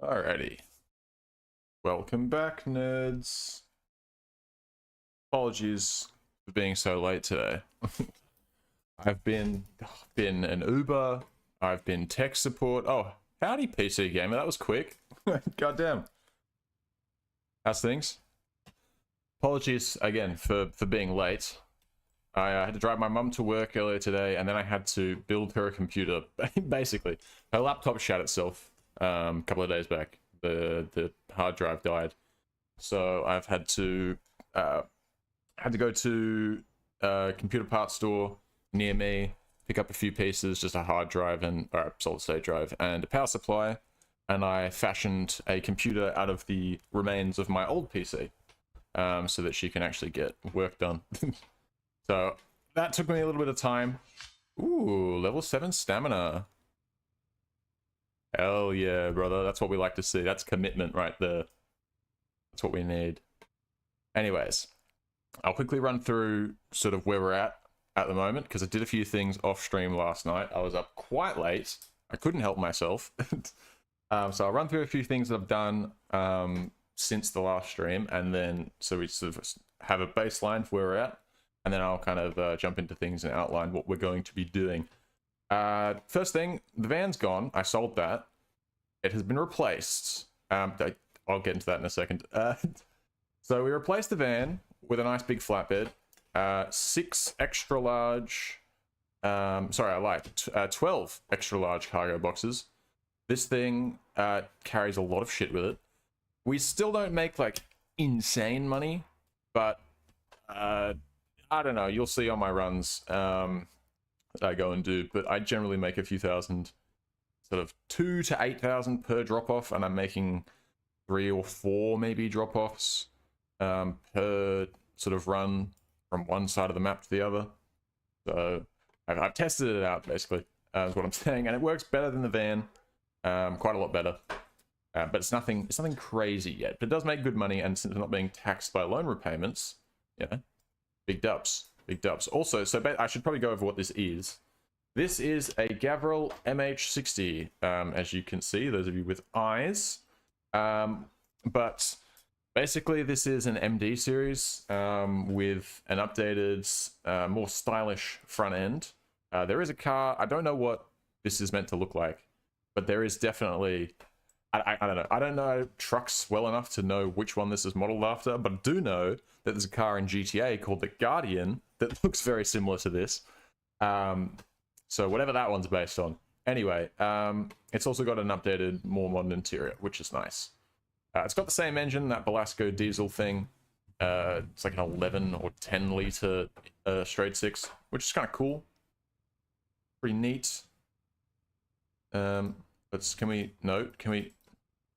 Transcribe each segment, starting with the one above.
Alrighty. Welcome back, nerds. Apologies for being so late today. I've been an Uber. I've been tech support. Oh, howdy, PC gamer. That was quick. Goddamn. How's things? Apologies again for being late. I had to drive my mum to work earlier today, and then I had to build her a computer. Basically, her laptop shut itself a couple of days back. The hard drive died, so I've had to go to a computer parts store near me, pick up a few pieces, just a hard drive and or a solid state drive and a power supply, and I fashioned a computer out of the remains of my old PC, so that she can actually get work done. So that took me a little bit of time. Ooh, level 7 stamina. Hell yeah, brother. That's what we like to see. That's commitment right there. That's what we need. Anyways, I'll quickly run through sort of where we're at the moment, because I did a few things off stream last night. I was up quite late. I couldn't help myself. So I'll run through a few things that I've done since the last stream, and then so we sort of have a baseline for where we're at, and then I'll kind of jump into things and outline what we're going to be doing. First thing, the van's gone. I sold that. It has been replaced. I'll get into that in a second. So we replaced the van with a nice big flatbed. 6 extra large... sorry, I lied. 12 extra large cargo boxes. This thing carries a lot of shit with it. We still don't make, like, insane money, but I don't know. You'll see on my runs that I go and do, but I generally make a few thousand, sort of 2,000 to 8,000 per drop-off, and I'm making 3 or 4 maybe drop-offs per sort of run from one side of the map to the other. So I've tested it out, basically, is what I'm saying, and it works better than the van, quite a lot better. But it's nothing crazy yet. But it does make good money, and since it's not being taxed by loan repayments, yeah, big dubs. Big dubs. Also, so I should probably go over what this is. This is a Gavril MH60, as you can see, those of you with eyes. But basically, this is an MD series with an updated, more stylish front end. There is a car. I don't know what this is meant to look like, but there is definitely... I don't know. I don't know trucks well enough to know which one this is modeled after, but I do know that there's a car in GTA called the Guardian that looks very similar to this. So whatever that one's based on. Anyway, it's also got an updated, more modern interior, which is nice. It's got the same engine, that Belasco diesel thing. It's like an 11 or 10 litre straight 6, which is kind of cool. Pretty neat. Can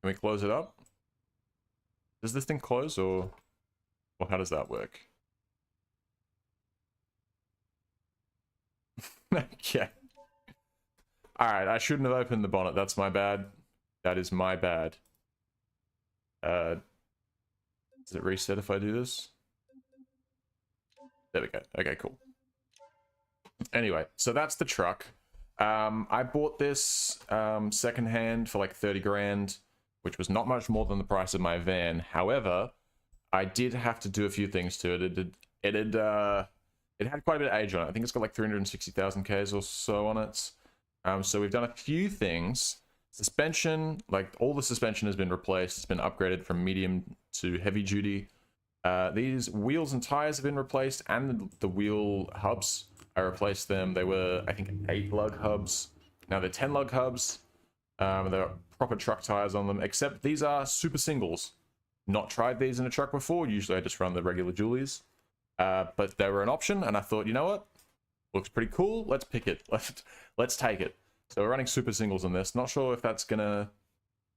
we close it up? Does this thing close, or how does that work? Okay. Alright, I shouldn't have opened the bonnet. That's my bad. That is my bad. Does it reset if I do this? There we go. Okay, cool. Anyway, so that's the truck. I bought this secondhand for like 30 grand, which was not much more than the price of my van. However, I did have to do a few things to it. It had quite a bit of age on it. I think it's got like 360,000 Ks or so on it. So we've done a few things. Suspension, like all the suspension has been replaced. It's been upgraded from medium to heavy duty. These wheels and tires have been replaced, and the wheel hubs. I replaced them. They were, I think, 8 lug hubs. Now they're 10 lug hubs. There are proper truck tires on them, except these are super singles. Not tried these in a truck before. Usually I just run the regular dualies. But they were an option, and I thought, you know what? Looks pretty cool. Let's pick it. Let's take it. So we're running super singles on this. Not sure if that's gonna...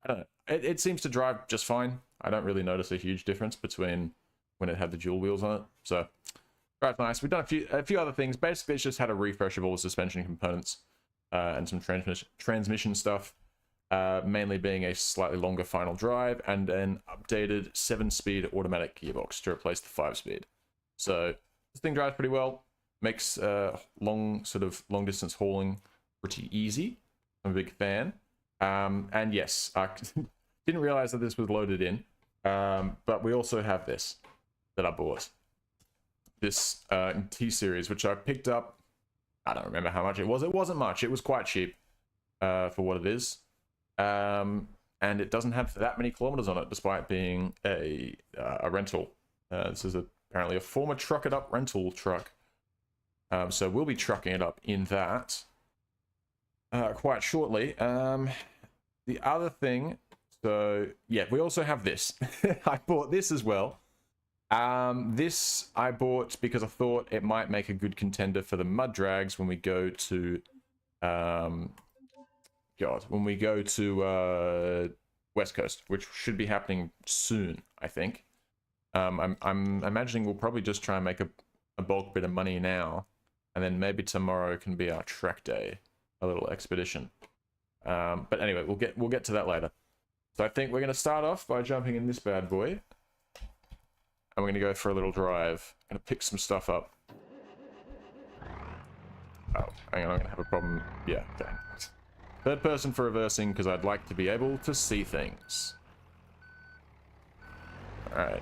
I don't know. It seems to drive just fine. I don't really notice a huge difference between when it had the dual wheels on it. So... Right, nice. We've done a few other things. Basically, it's just had a refresh of all the suspension components and some transmission stuff, mainly being a slightly longer final drive and an updated 7-speed automatic gearbox to replace the 5-speed. So this thing drives pretty well, makes long distance hauling pretty easy. I'm a big fan. And yes, Didn't realize that this was loaded in. But we also have this that I bought. This T-Series, which I picked up. I don't remember how much it was. It wasn't much. It was quite cheap for what it is. And it doesn't have that many kilometers on it, despite being a rental. This is apparently a former Truck It Up rental truck. So we'll be trucking it up in that quite shortly. The other thing, so yeah, we also have this. I bought this as well. This I bought because I thought it might make a good contender for the mud drags when we go to, when we go to West Coast, which should be happening soon, I think. I'm imagining we'll probably just try and make a bulk bit of money now, and then maybe tomorrow can be our track day, a little expedition. But anyway, we'll get to that later. So I think we're going to start off by jumping in this bad boy. And we're going to go for a little drive. I'm going to pick some stuff up. Oh, hang on, I'm going to have a problem. Yeah, okay. Third person for reversing, because I'd like to be able to see things. Alright.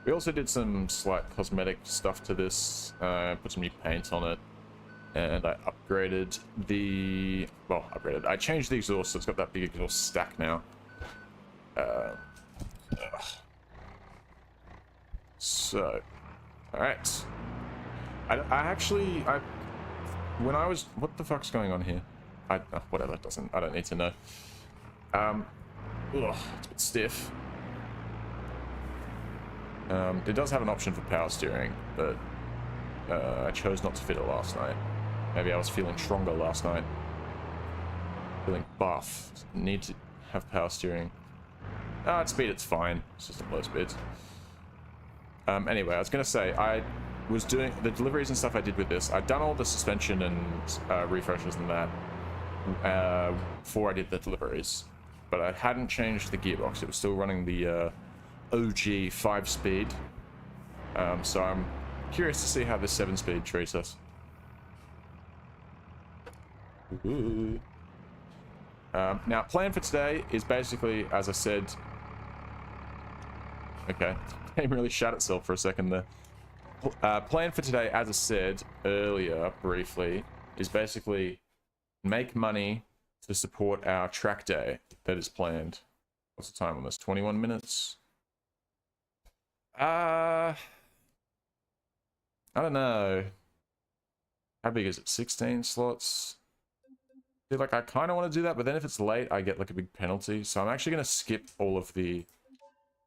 We also did some slight cosmetic stuff to this. Put some new paint on it. And I upgraded the... Well, I changed the exhaust, so it's got that big exhaust stack now. So... Alright. When I was... What the fuck's going on here? Whatever, it doesn't... I don't need to know. It's a bit stiff. It does have an option for power steering, but I chose not to fit it last night. Maybe I was feeling stronger last night. Feeling buff. Need to have power steering. At speed it's fine. It's just at low speeds. Anyway, I was going to say, I was doing the deliveries and stuff I did with this. I'd done all the suspension and refreshes and that before I did the deliveries. But I hadn't changed the gearbox. It was still running the OG 5-speed. So I'm curious to see how this 7-speed treats us. Now, plan for today is basically, as I said... Okay, the game really shut itself for a second there. Plan for today, as I said earlier, briefly, is basically make money to support our track day that is planned. What's the time on this? 21 minutes? I don't know. How big is it? 16 slots? Like, I kind of want to do that, but then if it's late, I get like a big penalty. So I'm actually going to skip all of the...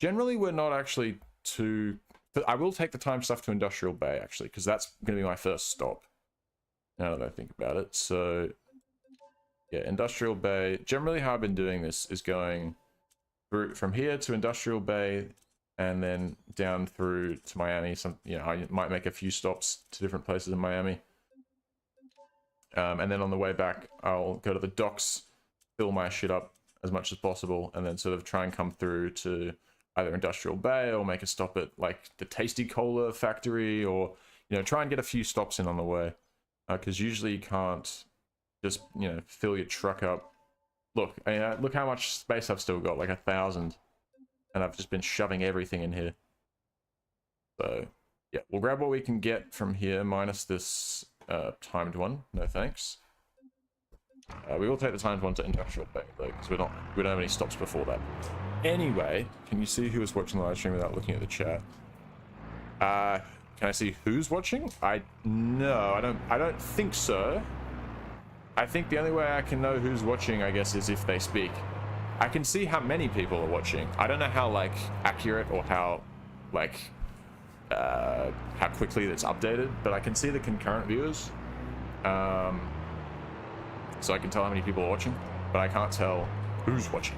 Generally, we're not actually too... But I will take the time stuff to Industrial Bay, actually, because that's going to be my first stop. Now that I think about it. So, yeah, Industrial Bay. Generally, how I've been doing this is going through from here to Industrial Bay, and then down through to Miami. I might make a few stops to different places in Miami. And then on the way back, I'll go to the docks, fill my shit up as much as possible, and then sort of try and come through to either Industrial Bay or make a stop at like the Tasty Cola factory, or, try and get a few stops in on the way. Because usually you can't just, fill your truck up. Look, look how much space I've still got, like 1,000. And I've just been shoving everything in here. So, yeah, we'll grab what we can get from here, minus this timed one. No thanks. We will take the timed one to Industrial Bay, though, because we don't have any stops before that. Anyway, can you see who was watching the live stream without looking at the chat? Can I see who's watching? No, I don't think so. I think the only way I can know who's watching, I guess, is if they speak. I can see how many people are watching. I don't know how, like, accurate or how, like, how quickly it's updated, but I can see the concurrent viewers. So I can tell how many people are watching, but I can't tell who's watching.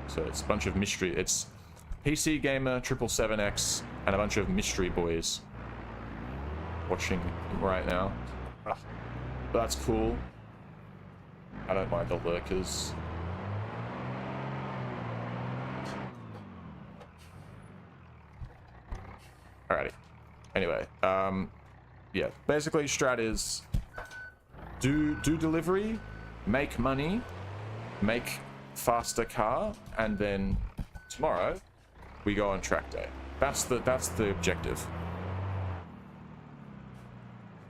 So it's a bunch of mystery. It's PC Gamer 777X and a bunch of mystery boys watching right now. That's cool. I don't mind the lurkers. Alrighty. Anyway, yeah, basically strat is do delivery, make money, make faster car, and then tomorrow we go on track day. That's the objective.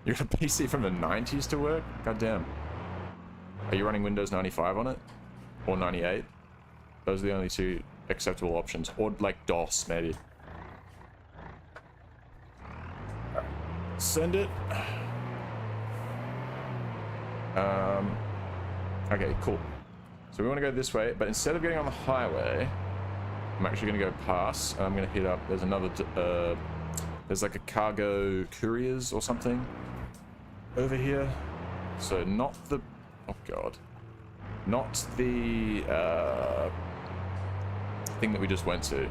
You got a PC from the 90s to work? God damn. Are you running Windows 95 on it? Or 98? Those are the only two acceptable options. Or like DOS, maybe. Alright. Send it. Okay, cool. So we want to go this way, but instead of getting on the highway, I'm actually going to go past. I'm going to hit up. There's another. There's like a cargo couriers or something over here. So not the. Oh god. Not the thing that we just went to.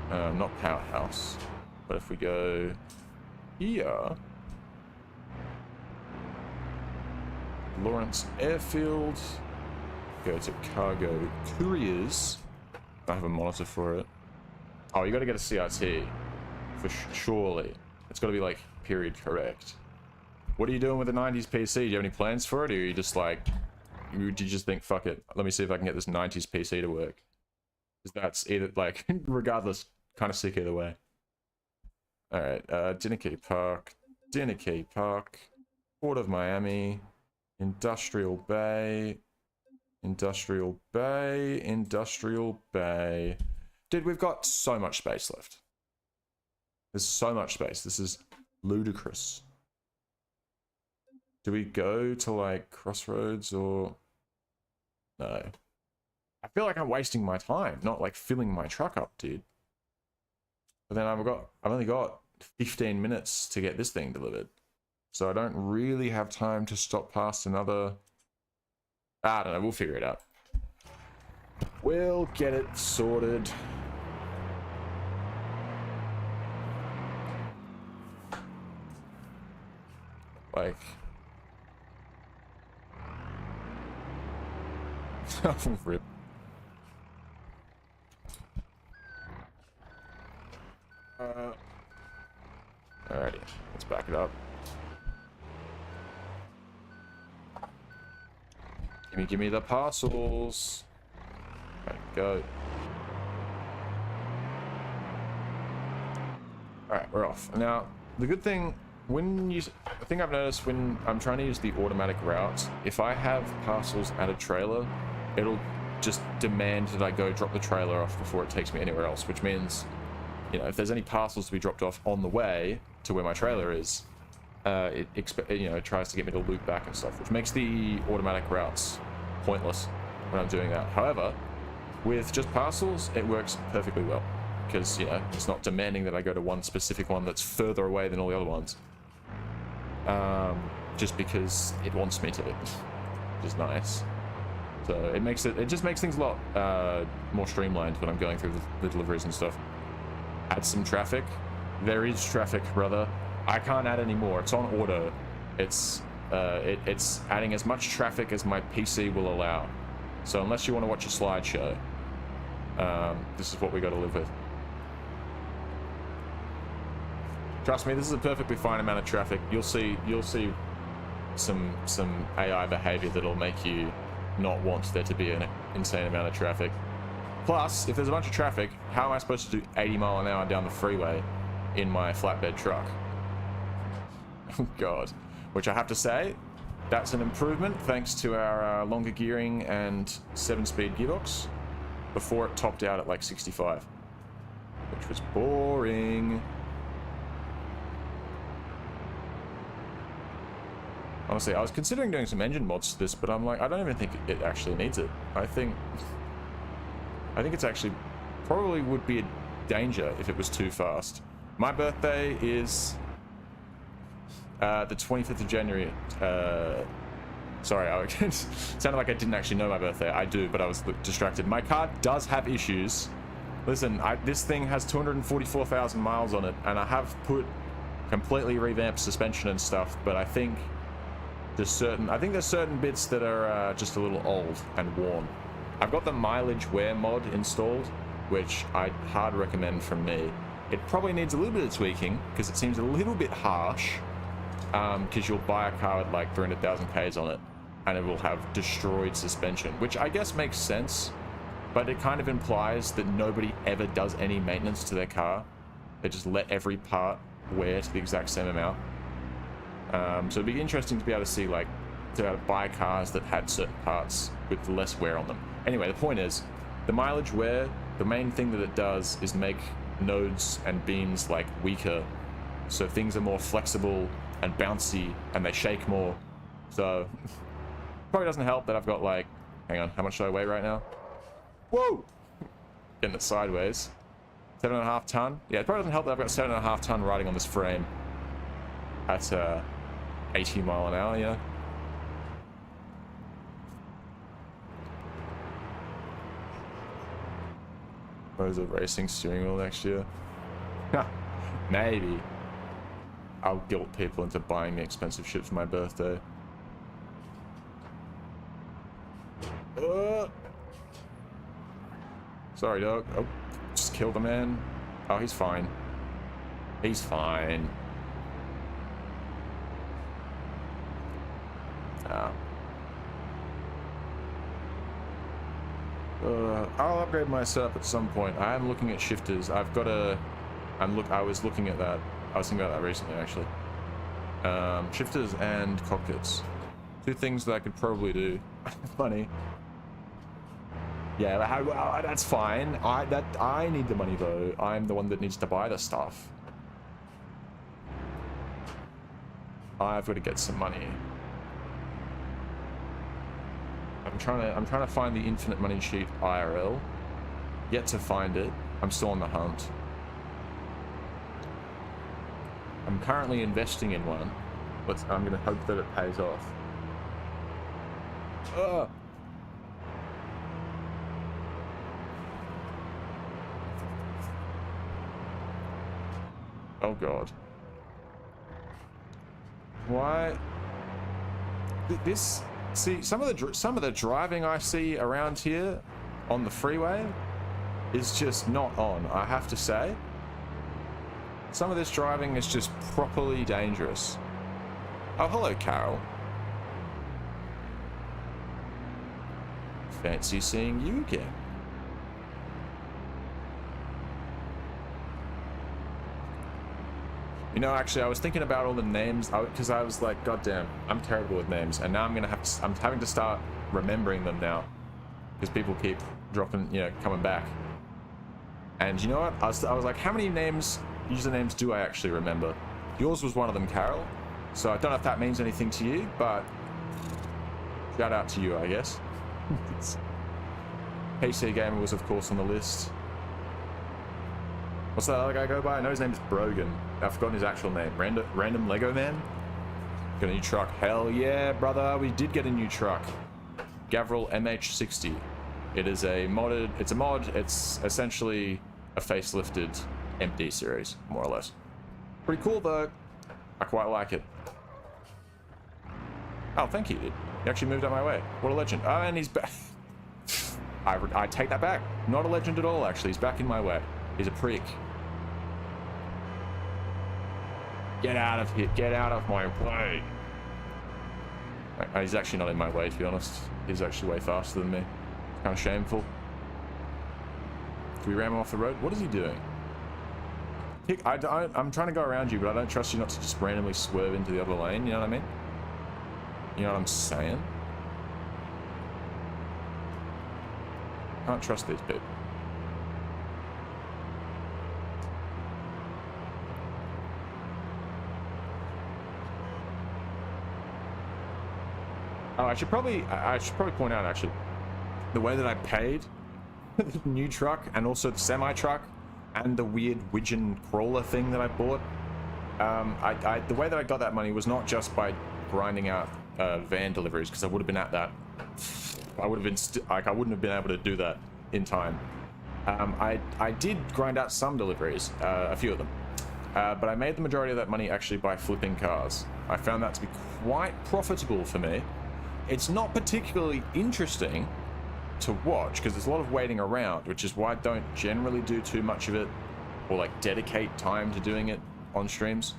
Not Powerhouse. But if we go here. Lawrence Airfield. Go to cargo couriers. I have a monitor for it. Oh, you got to get a CRT for surely. It's got to be like period correct. What are you doing with the 90s PC? Do you have any plans for it, or are you just like, do you just think, fuck it, let me see if I can get this 90s PC to work? Because that's either like, regardless, kind of sick either way. All right, Dinner Key Park, Port of Miami, Industrial Bay. Industrial Bay. Dude, we've got so much space left. There's so much space. This is ludicrous. Do we go to like Crossroads or no? I feel like I'm wasting my time, not like filling my truck up, dude. But then I've only got 15 minutes to get this thing delivered. So I don't really have time to stop past another. I don't know, we'll figure it out. We'll get it sorted. Like... Rip. Alrighty, let's back it up. Give me the parcels. Right, go. Alright, we're off. Now, the good thing, the thing I've noticed when I'm trying to use the automatic routes, if I have parcels at a trailer, it'll just demand that I go drop the trailer off before it takes me anywhere else, which means, you know, if there's any parcels to be dropped off on the way to where my trailer is, it tries to get me to loop back and stuff, which makes the automatic routes pointless when I'm doing that. However, with just parcels, it works perfectly well because, you know, it's not demanding that I go to one specific one that's further away than all the other ones. Just because it wants me to, which is nice. So it just makes things a lot more streamlined when I'm going through the deliveries and stuff. Add some traffic. There is traffic, brother. I can't add any more. It's on auto. It's adding as much traffic as my PC will allow. So unless you want to watch a slideshow, this is what we got to live with. Trust me, this is a perfectly fine amount of traffic. You'll see some AI behavior that'll make you not want there to be an insane amount of traffic. Plus, if there's a bunch of traffic, how am I supposed to do 80 miles an hour down the freeway in my flatbed truck? Oh god. Which I have to say, that's an improvement thanks to our longer gearing and 7-speed gearbox. Before it topped out at like 65, which was boring. Honestly, I was considering doing some engine mods to this, but I'm like, I don't even think it actually needs it. I think it's actually probably would be a danger if it was too fast. My birthday is the 25th of January. Sorry, it sounded like I didn't actually know my birthday. I do, but I was distracted. My car does have issues. Listen, this thing has 244,000 miles on it, and I have put completely revamped suspension and stuff, but I think there's certain bits that are just a little old and worn. I've got the mileage wear mod installed, which I'd hard recommend from me. It probably needs a little bit of tweaking, because it seems a little bit harsh, because you'll buy a car with like 300,000 Ks on it, and it will have destroyed suspension, which I guess makes sense, but it kind of implies that nobody ever does any maintenance to their car. They just let every part wear to the exact same amount. So it'd be interesting to be able to see, like, to be able to buy cars that had certain parts with less wear on them. Anyway, the point is, the mileage wear, the main thing that it does is make nodes and beams, like, weaker, so things are more flexible and bouncy, and they shake more. So, probably doesn't help that I've got, like, hang on, how much do I weigh right now? Whoa! Getting it sideways. 7.5 ton? Yeah, it probably doesn't help that I've got 7.5 ton riding on this frame at 80 mile an hour, yeah. There's a racing steering wheel next year. Maybe. I'll guilt people into buying me expensive shit for my birthday. Sorry, dog. Oh, just killed the man. Oh, he's fine. He's fine. I'll upgrade my setup at some point. I am looking at shifters. I've got a... I was looking at that. I was thinking about that recently, actually. Shifters and cockpits. Two things that I could probably do. Funny. Yeah, that's fine. I need the money, though. I'm the one that needs to buy the stuff. I've got to get some money. I'm trying to find the infinite money sheet IRL. Yet to find it. I'm still on the hunt. I'm currently investing in one, but I'm going to hope that it pays off. Ugh. Oh god. Why? This... See, some of the driving I see around here on the freeway is just not on, I have to say. Some of this driving is just properly dangerous. Oh, hello, Carol. Fancy seeing you again. You know, actually, I was thinking about all the names because I was like, God damn, I'm terrible with names, and now I'm having to start remembering them now because people keep dropping, you know, coming back. And you know what? I was like, how many usernames do I actually remember? Yours was one of them, Carol. So I don't know if that means anything to you, but shout out to you, I guess. PC Gamer was, of course, on the list. What's that other guy go by? I know his name is Brogan. I've forgotten his actual name. Random Lego Man? Got a new truck. Hell yeah, brother. We did get a new truck. Gavril MH60. It is a modded... It's a mod. It's essentially a facelifted MD series, more or less. Pretty cool, though. I quite like it. Oh, thank you, dude. He actually moved out my way. What a legend. Oh, and he's back. I take that back. Not a legend at all, actually. He's back in my way. He's a prick. Get out of here. Get out of my way. He's actually not in my way, to be honest. He's actually way faster than me. It's kind of shameful. Can we ram him off the road? What is he doing? I'm trying to go around you, but I don't trust you not to just randomly swerve into the other lane. You know what I mean? You know what I'm saying? Can't trust these people. Oh, I should probably point out, actually, the way that I paid the new truck and also the semi-truck and the weird Widgeon crawler thing that I bought. The way that I got that money was not just by grinding out van deliveries, because I would have been at that. I would have been I wouldn't have been able to do that in time. I did grind out some deliveries, a few of them, but I made the majority of that money actually by flipping cars. I found that to be quite profitable for me. It's not particularly interesting to watch because there's a lot of waiting around, which is why I don't generally do too much of it or like dedicate time to doing it on streams.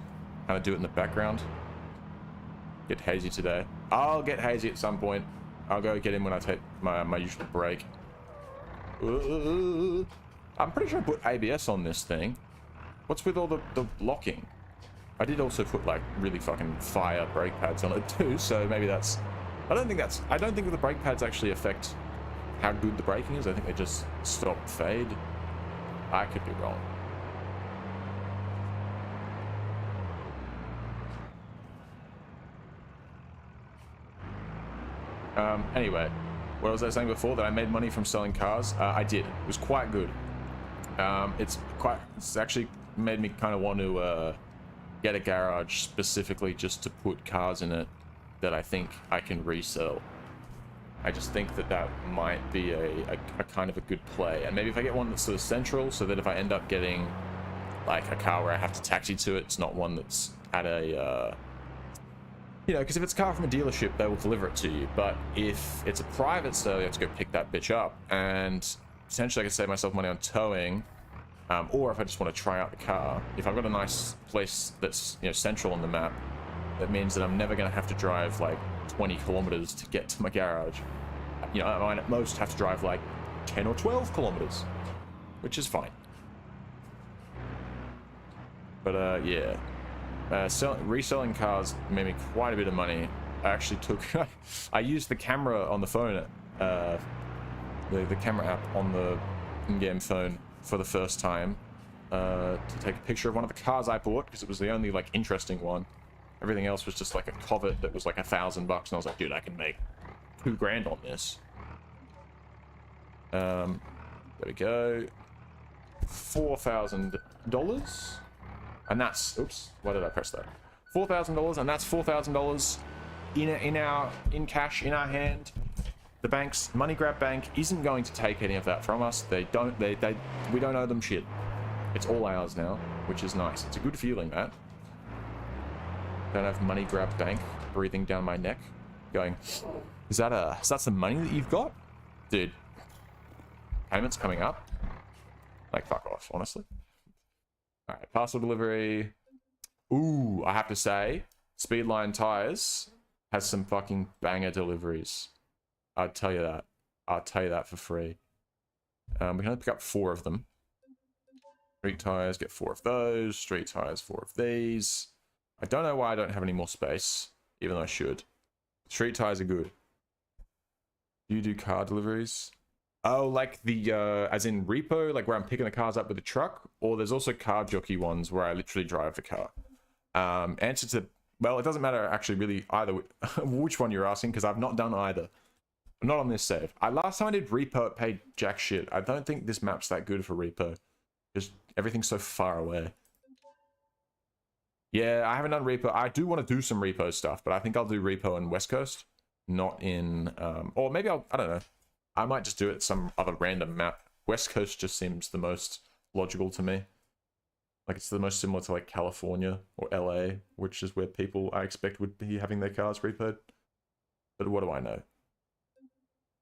Kind of do it in the background. get hazy today. I'll get hazy at some point. I'll go get in when I take my usual break. I'm pretty sure I put ABS on this thing. What's with all the locking? I did also put like really fucking fire brake pads on it too, so maybe that's... I don't think the brake pads actually affect how good the braking is. I think they just stop fade. I could be wrong. Anyway, what was I saying before? That I made money from selling cars? I did. It was quite good. It's actually made me kind of want to get a garage specifically just to put cars in it that I think I can resell. I just think that might be a kind of a good play. And maybe if I get one that's sort of central, so that if I end up getting like a car where I have to taxi to it, it's not one that's at a... you know, because if it's a car from a dealership, they will deliver it to you. But if it's a private sale, you have to go pick that bitch up. And essentially, I can save myself money on towing. Or if I just want to try out the car. If I've got a nice place that's, you know, central on the map, that means that I'm never going to have to drive like 20 kilometers to get to my garage. You know, I might at most have to drive like 10 or 12 kilometers, which is fine. But yeah. Reselling cars made me quite a bit of money. I actually took... I used the camera on the phone, the camera app on the in-game phone for the first time to take a picture of one of the cars I bought, because it was the only like interesting one. Everything else was just like a Covet that was like $1,000, and I was like, dude, I can make $2 grand on this. There we go. $4,000. And that's, oops, why did I press that? $4,000, and that's $4,000 in cash in our hand. The bank's money grab bank isn't going to take any of that from us. We don't owe them shit. It's all ours now, which is nice. It's a good feeling, that. Don't have money grab bank breathing down my neck, going, is that some money that you've got, dude? Payments coming up. Like, fuck off, honestly. All right, parcel delivery. Ooh, I have to say, Speedline Tires has some fucking banger deliveries. I'll tell you that. I'll tell you that for free. We can only pick up 4 of them. Street tires, get 4 of those. Street tires, 4 of these. I don't know why I don't have any more space, even though I should. Street tires are good. Do you do car deliveries? Oh, like the, as in repo, like where I'm picking the cars up with the truck? Or there's also car jockey ones where I literally drive the car. Answer to, well, it doesn't matter actually really either which one you're asking, because I've not done either. Not on this save. Last time I did repo, it paid jack shit. I don't think this map's that good for repo. Just everything's so far away. Yeah, I haven't done repo. I do want to do some repo stuff, but I think I'll do repo in West Coast, not in, or maybe I don't know. I might just do it some other random map. West Coast just seems the most logical to me. Like it's the most similar to like California or LA, which is where people I expect would be having their cars repoed. But what do I know?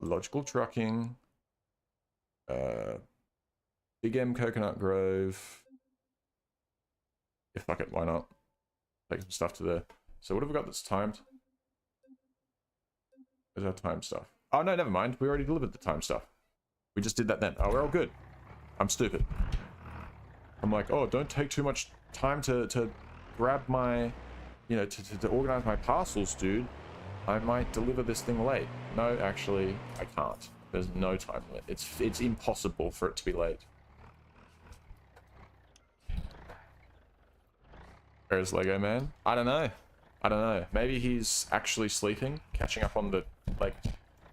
Logical trucking. Big M Coconut Grove. Yeah, fuck it, why not? Take some stuff to there. So what have we got that's timed? Where's our time stuff? Oh no, never mind. We already delivered the time stuff. We just did that then. Oh, we're all good. I'm stupid. I'm like, oh, don't take too much time to grab my, you know, to organize my parcels, dude. I might deliver this thing late. No, actually, I can't. There's no time limit. It's impossible for it to be late. Where's Lego Man? I don't know. I don't know. Maybe he's actually sleeping, catching up on the, like,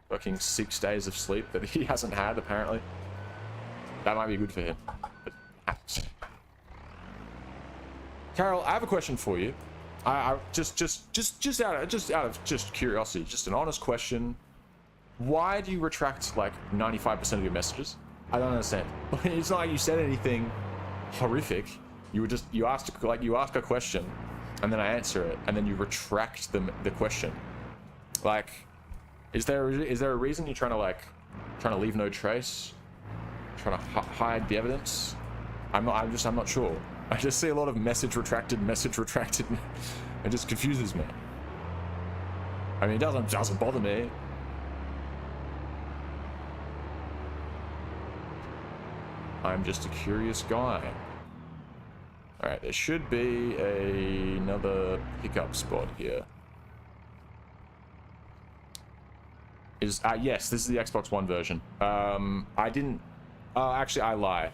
fucking 6 days of sleep that he hasn't had, apparently. That might be good for him. But, Carol, I have a question for you. I just out of curiosity, just an honest question. Why do you retract like 95% of your messages? I don't understand. It's not like you said anything horrific. You ask a question, and then I answer it, and then you retract the question. Like, is there a reason you're trying to leave no trace, trying to hide the evidence? I'm not sure. I just see a lot of message retracted. It just confuses me. I mean, it doesn't bother me. I'm just a curious guy. Alright, there should be another pickup spot here. Yes, this is the Xbox One version. I didn't... actually, I lie.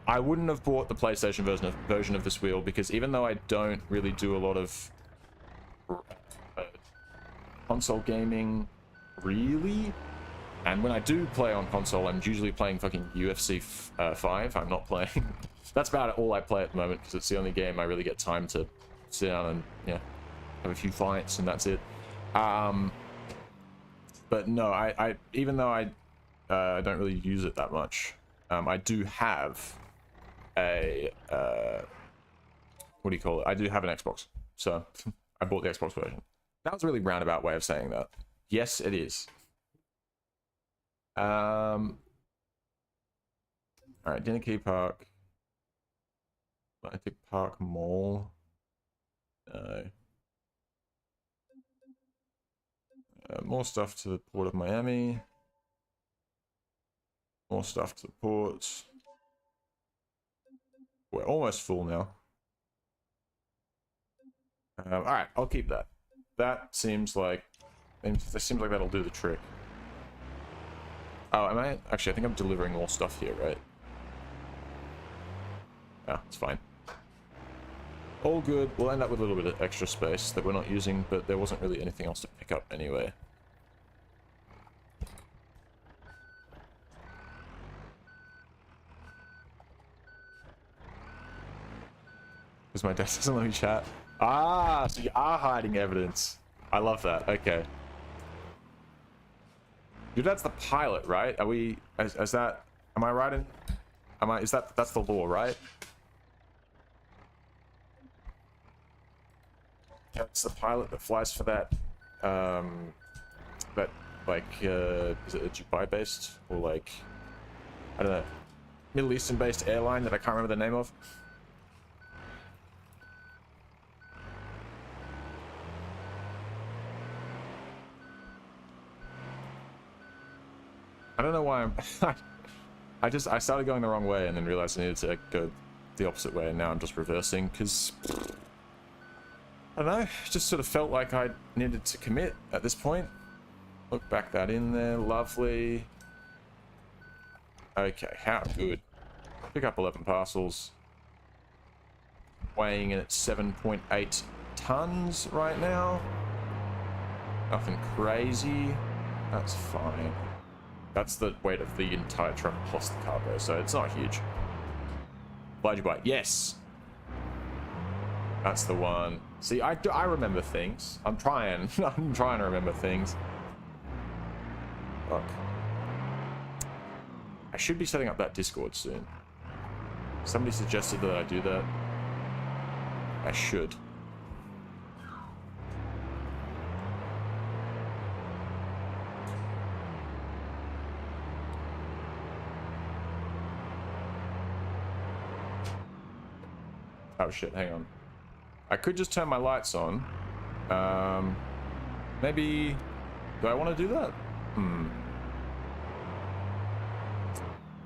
I wouldn't have bought the PlayStation version of this wheel because even though I don't really do a lot of console gaming, really, and when I do play on console, I'm usually playing fucking UFC 5. I'm not playing... That's about all I play at the moment because it's the only game I really get time to sit down and, yeah, have a few fights and that's it. But no, I even though I don't really use it that much, I do have a what do you call it? I do have an Xbox, so I bought the Xbox version. That was a really roundabout way of saying that. Yes, it is. All right, Dinner Key Park, Atlantic Park Mall. No. More stuff to the Port of Miami. More stuff to the ports. We're almost full now. Alright, I'll keep that. That seems like... that'll do the trick. Oh, am I? Actually, I think I'm delivering more stuff here, right? Ah, it's fine. All good. We'll end up with a little bit of extra space that we're not using, but there wasn't really anything else to pick up anyway. Because my dad doesn't let me chat. Ah, so you are hiding evidence. I love that. Okay. Your dad's the pilot, right? Are we... Is that... Am I right in... Am I... Is that... That's the law, right? That's the pilot that flies for that... that, like, is it a Dubai-based? Or, like... I don't know. Middle Eastern-based airline that I can't remember the name of? I don't know why I'm... I started going the wrong way and then realized I needed to go the opposite way, and now I'm just reversing, because... I don't know, it just sort of felt like I needed to commit at this point. Look, back that in there, lovely. Okay, how good. Pick up 11 parcels. Weighing in at 7.8 tons right now. Nothing crazy. That's fine. That's the weight of the entire truck plus the cargo, so it's not huge. Blind you bite. Yes! That's the one. See, I remember things. I'm trying. I'm trying to remember things. Look. I should be setting up that Discord soon. Somebody suggested that I do that. I should. Oh shit, hang on. I could just turn my lights on. Maybe... Do I want to do that?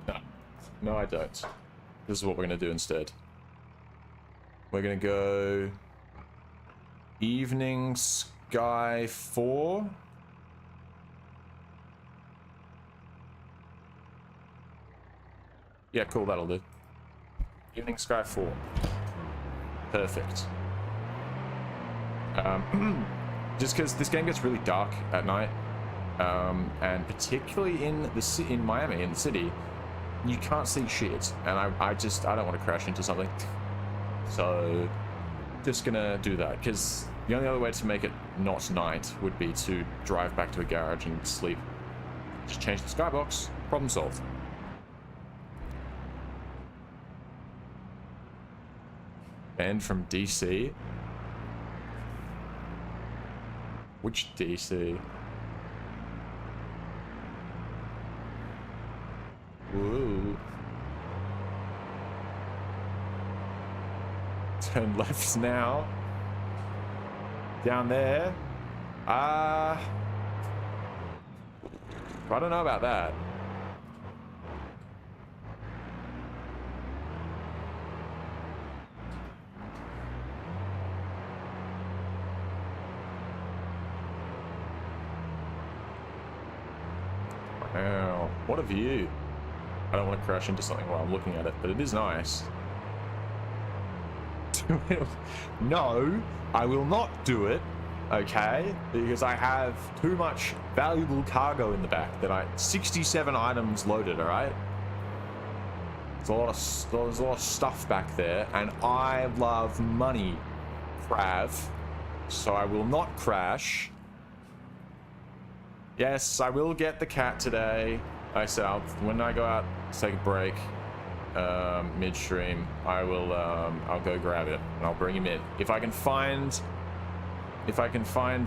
No. No, I don't. This is what we're going to do instead. We're going to go... Evening Sky 4. Yeah, cool, that'll do. Evening Sky 4. Perfect. Just because this game gets really dark at night, and particularly in Miami, in the city, you can't see shit, and I don't want to crash into something. So, just gonna do that, because the only other way to make it not night would be to drive back to a garage and sleep. Just change the skybox, problem solved. And from DC? Which DC? Whoa. Turn left now. Down there. I don't know about that. Wow, what a view. I don't want to crash into something while I'm looking at it, but it is nice. No, I will not do it, okay? Because I have too much valuable cargo in the back 67 items loaded, all right? There's a lot of stuff back there, and I love money, Krav. So I will not crash. Yes, I will get the cat today. Like I said, when I go out to take a break, midstream, I'll go grab it and I'll bring him in. If I can find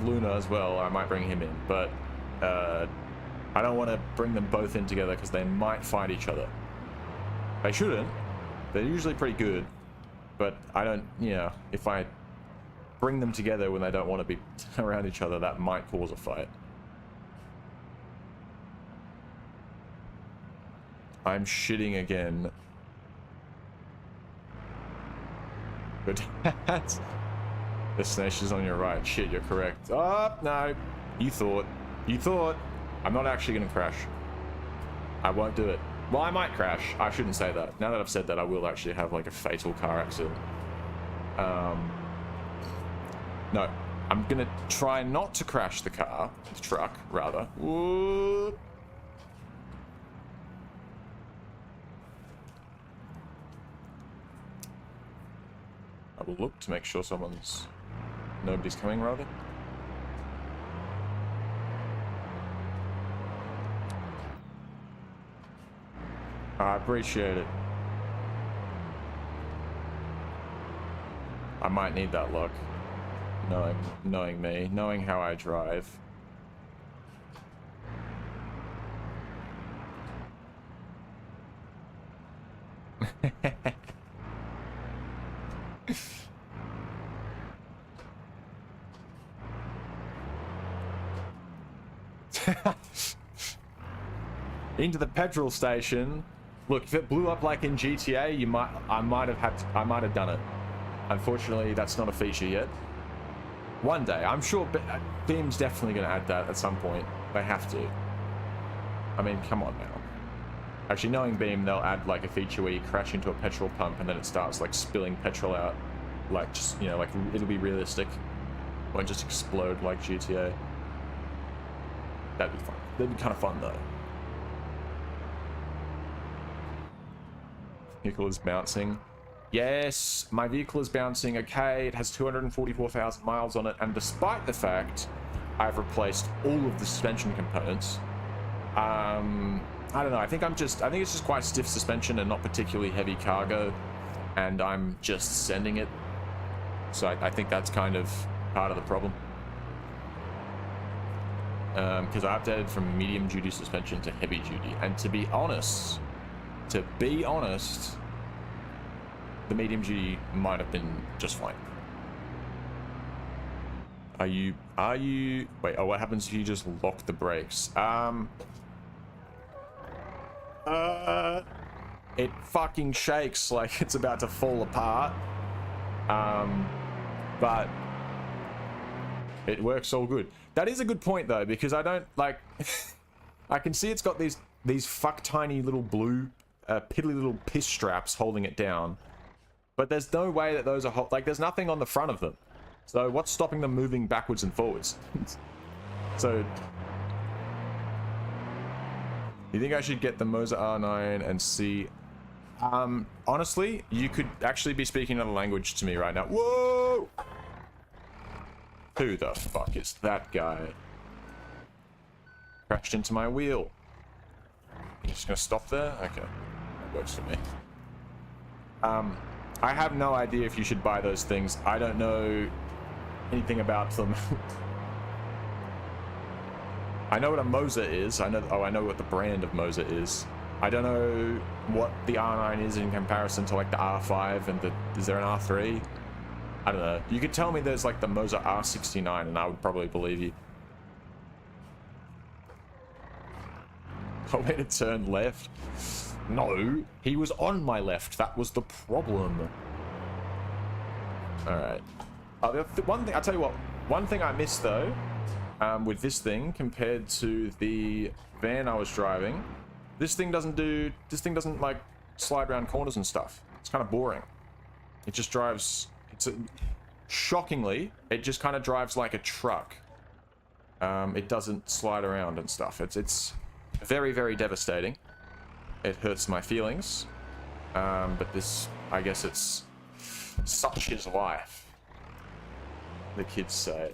Luna as well, I might bring him in. But I don't want to bring them both in together because they might fight each other. They shouldn't. They're usually pretty good. But I don't, you know, if I bring them together when they don't want to be around each other, that might cause a fight. I'm shitting again. Good. Destination's on your right. Shit, you're correct. Oh, no. You thought. I'm not actually going to crash. I won't do it. Well, I might crash. I shouldn't say that. Now that I've said that, I will actually have like a fatal car accident. No. I'm going to try not to crash the car. The truck, rather. Whoop. I will look to make sure nobody's coming, rather. I appreciate it. I might need that luck. Knowing me, knowing how I drive. Into the petrol station. Look, if it blew up like in GTA, I might have done it. Unfortunately, that's not a feature yet. One day, I'm sure Beam's definitely going to add that at some point. They have to. I mean, come on now. Actually, knowing Beam, they'll add like a feature where you crash into a petrol pump and then it starts like spilling petrol out. Like just, you know, like it'll be realistic. Won't just explode like GTA. That'd be fun. That'd be kind of fun though. Vehicle is bouncing. Yes, my vehicle is bouncing. Okay, it has 244,000 miles on it, and despite the fact I've replaced all of the suspension components, I don't know. I think it's just quite stiff suspension and not particularly heavy cargo, and I'm just sending it. So I think that's kind of part of the problem. Because I updated from medium duty suspension to heavy duty, and to be honest, the medium duty might have been just fine. Wait, oh, what happens if you just lock the brakes? It fucking shakes like it's about to fall apart. But it works all good. That is a good point though, because I don't like I can see it's got these fuck tiny little blue piddly little piss straps holding it down, but there's no way that those are like there's nothing on the front of them, so what's stopping them moving backwards and forwards? So you think I should get the Moza R9 and see? Honestly, you could actually be speaking another language to me right now. Whoa! Who the fuck is that guy? Crashed into my wheel. You're just gonna stop there? Okay. That works for me. I have no idea if you should buy those things. I don't know anything about them. I know what a Moza is. I know what the brand of Moza is. I don't know what the R9 is in comparison to like the R5 and is there an R3? I don't know. You could tell me there's like the Moza R69 and I would probably believe you. Told me to turn left. No, he was on my left. That was the problem. All right. One thing, I'll tell you what, one thing I missed though, with this thing compared to the van I was driving, this thing doesn't like slide around corners and stuff. It's kind of boring. It just drives, shockingly, it just kind of drives like a truck. It doesn't slide around and stuff. It's very, very devastating. It hurts my feelings. But this, I guess it's such is life. The kids say.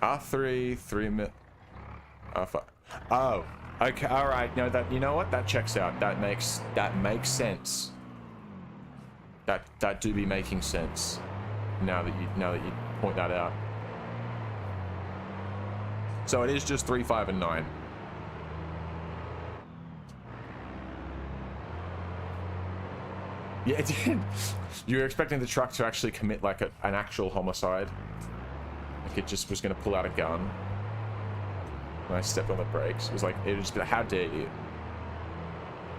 R3, 3 mil. R5. Oh, okay, all right. No, that, you know what? That checks out. That makes sense. That do be making sense. Now that you point that out. So it is just 3, 5, and 9. Yeah, it did. You were expecting the truck to actually commit like an actual homicide. Like it just was going to pull out a gun. When I stepped on the brakes, it was like, it was just, how dare you?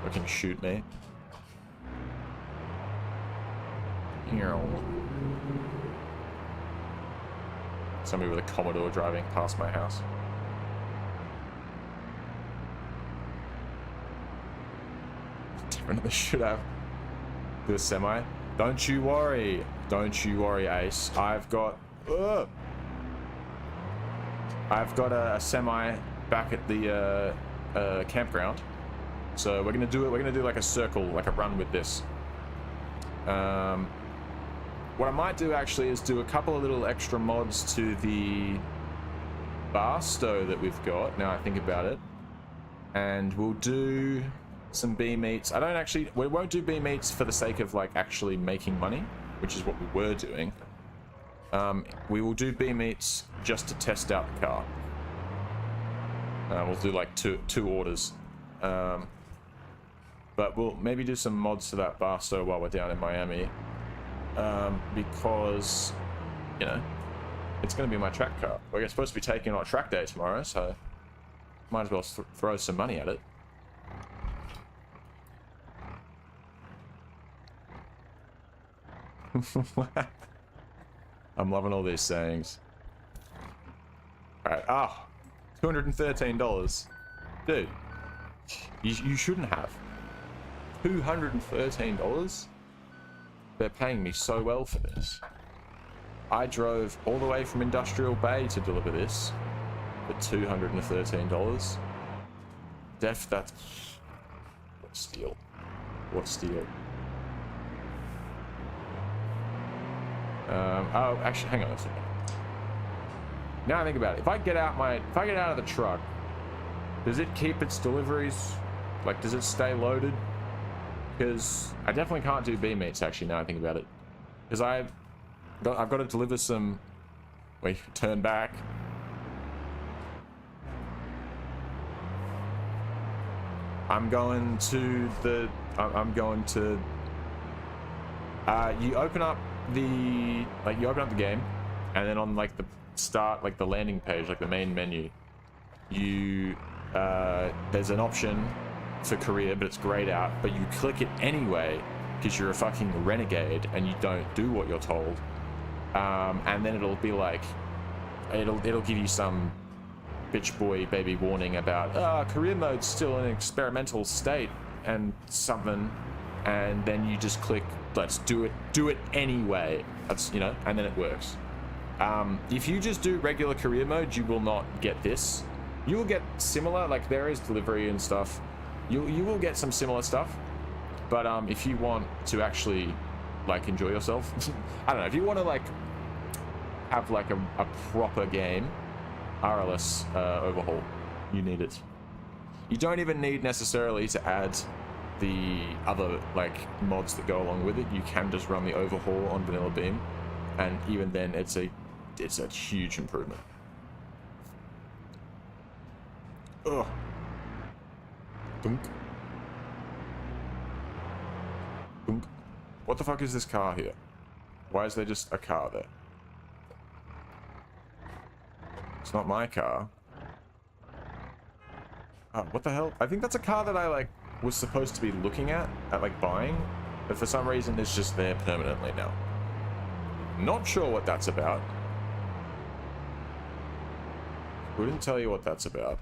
Fucking shoot me. Somebody with a Commodore driving past my house. Definitely should have. The semi. Don't you worry, Ace. I've got a semi back at the campground, so we're gonna do like a circle, like a run with this. What I might do actually is do a couple of little extra mods to the Barstow that we've got, now I think about it, and we'll do some B meets. We won't do B meets for the sake of like actually making money, which is what we were doing. We will do B meets just to test out the car. We'll do like two orders. But we'll maybe do some mods to that Barstow while we're down in Miami. Because, you know, it's going to be my track car. We're supposed to be taking on track day tomorrow, so might as well throw some money at it. I'm loving all these sayings. Alright, $213. Dude, you shouldn't have. $213? They're paying me so well for this. I drove all the way from Industrial Bay to deliver this for $213. That's... What steal? What steal? Oh, actually, hang on a second. Now I think about it. If I get out of the truck, does it keep its deliveries? Like, does it stay loaded? Because I definitely can't do B meets, actually, now I think about it. Because I've got to deliver some... Wait, turn back. I'm going to... you open up the... you open up the game, and then on, like, the start, like, the landing page, like, the main menu, you... there's an option for career, but it's grayed out, but you click it anyway because you're a fucking renegade and you don't do what you're told, and then it'll be like, it'll give you some bitch boy baby warning about career mode's still in an experimental state and something, and then you just click let's do it anyway. That's, you know, and then it works. If you just do regular career mode, you will not get this. You will get similar, like there is delivery and stuff. You will get some similar stuff, but if you want to actually like enjoy yourself, I don't know, if you want to like have like a proper game, RLS overhaul, you need it. You don't even need necessarily to add the other like mods that go along with it. You can just run the overhaul on vanilla Beam, and even then it's a huge improvement. Ugh. Dunk. Dunk. What the fuck is this car here? Why is there just a car there? It's not my car. Oh, what the hell? I think that's a car that I, like, was supposed to be looking at, like, buying. But for some reason, it's just there permanently now. Not sure what that's about. Couldn't tell you what that's about.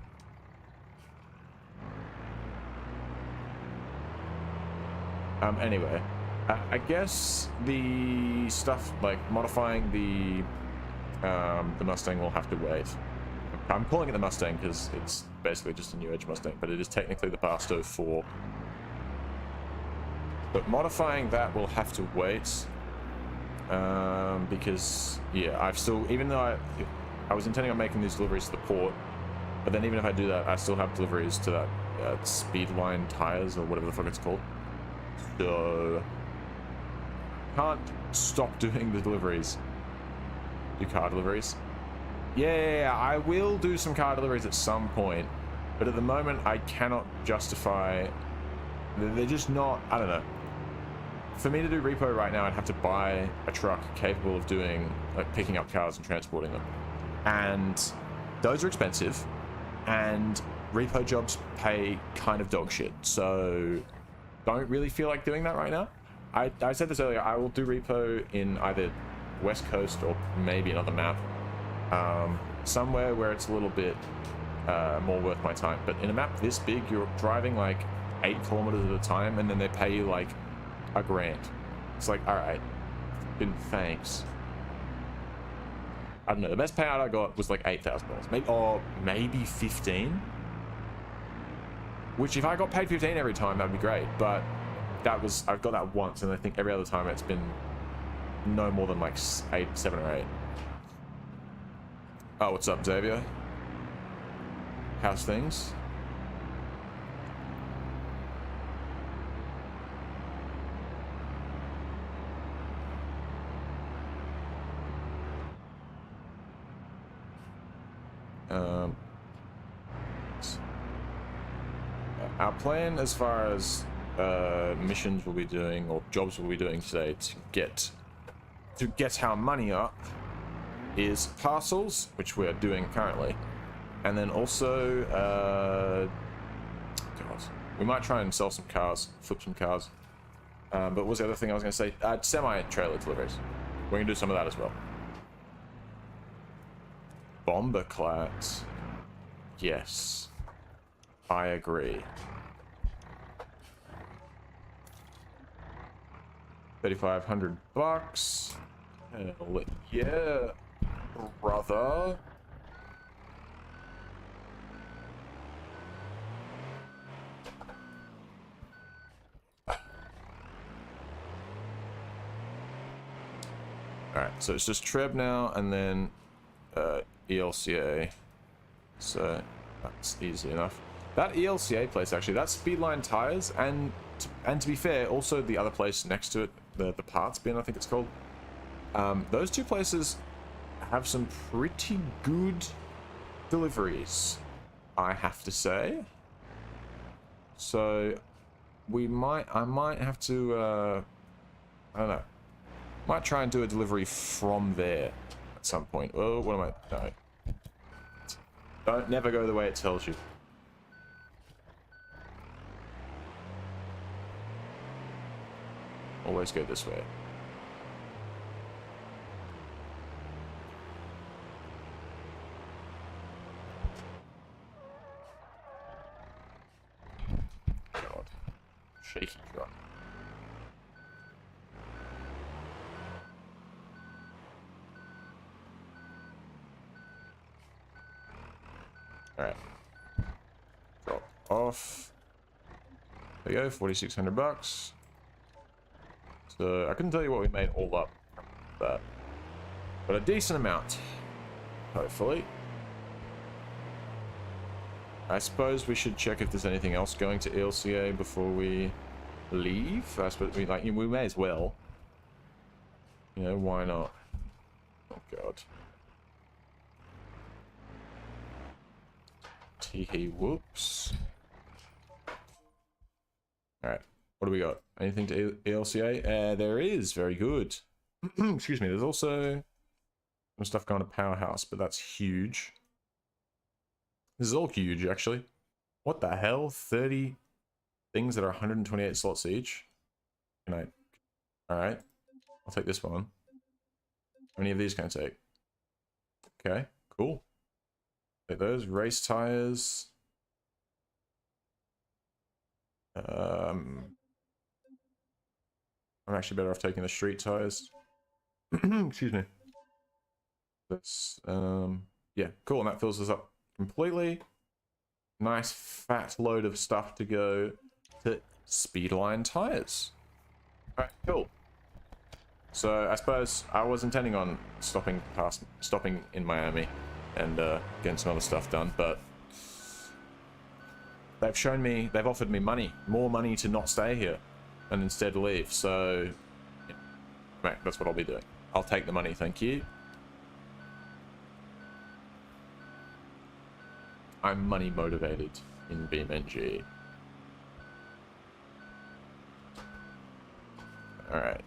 Anyway, I guess the stuff like modifying the Mustang will have to wait. I'm calling it the Mustang because it's basically just a new age Mustang, but it is technically the Barstow 4. But modifying that will have to wait because yeah, I've still, even though I was intending on making these deliveries to the port, but then even if I do that, I still have deliveries to that Speedline tires or whatever the fuck it's called. So can't stop doing the deliveries. Do car deliveries. Yeah, I will do some car deliveries at some point, but at the moment I cannot justify. They're just not, I don't know. For me to do repo right now, I'd have to buy a truck capable of doing, like, picking up cars and transporting them. And those are expensive, and repo jobs pay kind of dog shit. So don't really feel like doing that right now. I said this earlier, I will do repo in either West Coast or maybe another map. Somewhere where it's a little bit more worth my time. But in a map this big, you're driving like 8 kilometers at a time, and then they pay you like $1,000. It's like, alright, thanks. I don't know, the best payout I got was like $8,000, maybe 15. Which if I got paid 15 every time, that'd be great. But I've got that once, and I think every other time it's been no more than like 7 or 8. Oh, what's up, Xavier? How's things? Our plan as far as missions we'll be doing or jobs we'll be doing today to get our money up is parcels, which we're doing currently, and then also God, we might try and sell some cars, flip some cars. But what was the other thing I was going to say? Semi-trailer deliveries. We're going to do some of that as well. Bomber clats. Yes, I agree. 3,500 bucks. Hell yeah, brother. Alright, so it's just Treb now, and then ELCA. So that's easy enough. That ELCA place, actually, that's Speedline tires, and to be fair, also the other place next to it, the parts bin, I think it's called. Those two places have some pretty good deliveries, I have to say. So I might have to, I don't know. Might try and do a delivery from there at some point. Oh, what am I? No. Don't never go the way it tells you. Always go this way. God. Shaky truck. Alright. Drop off. There you go, 4,600 bucks. So I couldn't tell you what we made all up from that. But a decent amount. Hopefully. I suppose we should check if there's anything else going to ELCA before we leave. I suppose we may as well. You know, why not? Oh god. Tee whoops. Alright, what do we got? Anything to ELCA? There is, very good. Excuse me, there's also some stuff going to Powerhouse, but that's huge. This is all huge, actually. What the hell? 30 things that are 128 slots each? Can I... Alright. I'll take this one. How many of these can I take? Okay, cool. Take those. Race tires. I'm actually better off taking the street tires. Excuse me. That's, yeah, cool. And that fills us up completely. Nice fat load of stuff to go to Speedline tires. Alright, cool. So I suppose I was intending on stopping in Miami and getting some other stuff done, but they've offered me more money to not stay here and instead leave. So yeah, mate, that's what I'll be doing. I'll take the money, thank you. I'm money motivated in BeamNG. Alright.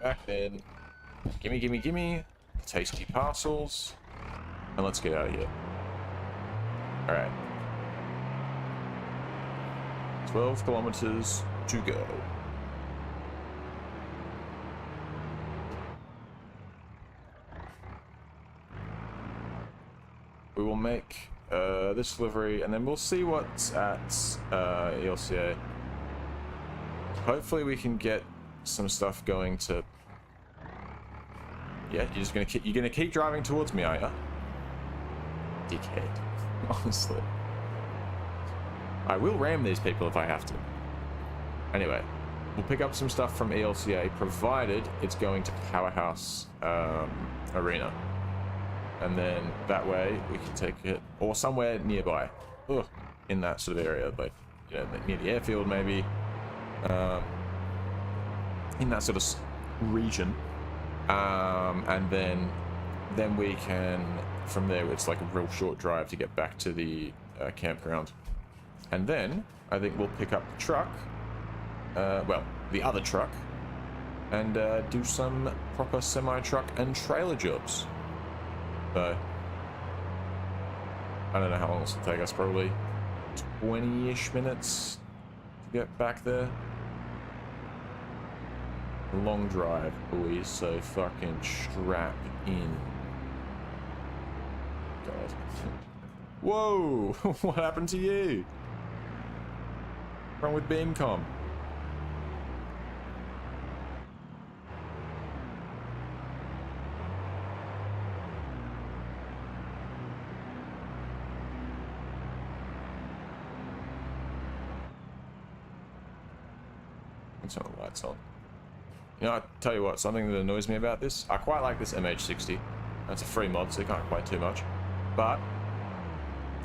Back then. Gimme, gimme, gimme. Tasty parcels. And let's get out of here. Alright. 12 kilometers to go. We will make this delivery, and then we'll see what's at ELCA. Hopefully we can get some stuff going to... Yeah, you're gonna keep driving towards me, are ya? Dickhead. Honestly. I will ram these people if I have to. Anyway, we'll pick up some stuff from ELCA, provided it's going to Powerhouse Arena. And then that way we can take it, or somewhere nearby. Ugh, in that sort of area, like, you know, near the airfield maybe. In that sort of region. And then we can, from there, it's like a real short drive to get back to the campground. And then I think we'll pick up the truck, well, the other truck, and do some proper semi-truck and trailer jobs. So, I don't know how long this will take us, probably 20-ish minutes to get back there. Long drive, boys, so fucking strap in. God. Whoa! What happened to you? What's wrong with BeamCom? Let's turn the lights on. You know, I tell you what, something that annoys me about this, I quite like this MH60. That's a free mod, so you can't play too much. But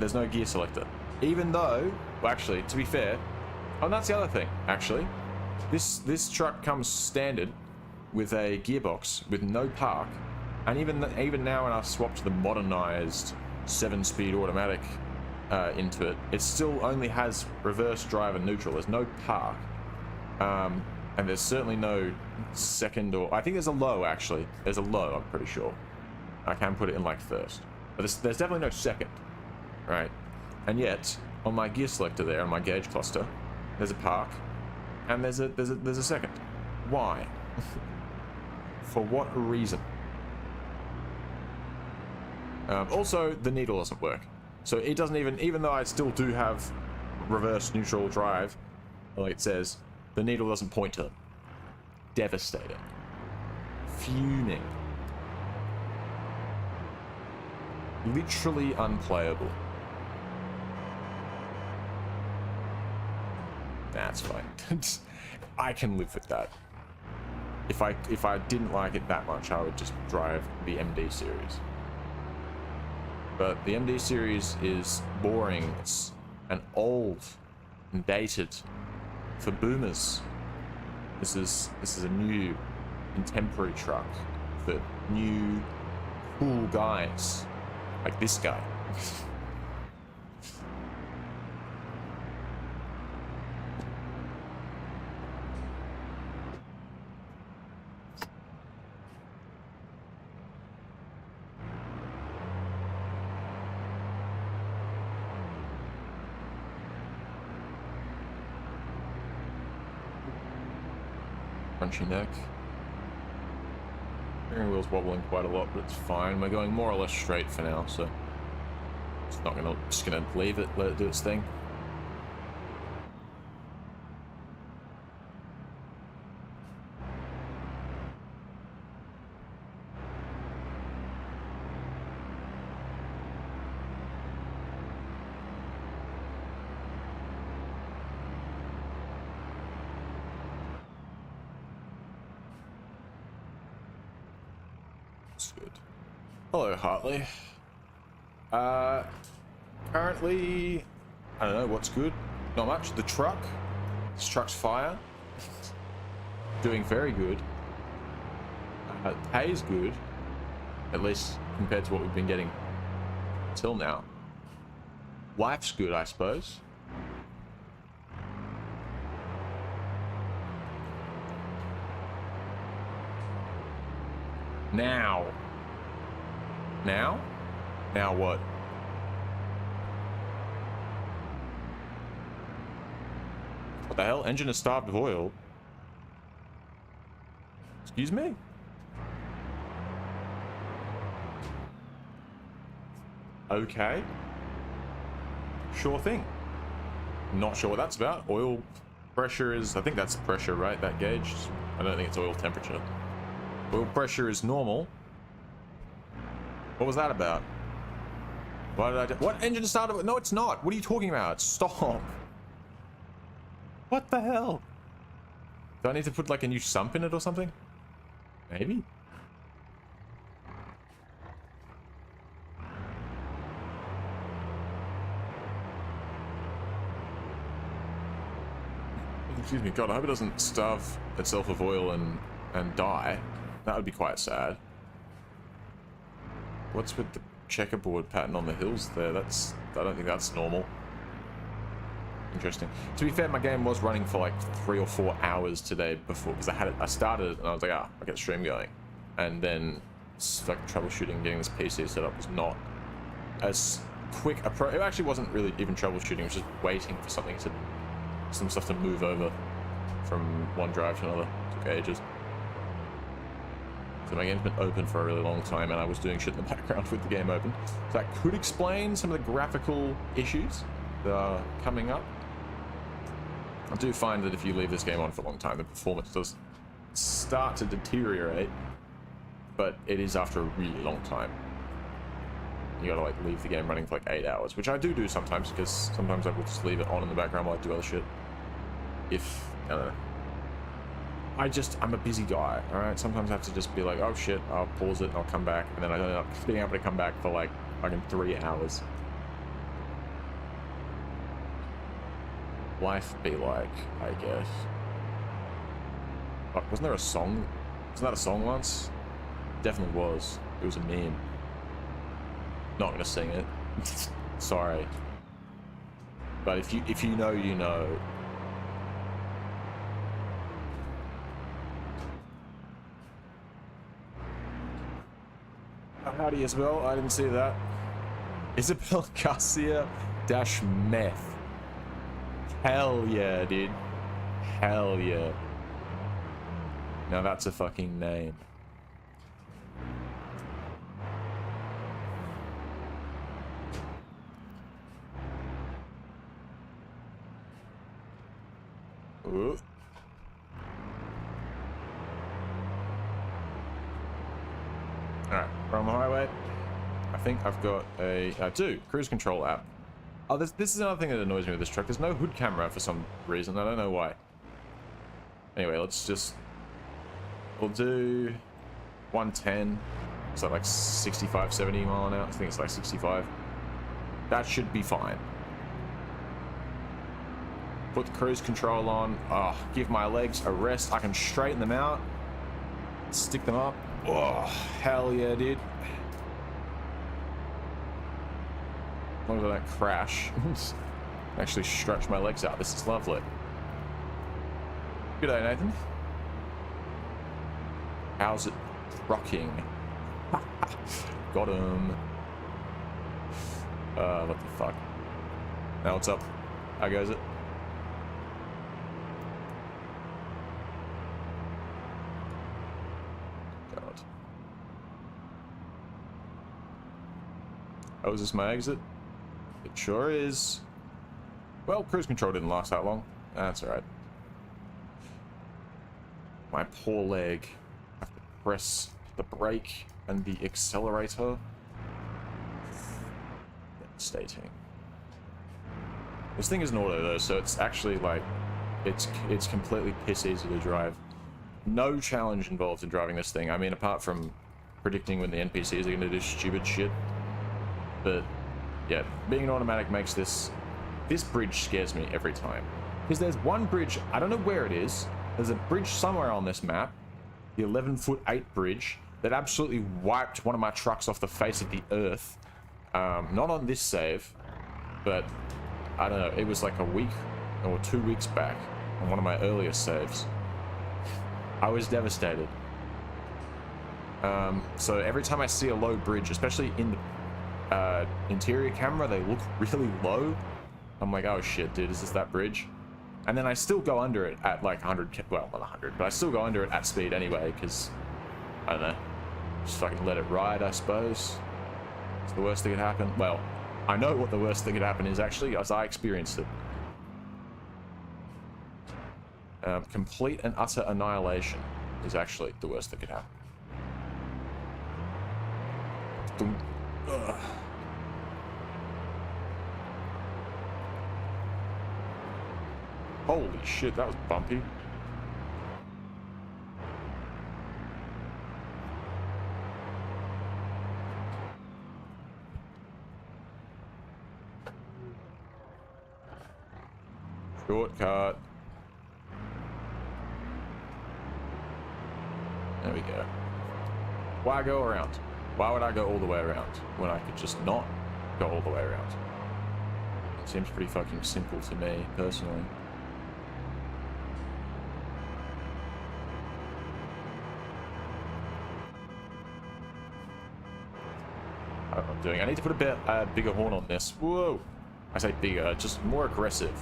there's no gear selector. Even though, well, actually, to be fair, oh, that's the other thing, actually. This truck comes standard with a gearbox with no park, and even now when I've swapped the modernized 7-speed automatic into it, it still only has reverse drive and neutral. There's no park. And there's certainly no second, or I think there's a low, actually. There's a low, I'm pretty sure. I can put it in like first, but there's definitely no second, right? And yet on my gear selector there, on my gauge cluster, there's a park, and there's a second. Why? For what reason? Also, the needle doesn't work, so it doesn't even though I still do have reverse neutral drive, like it says. The needle doesn't point to them. Devastating. Fuming. Literally unplayable. That's fine. I can live with that. If I didn't like it that much, I would just drive the MD series. But the MD series is boring. It's and old and dated. For boomers, this is a new contemporary truck for new cool guys like this guy. Crunchy neck. Steering wheel's wobbling quite a lot, but it's fine. We're going more or less straight for now, so it's not gonna, just gonna leave it, let it do its thing. Good. Hello, Hartley. Currently, I don't know what's good. Not much. The truck. This truck's fire. Doing very good. Pays good. At least compared to what we've been getting till now. Life's good, I suppose. Now what? What the hell? Engine is starved of oil. Excuse me? Okay. Sure thing. Not sure what that's about. Oil pressure is, I think that's pressure, right? That gauge. I don't think it's oil temperature. Oil pressure is normal. What was that about? Why did I do? What engine started? No, it's not. What are you talking about? Stop. What the hell? Do I need to put like a new sump in it or something? Maybe? Excuse me, God, I hope it doesn't starve itself of oil and die. That would be quite sad. What's with the checkerboard pattern on the hills there? I don't think that's normal. Interesting. To be fair, my game was running for like 3 or 4 hours today before, because I started it and I was like, I'll get the stream going. And then like troubleshooting, getting this PC set up was not as quick a it actually wasn't really even troubleshooting, it was just waiting for some stuff to move over from one drive to another. It took ages. So my game's been open for a really long time and I was doing shit in the background with the game open. So that could explain some of the graphical issues that are coming up. I do find that if you leave this game on for a long time, the performance does start to deteriorate, but it is after a really long time. You gotta like leave the game running for like 8 hours, which I do sometimes, because sometimes I will just leave it on in the background while I do other shit. If, I don't know. I'm a busy guy, alright? Sometimes I have to just be like, oh shit, I'll pause it and I'll come back, and then I end up being able to come back for like fucking 3 hours. Life be like, I guess. Oh, wasn't there a song? Wasn't that a song once? Definitely was. It was a meme. Not gonna sing it. Sorry. But if you know, you know. Howdy, Isabel. I didn't see that. Isabel Garcia dash meth. Hell yeah, dude. Hell yeah. Now that's a fucking name. Ooh. Alright, we're on the highway. I think I've got a... I do. Cruise control app. Oh, this is another thing that annoys me with this truck. There's no hood camera for some reason. I don't know why. Anyway, let's just... We'll do 110. Is that like 65, 70 mile an hour? I think it's like 65. That should be fine. Put the cruise control on. Oh, give my legs a rest. I can straighten them out. Stick them up. Oh, hell yeah, dude. As long as I don't crash. Actually stretch my legs out. This is lovely. Good day, Nathan. How's it rocking? Got him. What the fuck? Now what's up? How goes it? Oh, is this my exit? It sure is. Well, cruise control didn't last that long. That's alright. My poor leg. I have to press the brake and the accelerator. Devastating. This thing is an auto though, so it's actually like, it's completely piss easy to drive. No challenge involved in driving this thing. I mean, apart from predicting when the NPCs are going to do stupid shit. But yeah, being an automatic makes this bridge scares me every time. Because there's one bridge, I don't know where it is. There's a bridge somewhere on this map, the 11'8" bridge, that absolutely wiped one of my trucks off the face of the earth. Not on this save, but I don't know, it was like a week or 2 weeks back on one of my earliest saves. I was devastated. So every time I see a low bridge, especially in the interior camera, they look really low. I'm like, oh shit, dude, is this that bridge? And then I still go under it at like 100, well, not 100, but I still go under it at speed anyway, because, I don't know, just fucking let it ride, I suppose. It's the worst that could happen. Well, I know what the worst that could happen is actually, as I experienced it. Complete and utter annihilation is actually the worst that could happen. Ugh. Holy shit, that was bumpy. Shortcut. There we go. Why go around? Why would I go all the way around when I could just not go all the way around? It seems pretty fucking simple to me, personally. I don't know what I'm doing. I need to put a bit bigger horn on this. Whoa! I say bigger, just more aggressive.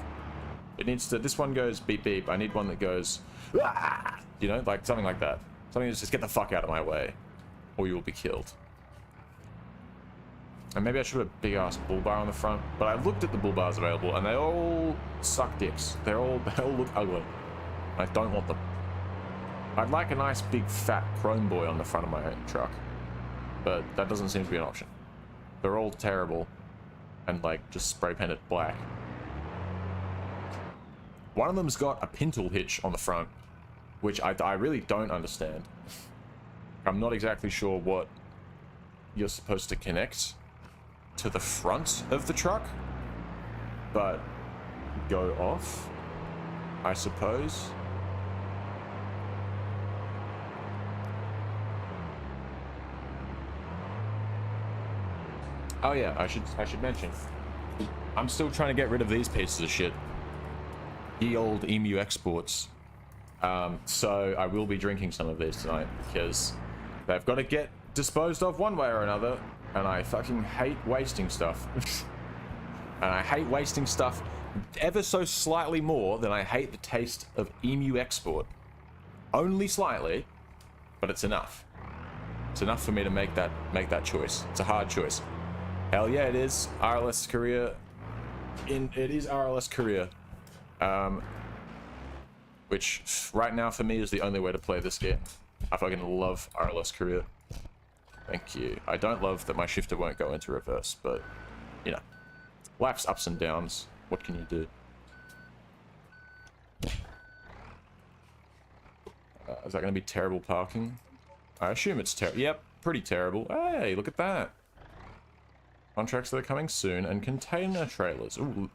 It needs to, this one goes beep beep. I need one that goes, ah! You know, like something like that. Something that's just get the fuck out of my way, or you will be killed. And maybe I should have a big ass bull bar on the front, but I looked at the bull bars available and they all suck dicks. They all look ugly. I don't want them. I'd like a nice big fat chrome boy on the front of my truck, but that doesn't seem to be an option. They're all terrible and like just spray painted black. One of them's got a pintle hitch on the front, which I really don't understand. I'm not exactly sure what you're supposed to connect to the front of the truck, but go off, I suppose. Oh yeah, I should mention, I'm still trying to get rid of these pieces of shit. Ye old emu exports. So I will be drinking some of these tonight because they've got to get disposed of one way or another, and I fucking hate wasting stuff. And I hate wasting stuff ever so slightly more than I hate the taste of emu export. Only slightly, but it's enough. It's enough for me to make that choice. It's a hard choice. Hell yeah, it is. RLS Korea. It is RLS Korea. Which right now for me is the only way to play this game. I fucking love RLS Korea. Thank you. I don't love that my shifter won't go into reverse, but you know, life's ups and downs. What can you do? Is that going to be terrible parking? I assume it's terrible. Yep, pretty terrible. Hey, look at that. Contracts that are coming soon and container trailers. Ooh,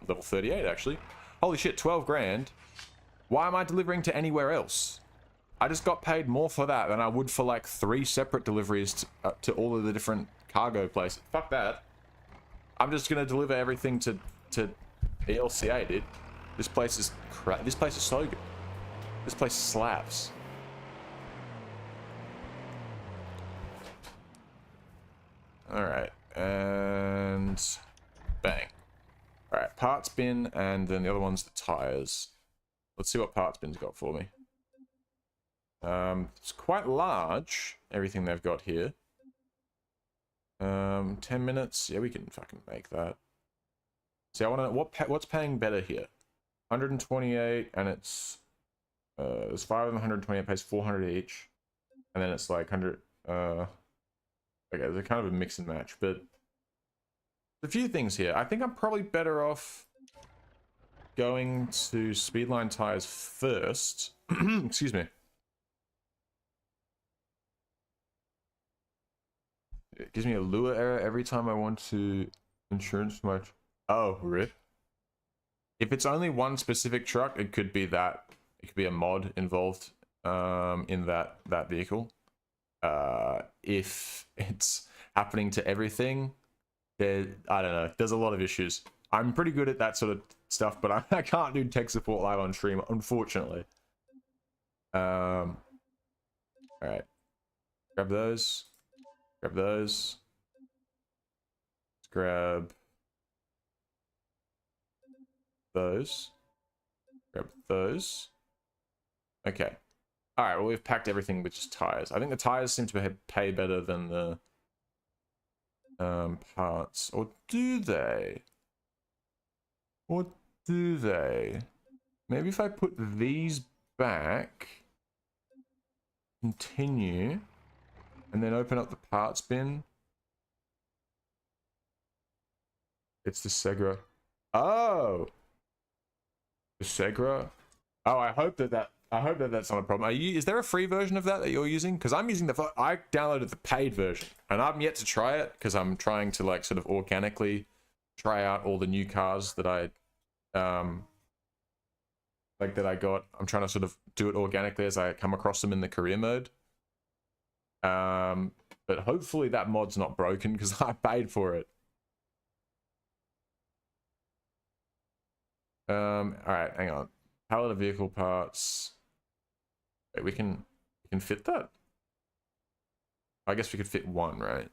level 38 actually. Holy shit, 12 grand. Why am I delivering to anywhere else? I just got paid more for that than I would for like 3 separate deliveries to all of the different cargo places. Fuck that. I'm just gonna deliver everything to ELCA, dude. This place is crap. This place is so good. This place slaps. Alright, and bang. Alright, parts bin, and then the other one's the tires. Let's see what parts bin's got for me. It's quite large, everything they've got here. 10 minutes. Yeah, we can fucking make that. See, I want to know what's paying better here. 128, and it's there's 5 of them. 128 pays 400 each, and then it's like 100. Okay, they're kind of a mix and match, but a few things here. I think I'm probably better off going to Speedline tires first. Excuse me. It gives me a lure error every time I want to insurance much. Oh, rip. If it's only one specific truck, it could be that. It could be a mod involved in that vehicle. If it's happening to everything, I don't know. There's a lot of issues. I'm pretty good at that sort of stuff, but I can't do tech support live on stream, unfortunately. All right. Grab those. Grab those. Let's grab those. Grab those. Okay. All right, well, we've packed everything with just tires. I think the tires seem to pay better than the parts. Or do they? Or do they? Maybe if I put these back, continue, and then open up the parts bin. It's the Segra. Oh! The Segra? Oh, I hope that that's not a problem. Is there a free version of that you're using? Because I'm using I downloaded the paid version, and I'm yet to try it because I'm trying to like sort of organically try out all the new cars that I got. I'm trying to sort of do it organically as I come across them in the career mode. But hopefully that mod's not broken because I paid for it. All right, hang on. Pallet of vehicle parts. Wait, we can fit that? I guess we could fit one, right?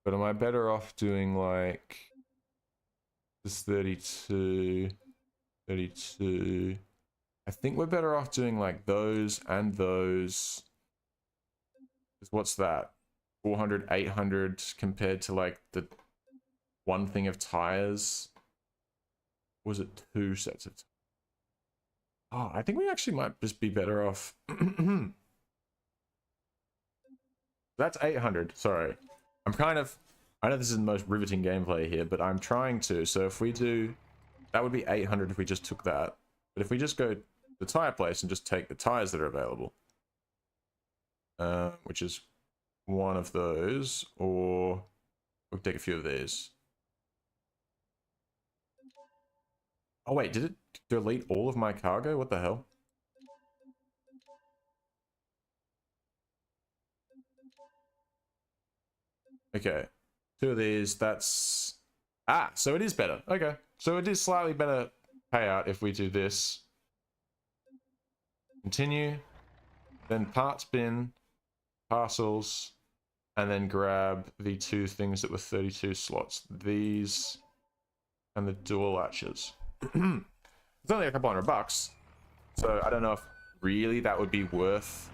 But am I better off doing like this 32, 32? I think we're better off doing like those and those. What's that? 400, 800 compared to like the one thing of tires. Was it 2 sets of tires? Oh, I think we actually might just be better off. That's 800. Sorry. I know this is the most riveting gameplay here, but I'm trying to. So if we do, that would be 800 if we just took that. But if we just go to the tire place and just take the tires that are available, which is one of those, or we'll take a few of these. Oh wait, did it delete all of my cargo? What the hell? Okay, 2 of these, that's... Ah, so it is better. Okay, so it is slightly better payout if we do this. Continue, then parts bin, parcels, and then grab the 2 things that were 32 slots. These and the dual latches. It's only a couple $100, so I don't know if really that would be worth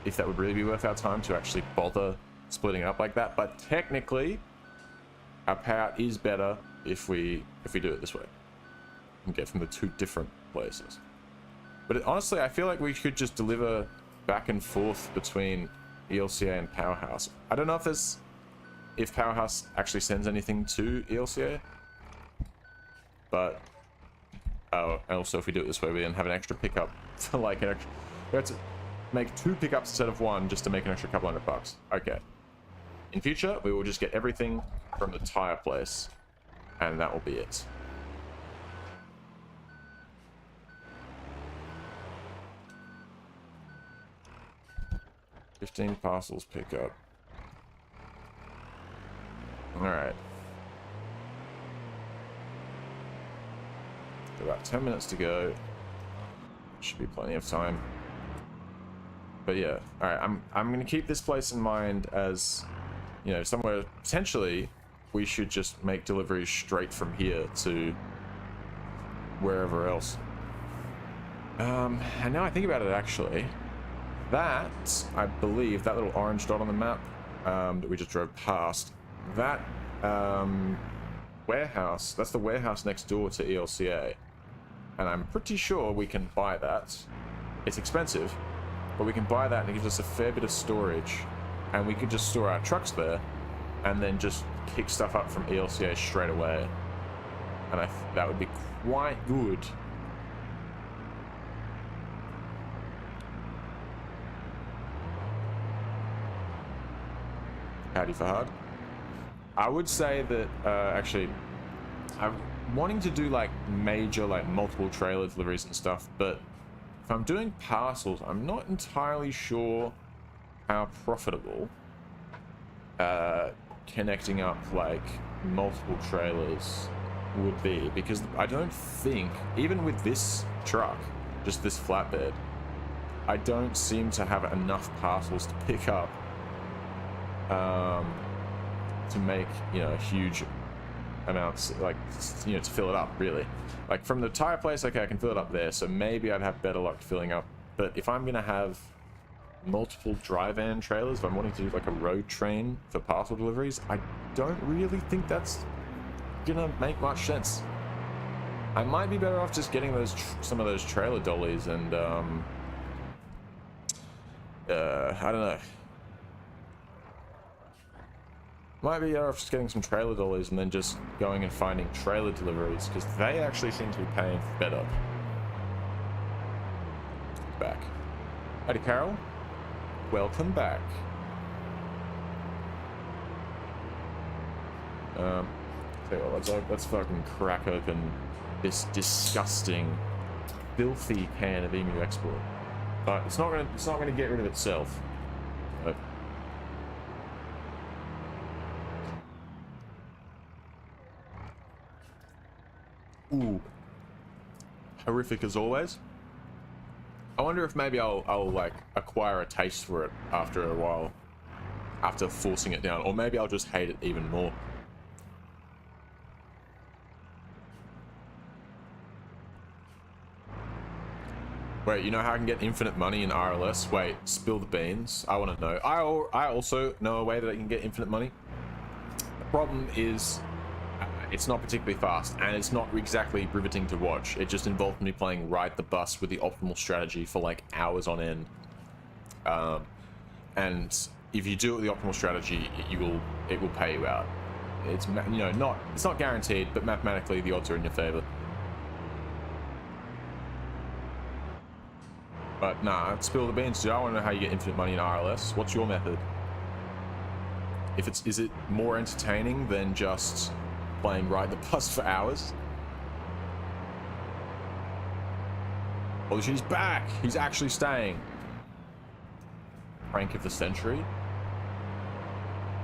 if that would really be worth our time to actually bother splitting it up like that. But technically our payout is better if we do it this way and get from the 2 different places. But honestly, I feel like we could just deliver back and forth between ELCA and Powerhouse. I don't know if Powerhouse actually sends anything to ELCA. But, oh, and also if we do it this way, we then have an extra pickup for like an extra... We have to make 2 pickups instead of 1 just to make an extra couple $100. Okay. In future, we will just get everything from the tire place, and that will be it. $15 parcels pickup. Alright. About 10 minutes to go. Should be plenty of time. But yeah, all right. I'm gonna keep this place in mind as, you know, somewhere potentially we should just make deliveries straight from here to wherever else. And now I think about it, actually, That, I believe, that little orange dot on the map that we just drove past, that warehouse, that's the warehouse next door to ELCA. And I'm pretty sure we can buy that. It's expensive, but we can buy that and it gives us a fair bit of storage. And we could just store our trucks there and then just kick stuff up from ELCA straight away. And that would be quite good. Howdy Fahad. I would say that actually I'm wanting to do like major, like multiple trailer deliveries and stuff, but if I'm doing parcels, I'm not entirely sure how profitable connecting up like multiple trailers would be, because I don't think, even with this truck, just this flatbed, I don't seem to have enough parcels to pick up to make, you know, huge amounts, like, you know, to fill it up, really. Like, from the tire place, okay, I can fill it up there, so maybe I'd have better luck filling up. But if I'm gonna have multiple dry van trailers, if I'm wanting to do like a road train for parcel deliveries, I don't really think that's gonna make much sense. I might be better off just getting those some of those trailer dollies and I don't know. Might be better off just getting some trailer dollies and then just going and finding trailer deliveries, because they actually seem to be paying better. Back. Howdy, Carol. Welcome back. Tell you what, let's fucking crack open this disgusting, filthy can of EMU export. But it's not gonna get rid of itself. But ooh, horrific as always. I wonder if maybe I'll like acquire a taste for it after a while, after forcing it down, or maybe I'll just hate it even more. Wait, you know how I can get infinite money in RLS? Wait, spill the beans. I want to know. I also know a way that I can get infinite money. The problem is it's not particularly fast, and it's not exactly riveting to watch. It just involved me playing Ride the Bus with the optimal strategy for like hours on end. And if you do it with the optimal strategy, it will pay you out. It's, you know, it's not guaranteed, but mathematically the odds are in your favor. But nah, spill the beans, dude. I want to know how you get infinite money in RLS. What's your method? Is it more entertaining than just playing Ride the Bus for hours? Oh, he's back! He's actually staying. Prank of the century.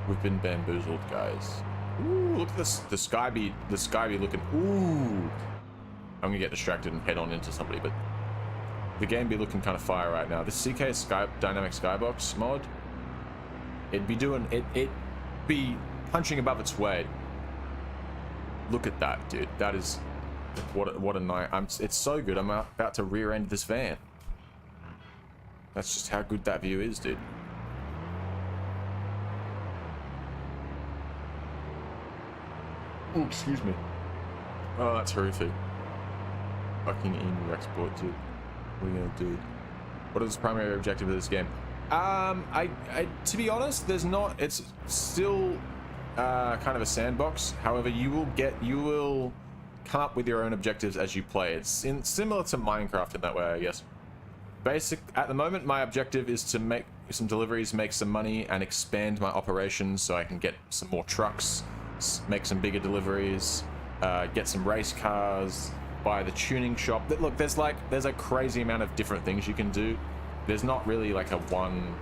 We've been bamboozled, guys. Ooh, look at this. The sky be looking. Ooh. I'm gonna get distracted and head on into somebody, but the game be looking kind of fire right now. This CK dynamic skybox mod, it'd be punching above its weight. Look at that, dude. That is what a night. It's so good. I'm about to rear end this van. That's just how good that view is, dude. Oh, excuse me. Oh, that's horrific. Fucking EMU export, dude. What are you gonna do? What is the primary objective of this game? To be honest, there's not. It's still kind of a sandbox. However, you will come up with your own objectives as you play. It's similar to Minecraft in that way, I guess. At the moment, my objective is to make some deliveries, make some money, and expand my operations so I can get some more trucks, make some bigger deliveries, get some race cars, buy the tuning shop. Look, there's a crazy amount of different things you can do. There's not really like a one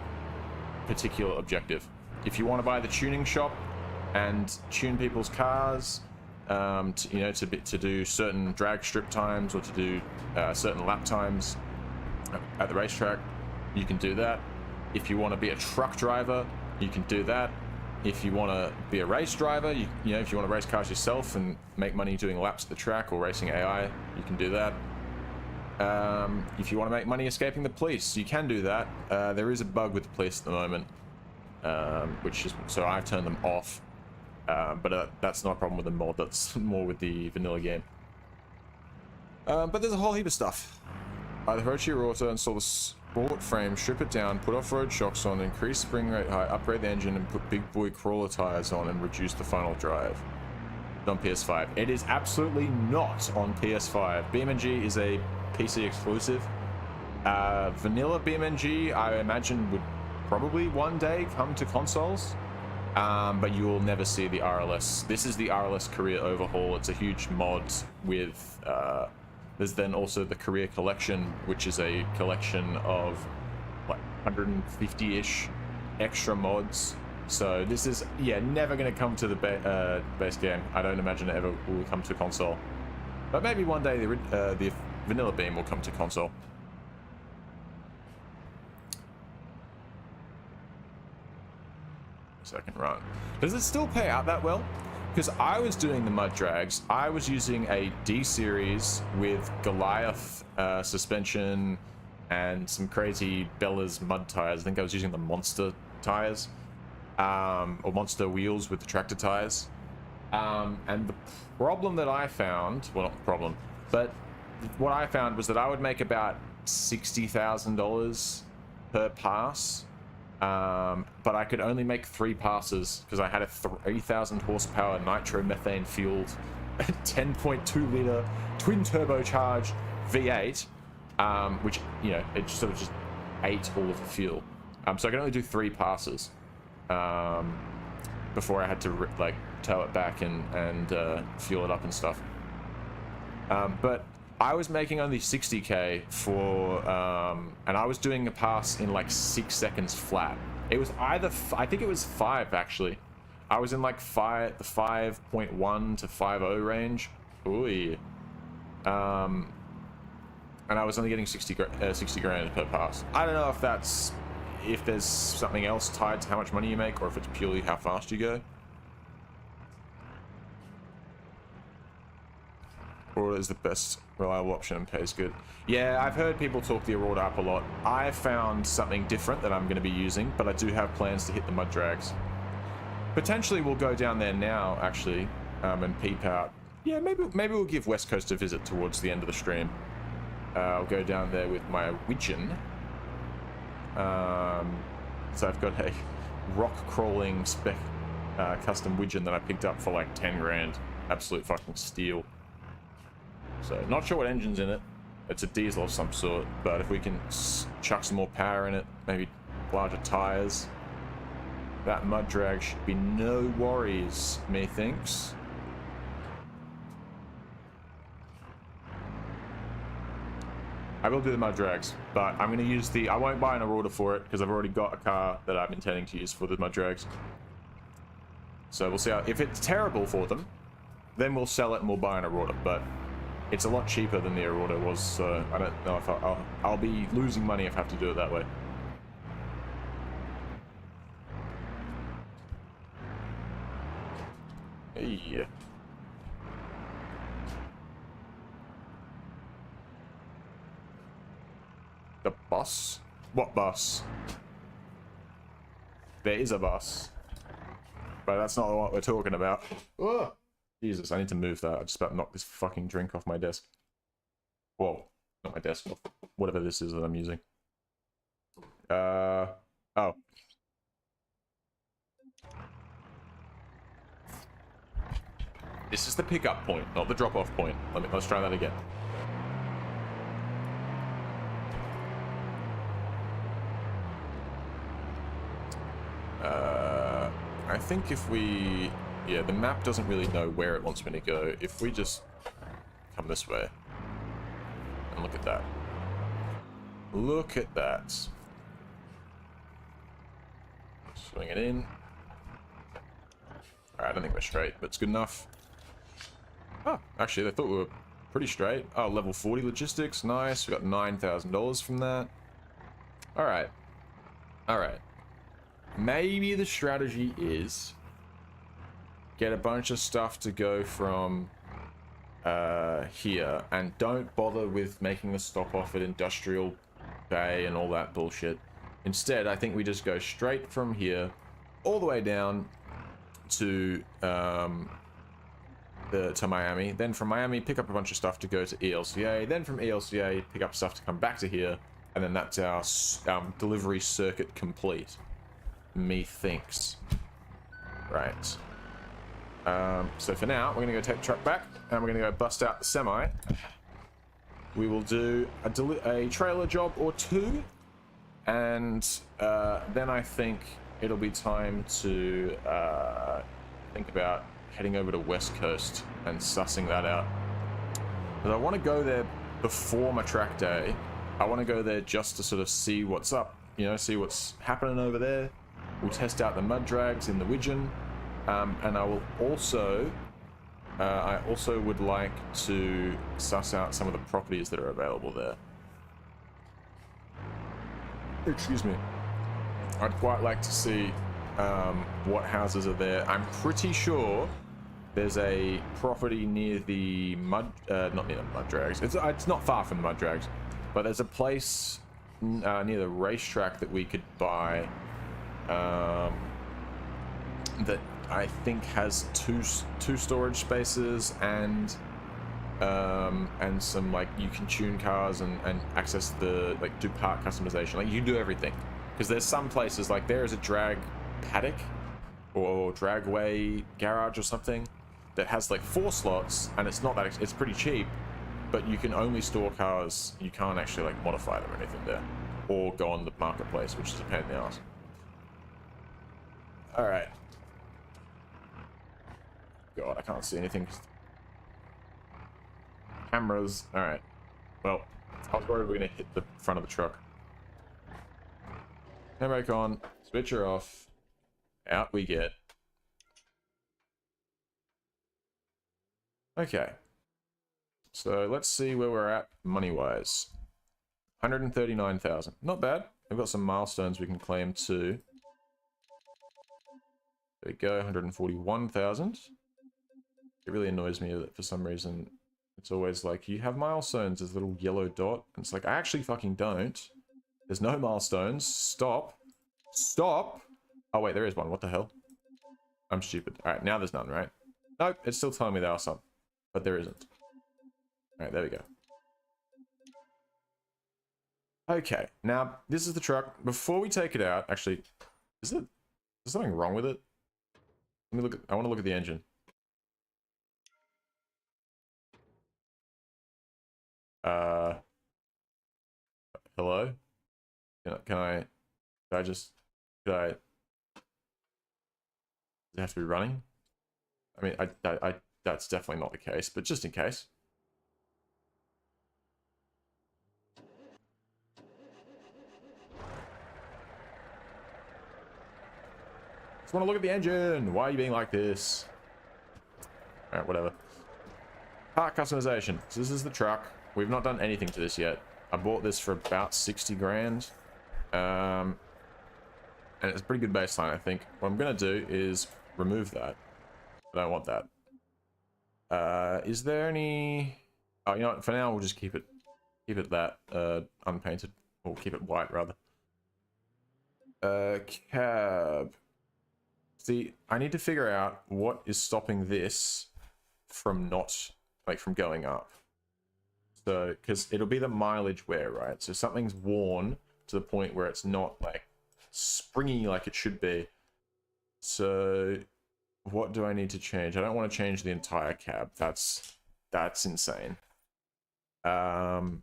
particular objective. If you want to buy the tuning shop and tune people's cars, to do certain drag strip times or to do certain lap times at the racetrack, you can do that. If you want to be a truck driver, you can do that. If you want to be a race driver, if you want to race cars yourself and make money doing laps at the track or racing AI, you can do that. If you want to make money escaping the police, you can do that. There is a bug with the police at the moment, which is, so I've turned them off. But that's not a problem with the mod, that's more with the vanilla game. But there's a whole heap of stuff. Either approach your auto, install the sport frame, strip it down, put off-road shocks on, increase spring rate height, upgrade the engine, and put big boy crawler tires on and reduce the final drive. On PS5. It is absolutely not on PS5. BeamNG is a PC exclusive. Vanilla BeamNG, I imagine, would probably one day come to consoles. But you will never see the RLS. This is the RLS Career Overhaul. It's a huge mod with, there's then also the Career Collection, which is a collection of like 150-ish extra mods. So this is, yeah, never going to come to the base game. I don't imagine it ever will come to console. But maybe one day the Vanilla Beam will come to console. Second run. Does it still pay out that well? Because I was doing the mud drags. I was using a D series with Goliath suspension and some crazy Bella's mud tires. I think I was using the monster tires, or monster wheels with the tractor tires. And the problem that I found, well, not the problem, but what I found was that I would make about $60,000 per pass. But I could only make 3 passes because I had a 3,000 horsepower nitromethane fueled 10.2 liter twin turbocharged V8, which, you know, it sort of just ate all of the fuel. So I could only do 3 passes before I had to like tow it back and fuel it up and stuff. But I was making only 60k for, and I was doing a pass in like 6 seconds flat. It was either, I think it was 5 actually. I was in like the 5.1 to 5.0 range. Ooh. And I was only getting 60 grand per pass. I don't know if that's, if there's something else tied to how much money you make, or if it's purely how fast you go. Aurora is the best reliable option and pays good. Yeah, I've heard people talk the Aurora up a lot. I've found something different that I'm going to be using, but I do have plans to hit the mud drags. Potentially we'll go down there now, actually, and peep out. Yeah, maybe we'll give West Coast a visit towards the end of the stream. I'll go down there with my Widgeon. So I've got a rock crawling spec custom Widgeon that I picked up for like 10 grand. Absolute fucking steal. So, not sure what engine's in it. It's a diesel of some sort, but if we can chuck some more power in it, maybe larger tires, that mud drag should be no worries, methinks. I will do the mud drags, but I'm going to use the... I won't buy an Aurora for it, because I've already got a car that I'm intending to use for the mud drags. So we'll see how... If it's terrible for them, then we'll sell it and we'll buy an Aurora, but... It's a lot cheaper than the Aurora was, so I don't know if I'll be losing money if I have to do it that way. Hey. The bus? What bus? There is a bus. But that's not what we're talking about. Ugh. Jesus, I need to move that. I just about knocked this fucking drink off my desk. Whoa, not my desk, off whatever this is that I'm using. Oh. This is the pickup point, not the drop-off point. Let's try that again. I think if we... Yeah, the map doesn't really know where it wants me to go. If we just come this way. And look at that. Look at that. Swing it in. Alright, I don't think we're straight, but it's good enough. Oh, actually, they thought we were pretty straight. Oh, level 40 logistics. Nice. We got $9,000 from that. Alright. Alright. Maybe the strategy is... get a bunch of stuff to go from here, and don't bother with making the stop off at Industrial Bay and all that bullshit. Instead, I think we just go straight from here all the way down to Miami. Then from Miami, pick up a bunch of stuff to go to ELCA. Then from ELCA, pick up stuff to come back to here, and then that's our delivery circuit complete. Methinks. Right. So for now, we're going to go take the truck back, and we're going to go bust out the semi. We will do a trailer job or two, and then I think it'll be time to think about heading over to West Coast and sussing that out. Because I want to go there before my track day. I want to go there just to sort of see what's up, you know, see what's happening over there. We'll test out the mud drags in the Widgeon. And I will also, I also would like to suss out some of the properties that are available there. Excuse me. I'd quite like to see what houses are there. I'm pretty sure there's a property near the not near the mud drags. It's not far from the mud drags, but there's a place near the racetrack that we could buy that I think has two storage spaces and some, like, you can tune cars and access the, like, do part customization. Like, you can do everything, because there's some places, like, there is a drag paddock or dragway garage or something that has like 4 slots, and it's not that it's pretty cheap, but you can only store cars. You can't actually like modify them or anything there, or go on the marketplace, which is a pain in the ass. All right. God, I can't see anything. Cameras. All right. Well, I was worried we were gonna hit the front of the truck. Handbrake on. Switcher off. Out we get. Okay. So let's see where we're at money-wise. 139,000. Not bad. We've got some milestones we can claim too. There we go. 141,000. It really annoys me that for some reason it's always like, you have milestones, there's a little yellow dot. And it's like, I actually fucking don't. There's no milestones. Stop. Stop! Oh wait, there is one. What the hell? I'm stupid. Alright, now there's none, right? Nope, it's still telling me there are some. But there isn't. Alright, there we go. Okay, now this is the truck. Before we take it out, actually, is there something wrong with it? Let me look at, I want to look at the engine. Hello? Can I does it have to be running? I mean, that's definitely not the case, but just in case. Just want to look at the engine. Why are you being like this? Alright, whatever. Part customization. So this is the truck. We've not done anything to this yet. I bought this for about 60 grand. And it's a pretty good baseline, I think. What I'm going to do is remove that. I don't want that. Is there any... Oh, you know what? For now, we'll just keep it that unpainted. Or keep it white, rather. Cab. See, I need to figure out what is stopping this from from going up. So, because it'll be the mileage wear, right? So something's worn to the point where it's not like springy like it should be. So what do I need to change? I don't want to change the entire cab. That's insane. Hood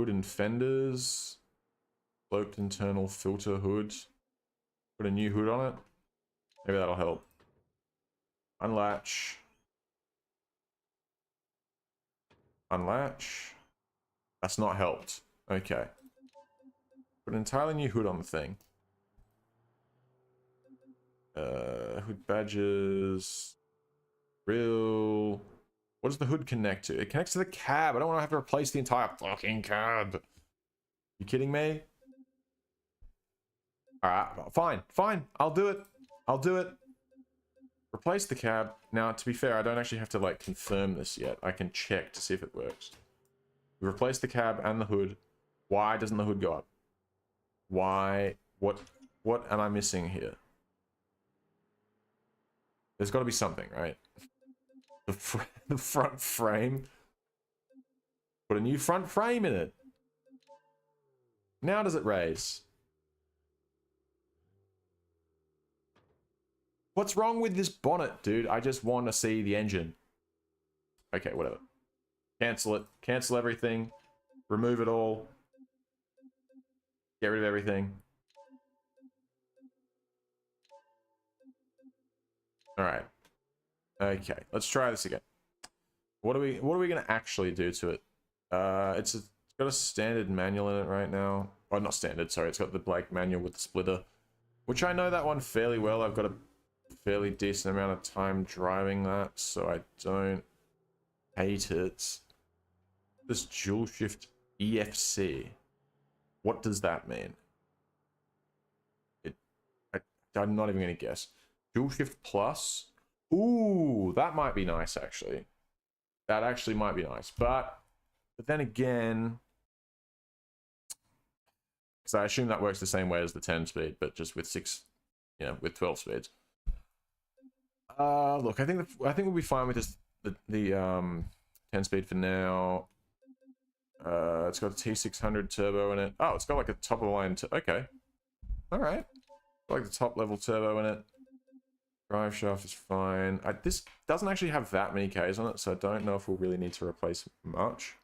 and fenders. Sloped internal filter hood. Put a new hood on it. Maybe that'll help. Unlatch. Unlatch. That's not helped. Okay. Put an entirely new hood on the thing. Hood badges. Real. What does the hood connect to? It connects to the cab. I don't want to have to replace the entire fucking cab. You kidding me? Alright, fine. I'll do it. I'll do it. Replace the cab. Now, to be fair, I don't actually have to like confirm this yet. I can check to see if it works. We replace the cab and the hood. Why doesn't the hood go up? Why? What am I missing here? There's got to be something, right? The front frame. Put a new front frame in it. Now does it raise? What's wrong with this bonnet, dude? I just want to see the engine. Okay, whatever. Cancel it. Cancel everything. Remove it all. Get rid of everything. All right. Okay, let's try this again. What are we going to actually do to it? It's got a standard manual in it right now. Oh, not standard, sorry. It's got the Blake manual with the splitter, which I know that one fairly well. I've got a fairly decent amount of time driving that, so I don't hate it. This dual shift EFC. What does that mean? I'm not even going to guess. Dual shift plus. Ooh, that might be nice, actually. That actually might be nice. But then again, because I assume that works the same way as the 10 speed, but just with with 12 speeds. Look, I think we'll be fine with this. The 10 speed for now. It's got a T600 turbo in it. Oh, it's got like a top of the line. Okay, all right. Like the top level turbo in it. Drive shaft is fine. This doesn't actually have that many Ks on it, so I don't know if we'll really need to replace much.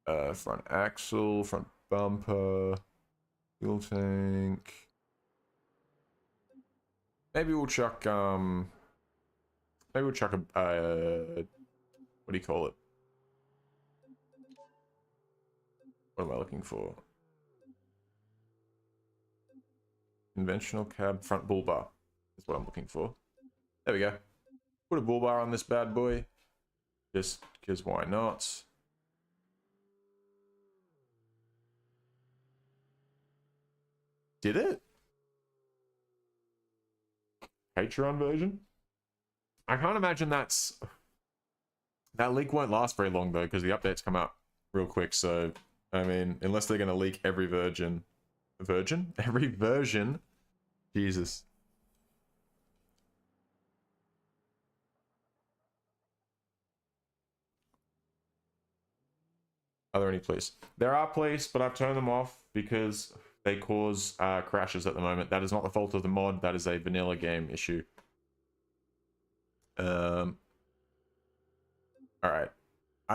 Front axle, front bumper, fuel tank. Maybe we'll chuck a what do you call it? What am I looking for? Conventional cab front bull bar is what I'm looking for. There we go. Put a bull bar on this bad boy. Just because why not? Did it? Patreon version? I can't imagine that leak won't last very long though, because the updates come out real quick. So I mean, unless they're going to leak every version, every version. Jesus. Are there any police? There are police, but I've turned them off because they cause crashes at the moment. That is not the fault of the mod. That is a vanilla game issue. All right.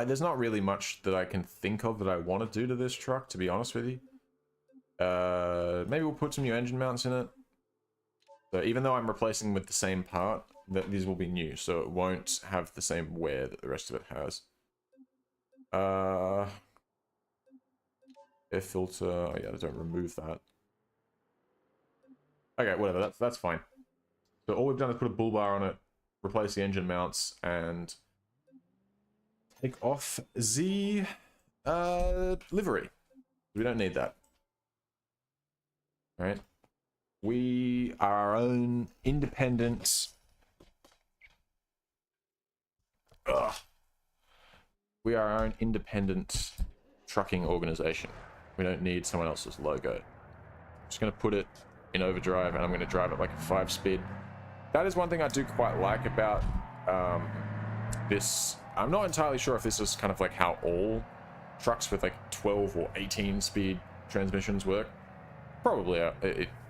There's not really much that I can think of that I want to do to this truck, to be honest with you. Maybe we'll put some new engine mounts in it. So even though I'm replacing with the same part, these will be new, so it won't have the same wear that the rest of it has. Air filter. Oh yeah, don't remove that. Okay, whatever. That's fine. So all we've done is put a bull bar on it, replace the engine mounts, and take off the livery. We don't need that. All right. We are our own independent. We are our own independent trucking organization. We don't need someone else's logo. I'm just going to put it in overdrive, and I'm going to drive it like a 5-speed. That is one thing I do quite like about this. I'm not entirely sure if this is kind of like how all trucks with like 12 or 18 speed transmissions work. Probably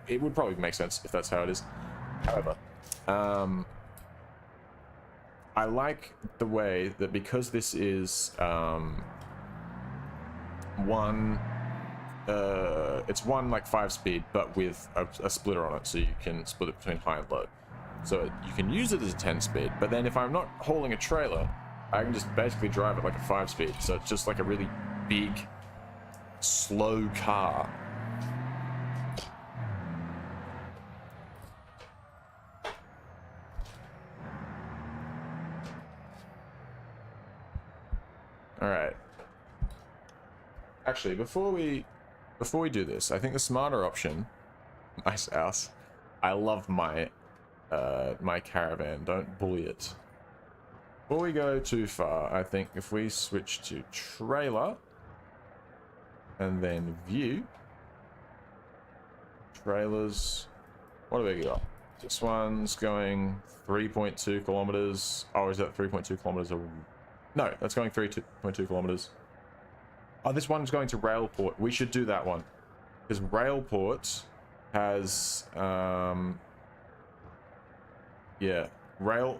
it would probably make sense if that's how it is. However, I like the way that because this is it's one like 5-speed, but with a splitter on it, so you can split it between high and low. So you can use it as a 10-speed, but then if I'm not hauling a trailer, I can just basically drive it like a 5-speed. So it's just like a really big, slow car. All right. Actually, before we do this, I think the smarter option, nice house, I love my my caravan. Don't bully it. Before we go too far, I think if we switch to trailer and then view trailers, what do we got? This one's going 3.2 kilometers. Oh, is that 3.2 kilometers? No, that's going 3.2 kilometers. Oh, this one's going to Railport. We should do that one because Railport has yeah,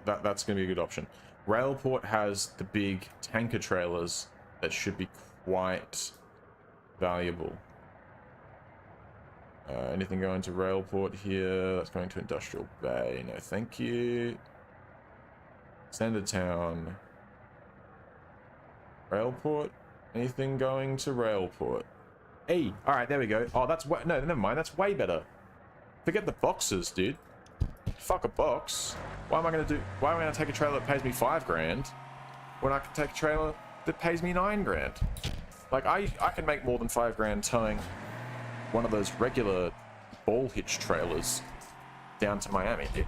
that's going to be a good option. Railport has the big tanker trailers that should be quite valuable. Anything going to Railport here? That's going to Industrial Bay. No, thank you. Centertown. Railport? Anything going to Railport? Hey, alright, there we go. Oh, that's way... No, never mind. That's way better. Forget the boxes, dude. Fuck a box. Why am I going to take a trailer that pays me 5 grand when I can take a trailer that pays me 9 grand? Like, I can make more than 5 grand towing one of those regular ball hitch trailers down to Miami, dude.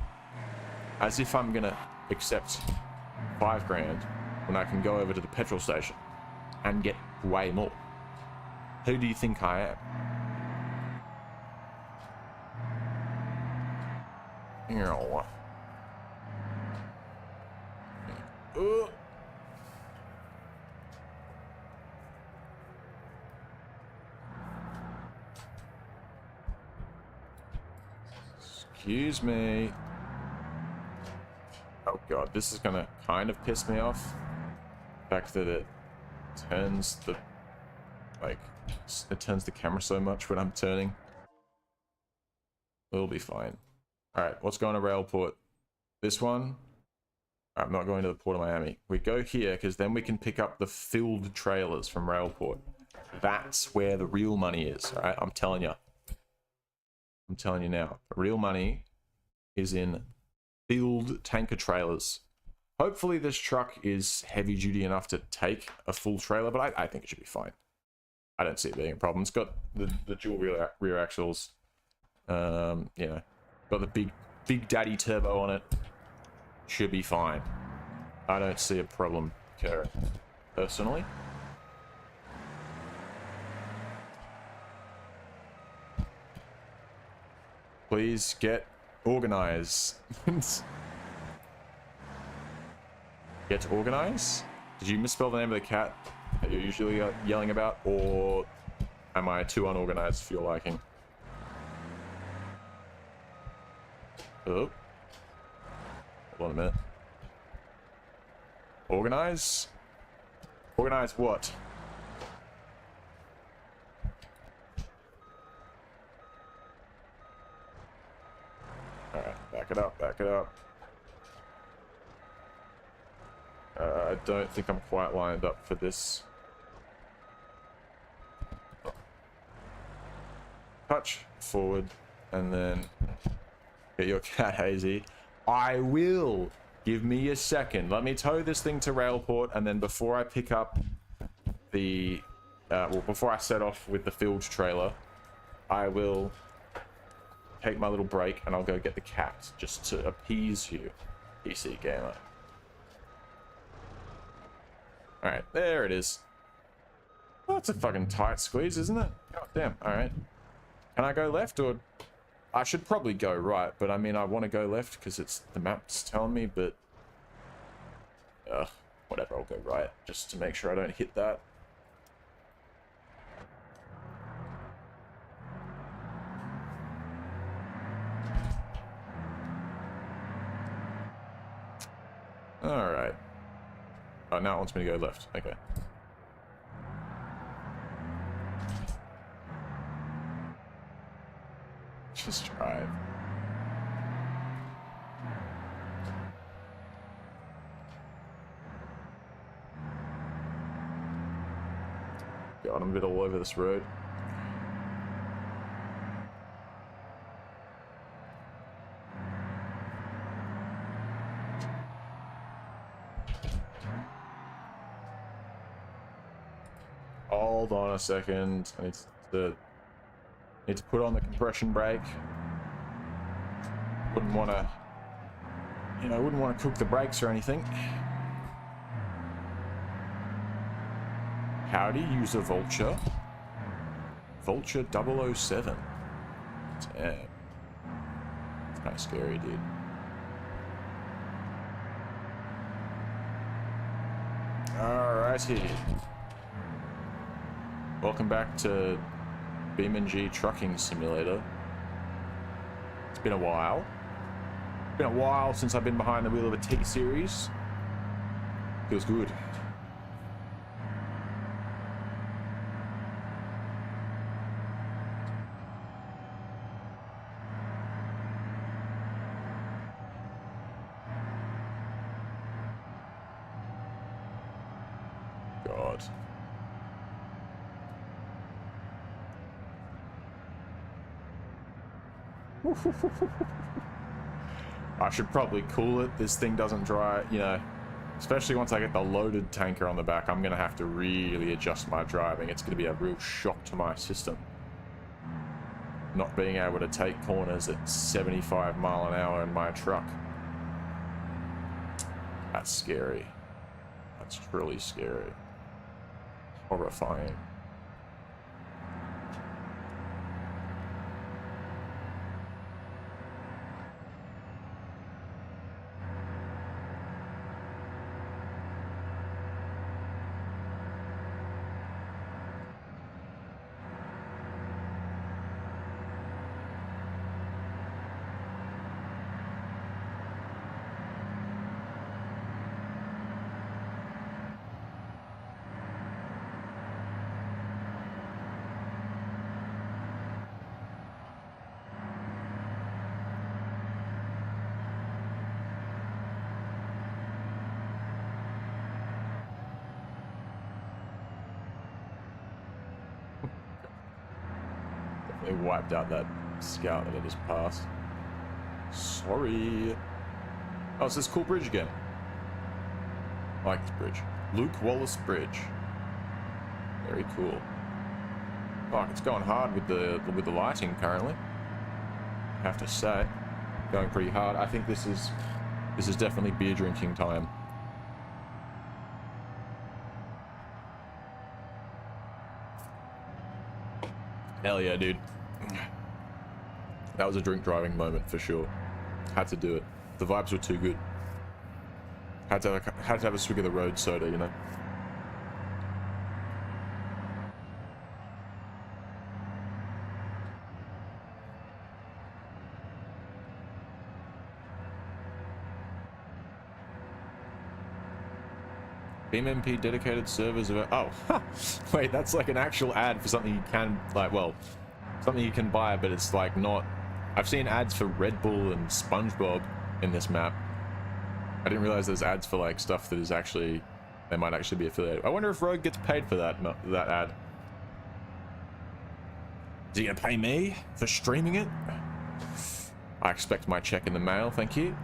As if I'm going to accept 5 grand when I can go over to the petrol station and get way more. Who do you think I am? Excuse me. Oh god, this is gonna kind of piss me off. The fact that it turns the it turns the camera so much when I'm turning. We'll be fine. Alright, what's going to Railport? This one? I'm not going to the Port of Miami. We go here because then we can pick up the filled trailers from Railport. That's where the real money is, alright? I'm telling you. I'm telling you now. The real money is in filled tanker trailers. Hopefully this truck is heavy duty enough to take a full trailer, but I think it should be fine. I don't see it being a problem. It's got the dual rear axles. You know, got the big daddy turbo on it. Should be fine. I don't see a problem occurring, personally. Please get organized. Get to organize? Did you misspell the name of the cat that you're usually yelling about, or am I too unorganized for your liking? Oh. Hold on a minute. Organize? Organize what? Alright, back it up, back it up. I don't think I'm quite lined up for this. Touch forward, and then get your cat hazy. I will. Give me a second. Let me tow this thing to Railport, and then before I pick up the... well, before I set off with the filled trailer, I will take my little break, and I'll go get the cat, just to appease you, PC Gamer. Alright, there it is. Well, that's a fucking tight squeeze, isn't it? God damn, alright. Can I go left, or... I should probably go right, but I mean, I want to go left because it's the map's telling me, but... whatever, I'll go right, just to make sure I don't hit that. Alright. Oh, now it wants me to go left. Okay. Just drive. God, I'm a bit all over this road. Hold on a second. I need to put on the compression brake. Wouldn't want to, you know, wouldn't want to cook the brakes or anything. Howdy, user Vulture. Vulture 007. Damn. It's kind of scary, dude. Alrighty. Welcome back to BeamNG Trucking Simulator. It's been a while. It's been a while since I've been behind the wheel of a T-Series. Feels good. God. I should probably cool it. This thing doesn't dry, you know, especially once I get the loaded tanker on the back, I'm going to have to really adjust my driving. It's going to be a real shock to my system. Not being able to take corners at 75 mile an hour in my truck. That's scary. That's truly scary. Horrifying. They wiped out that scout that I just passed. Sorry. Oh, it's this cool bridge again. I like this bridge. Luke Wallace Bridge. Very cool. Fuck, it's going hard with the lighting currently. I have to say, going pretty hard. I think this is definitely beer drinking time. Hell yeah, dude. That was a drink driving moment for sure. Had to do it. The vibes were too good. Had to have a swig of the road soda, you know. BeamNG dedicated servers of... Oh, wait, that's like an actual ad for something you can, like, well, something you can buy, but it's like not... I've seen ads for Red Bull and SpongeBob in this map. I didn't realize there's ads for like stuff that is actually... They might actually be affiliated. I wonder if Rogue gets paid for that ad. Is he gonna pay me for streaming it? I expect my check in the mail, thank you.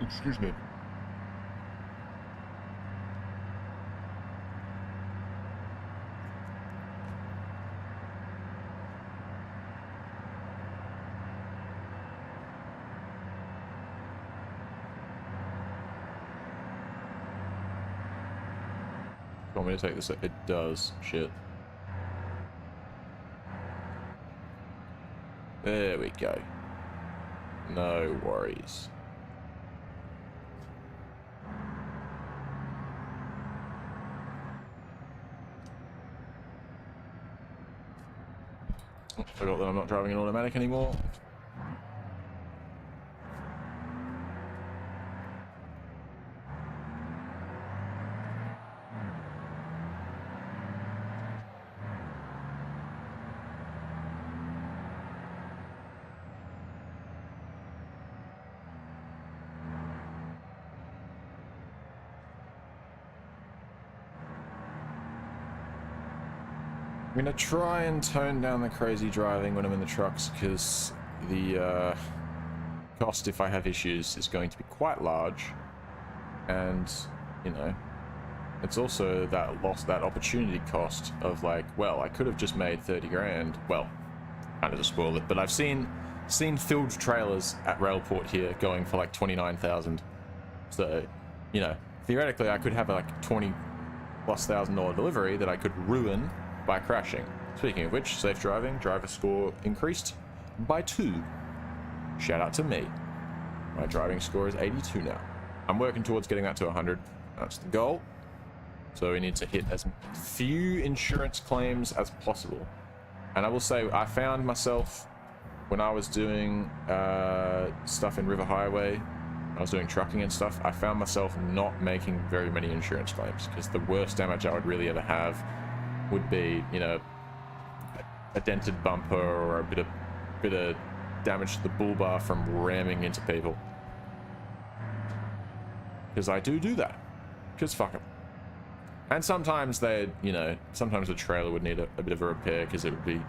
Excuse me. Want me to take this? It does. Shit. There we go. No worries. Forgot that I'm not driving an automatic anymore. I'm gonna try and tone down the crazy driving when I'm in the trucks, because the cost, if I have issues, is going to be quite large. And, you know, it's also that opportunity cost of like, well, I could have just made 30 grand. Well, kind of to spoil it, but I've seen filled trailers at Railport here going for like 29,000. So, you know, theoretically I could have like $20,000+ delivery that I could ruin by crashing. Speaking of which, safe driving, driver score increased by 2. Shout out to me. My driving score is 82 now. I'm working towards getting that to 100. That's the goal. So we need to hit as few insurance claims as possible. And I will say, I found myself, when I was doing stuff in River Highway, I was doing trucking and stuff, I found myself not making very many insurance claims, because the worst damage I would really ever have would be, you know, a dented bumper or a bit of damage to the bull bar from ramming into people. Because I do that. Because fuck them. And sometimes sometimes the trailer would need a bit of a repair, because it would be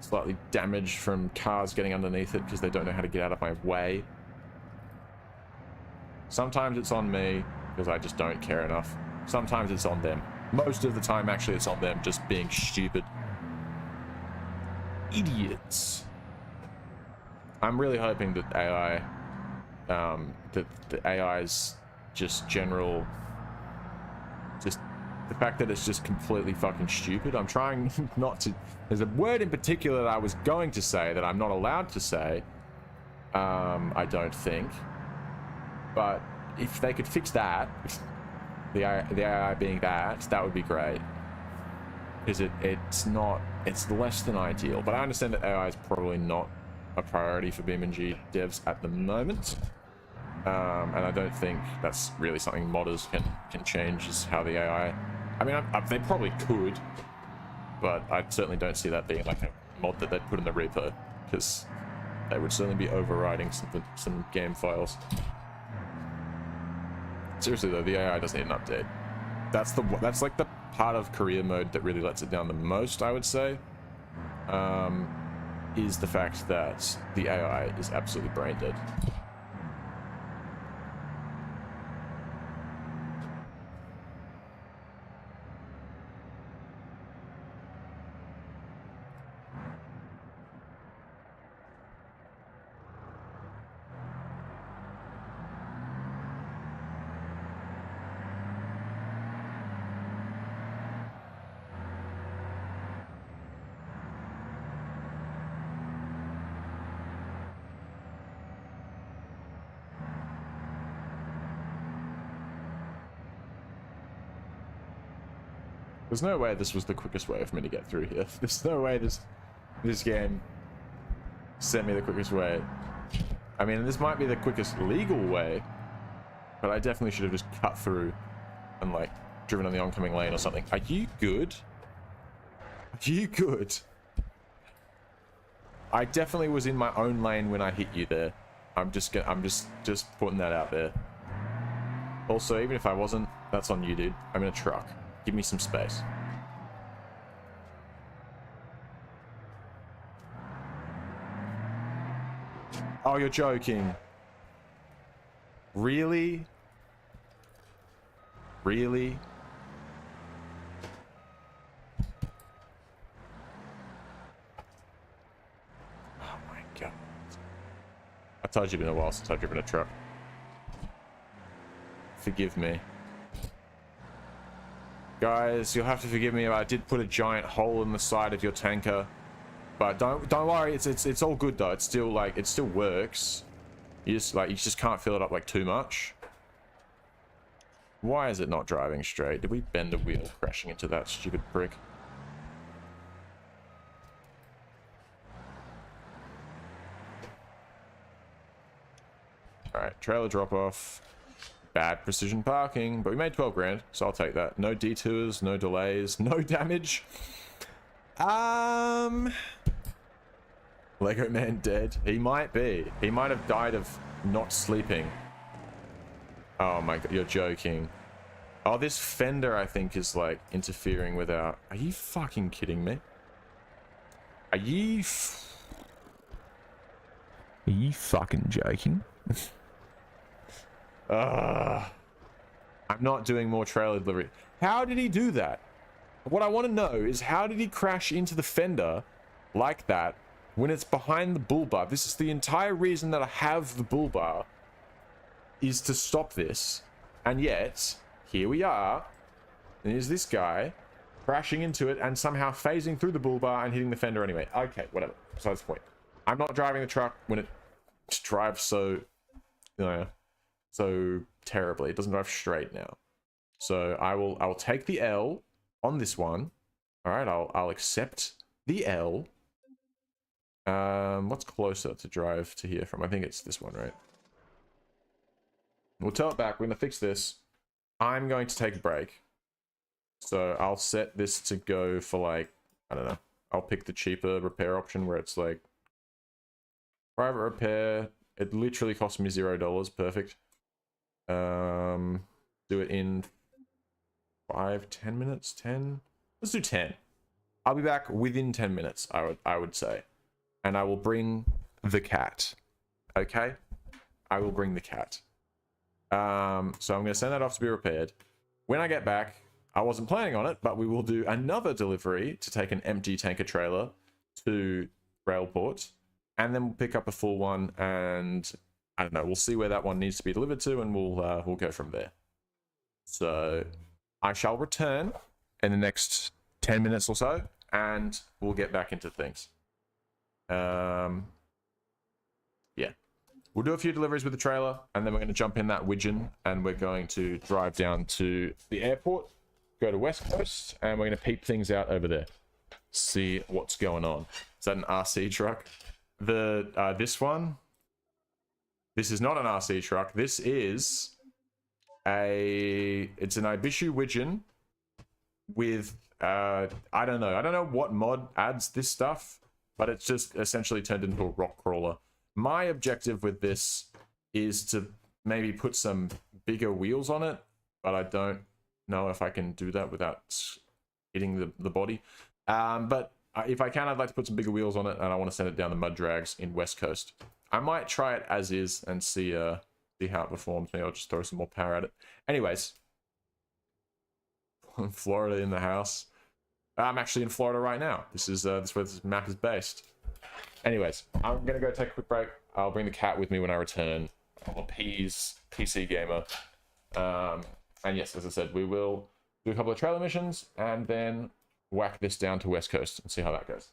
slightly damaged from cars getting underneath it because they don't know how to get out of my way. Sometimes it's on me because I just don't care enough. Sometimes it's on them. Most of the time, actually, it's on them just being stupid. Idiots. I'm really hoping that AI, that the AI's just general, just the fact that it's just completely fucking stupid. I'm trying not to. There's a word in particular that I was going to say that I'm not allowed to say. I don't think. But if they could fix that, the AI being that would be great. Because it's less than ideal. But I understand that AI is probably not a priority for BeamNG devs at the moment. And I don't think that's really something modders can change, is how the AI... I mean, they probably could, but I certainly don't see that being like a mod that they'd put in the repo, because they would certainly be overriding some game files. Seriously though, the AI doesn't need an update. That's like the part of career mode that really lets it down the most, I would say, is the fact that the AI is absolutely brain dead. There's no way this was the quickest way for me to get through here. There's no way this game sent me the quickest way. I mean, this might be the quickest legal way, but I definitely should have just cut through and, like, driven on the oncoming lane or something. Are you good? Are you good? I definitely was in my own lane when I hit you there. I'm just putting that out there. Also, even if I wasn't, that's on you, dude. I'm in a truck. Give me some space. Oh, you're joking. Really? Really? Oh my god. I told you it's been a while since I've driven a truck. Forgive me. Guys, you'll have to forgive me if I did put a giant hole in the side of your tanker. But don't worry, it's all good though. It's still like, it still works. You just can't fill it up like too much. Why is it not driving straight? Did we bend a wheel crashing into that stupid brick? Alright, trailer drop off. Bad precision parking, but we made 12 grand, so I'll take that. No detours, no delays, no damage. Lego Man dead. He might be. He might have died of not sleeping. Oh my god, you're joking. Oh, this fender, I think, is like interfering with our... Are you fucking kidding me? Are ye fucking joking? I'm not doing more trailer delivery. How did he do that? What I want to know is how did he crash into the fender like that when it's behind the bull bar? This is the entire reason that I have the bull bar, is to stop this. And yet, here we are. There's this guy crashing into it and somehow phasing through the bull bar and hitting the fender anyway. Okay, whatever. Besides the point. I'm not driving the truck when it drives so, so terribly. It doesn't drive straight now. So I will take the L on this one. All right, I'll accept the L. What's closer to drive to here from? I think it's this one, right? We'll tell it back. We're gonna fix this. I'm going to take a break. So I'll set this to go for like, I don't know. I'll pick the cheaper repair option where it's like private repair. It literally cost me $0. Perfect. Do it in 5-10 minutes. 10. Let's do 10. I'll be back within 10 minutes. I would say, and I will bring the cat. Okay, I will bring the cat. So I'm going to send that off to be repaired. When I get back, I wasn't planning on it, but we will do another delivery to take an empty tanker trailer to Railport, and then we'll pick up a full one, and I don't know, we'll see where that one needs to be delivered to, and we'll go from there. So I shall return in the next 10 minutes or so, and we'll get back into things. Yeah. We'll do a few deliveries with the trailer, and then we're going to jump in that Widgeon, and we're going to drive down to the airport, go to West Coast, and we're going to peep things out over there. See what's going on. Is that an RC truck? This one? This is not an RC truck. This is it's an Ibishu Widgeon with, I don't know what mod adds this stuff, but it's just essentially turned into a rock crawler. My objective with this is to maybe put some bigger wheels on it, but I don't know if I can do that without hitting the body. But if I can, I'd like to put some bigger wheels on it, and I want to send it down the mud drags in West Coast. I might try it as is and see how it performs. Maybe I'll just throw some more power at it. Anyways, Florida in the house. I'm actually in Florida right now. This is where this map is based. Anyways, I'm gonna go take a quick break. I'll bring the cat with me when I return. I'll appease PC Gamer. And yes, as I said, we will do a couple of trailer missions and then whack this down to West Coast and see how that goes.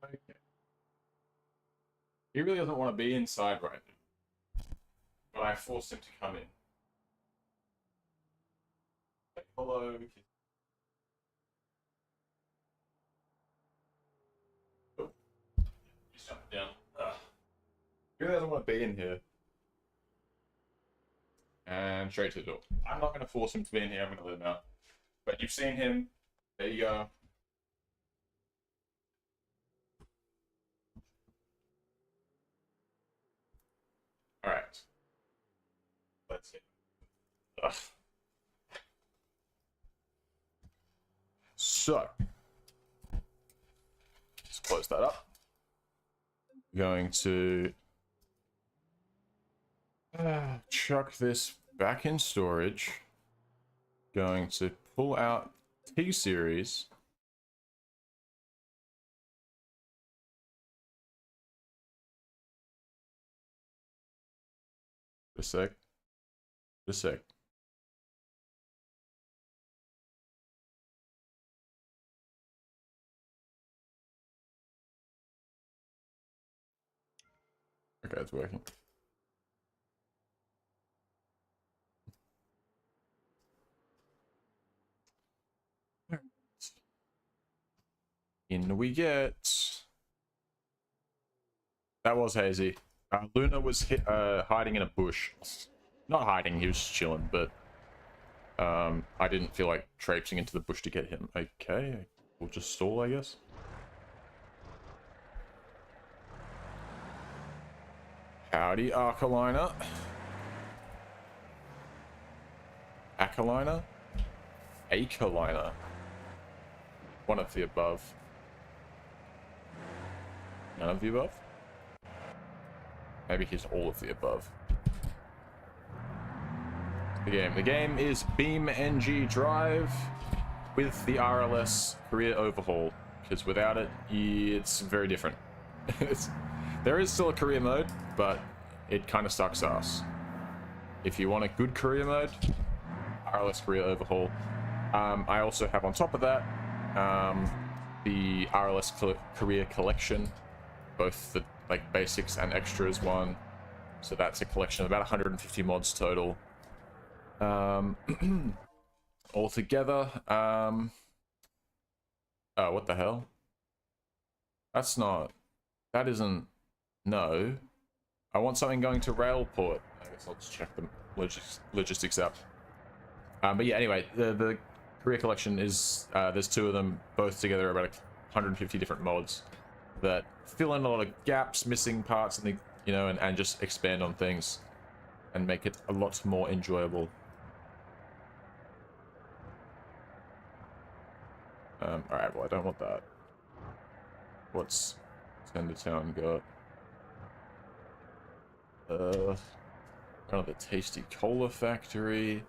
Okay. He really doesn't want to be inside right now, but I forced him to come in. Say hello. Oh, he's jumping down. Ugh. He really doesn't want to be in here. And straight to the door. I'm not going to force him to be in here. I'm going to let him out. But you've seen him. There you go. All right. Let's see. Ugh. So, let's close that up. Going to chuck this back in storage. Going to pull out T-Series. Just a sec. Okay, it's working. In we get. That was hazy. Luna was hiding in a bush. Not hiding, he was chilling, but I didn't feel like traipsing into the bush to get him. Okay, we'll just stall, I guess. Howdy, Arcalina. Acalina? Acalina. One of the above. None of the above? Maybe he's all of the above. The game is BeamNG Drive with the RLS career overhaul, because without it, it's very different. There is still a career mode, but it kind of sucks ass. If you want a good career mode, RLS career overhaul. I also have on top of that the RLS career collection, both the basics and extras one. So that's a collection of about 150 mods total. Altogether, oh, what the hell? That isn't, no. I want something going to Railport. I guess I'll just check the logistics out. But yeah, anyway, the career collection is, there's two of them, both together about 150 different mods that fill in a lot of gaps, missing parts, and and just expand on things and make it a lot more enjoyable. Alright, well, I don't want that. What's Tendertown got? Another tasty cola factory.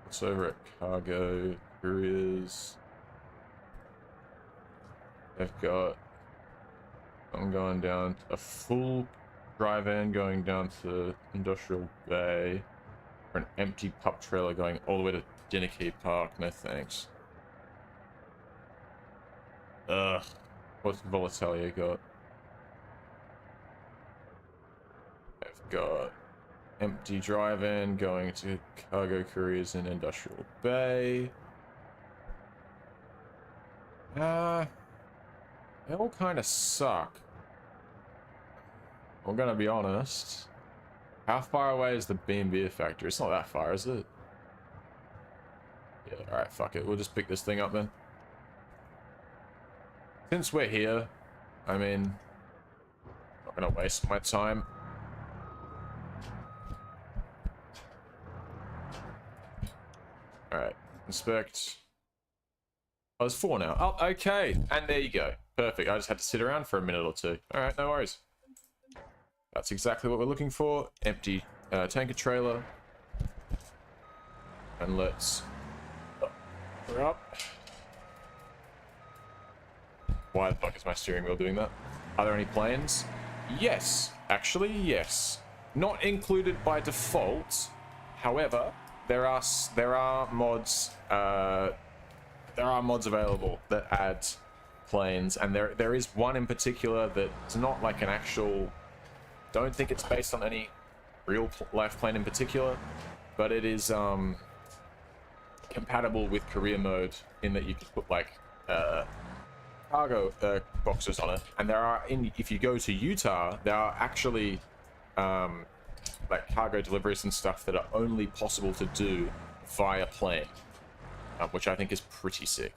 What's over at Cargo Couriers? They've got, I'm going down a full dry van going down to Industrial Bay, or an empty pup trailer going all the way to Dinnicky Park. No thanks. Ugh. What's Volatalia got? They've got empty dry van going to Cargo Couriers in Industrial Bay. They all kind of suck. I'm gonna be honest. How far away is the Beam Beer Factory? It's not that far, is it? Yeah, alright, fuck it. We'll just pick this thing up then. Since we're here, I mean, not gonna waste my time. Alright, inspect. Oh, there's 4 now. Oh, okay. And there you go. Perfect. I just had to sit around for a minute or two. Alright, no worries. That's exactly what we're looking for. Empty tanker trailer. And let's... we're up. Why the fuck is my steering wheel doing that? Are there any planes? Yes. Actually, yes. Not included by default. However, there are mods there are mods available that add planes, and there is one in particular that's not like an actual, don't think it's based on any real life plane in particular, but it is compatible with career mode in that you can put like cargo boxes on it. And there are, if you go to Utah, there are actually like cargo deliveries and stuff that are only possible to do via plane, which I think is pretty sick.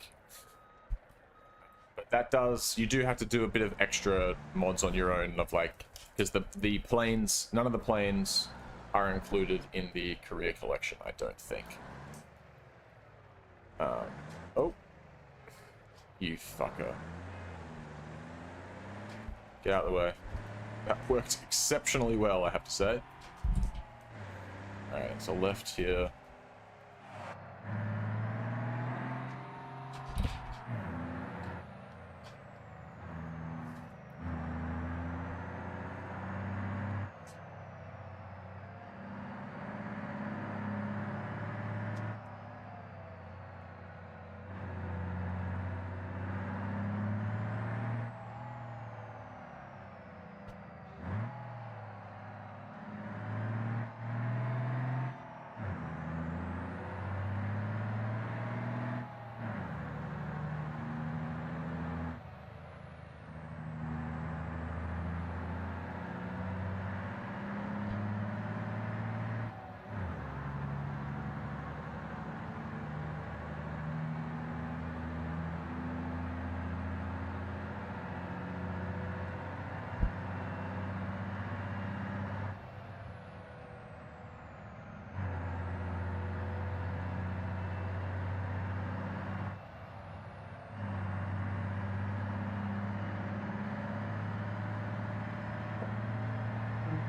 But that does, you do have to do a bit of extra mods on your own of like, because the planes, none of the planes are included in the career collection, I don't think. Oh, you fucker. Get out of the way. That worked exceptionally well, I have to say. Alright, so left here.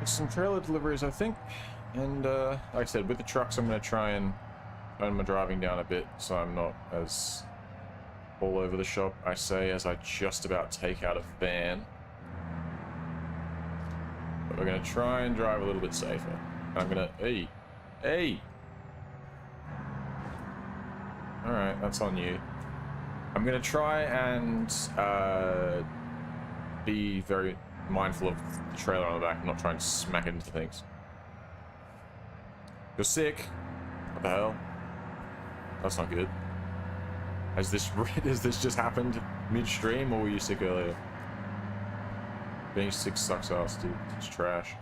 Some trailer deliveries, I think, and like I said, with the trucks I'm going to try and tone my driving down a bit so I'm not as all over the shop, I say, as I just about take out a van. But we're going to try and drive a little bit safer. I'm going to... Hey! Alright, that's on you. I'm going to try and be very mindful of the trailer on the back and not try and smack it into things. You're sick. What the hell? That's not good. Has this just happened midstream, or were you sick earlier? Being sick sucks ass, dude. It's trash.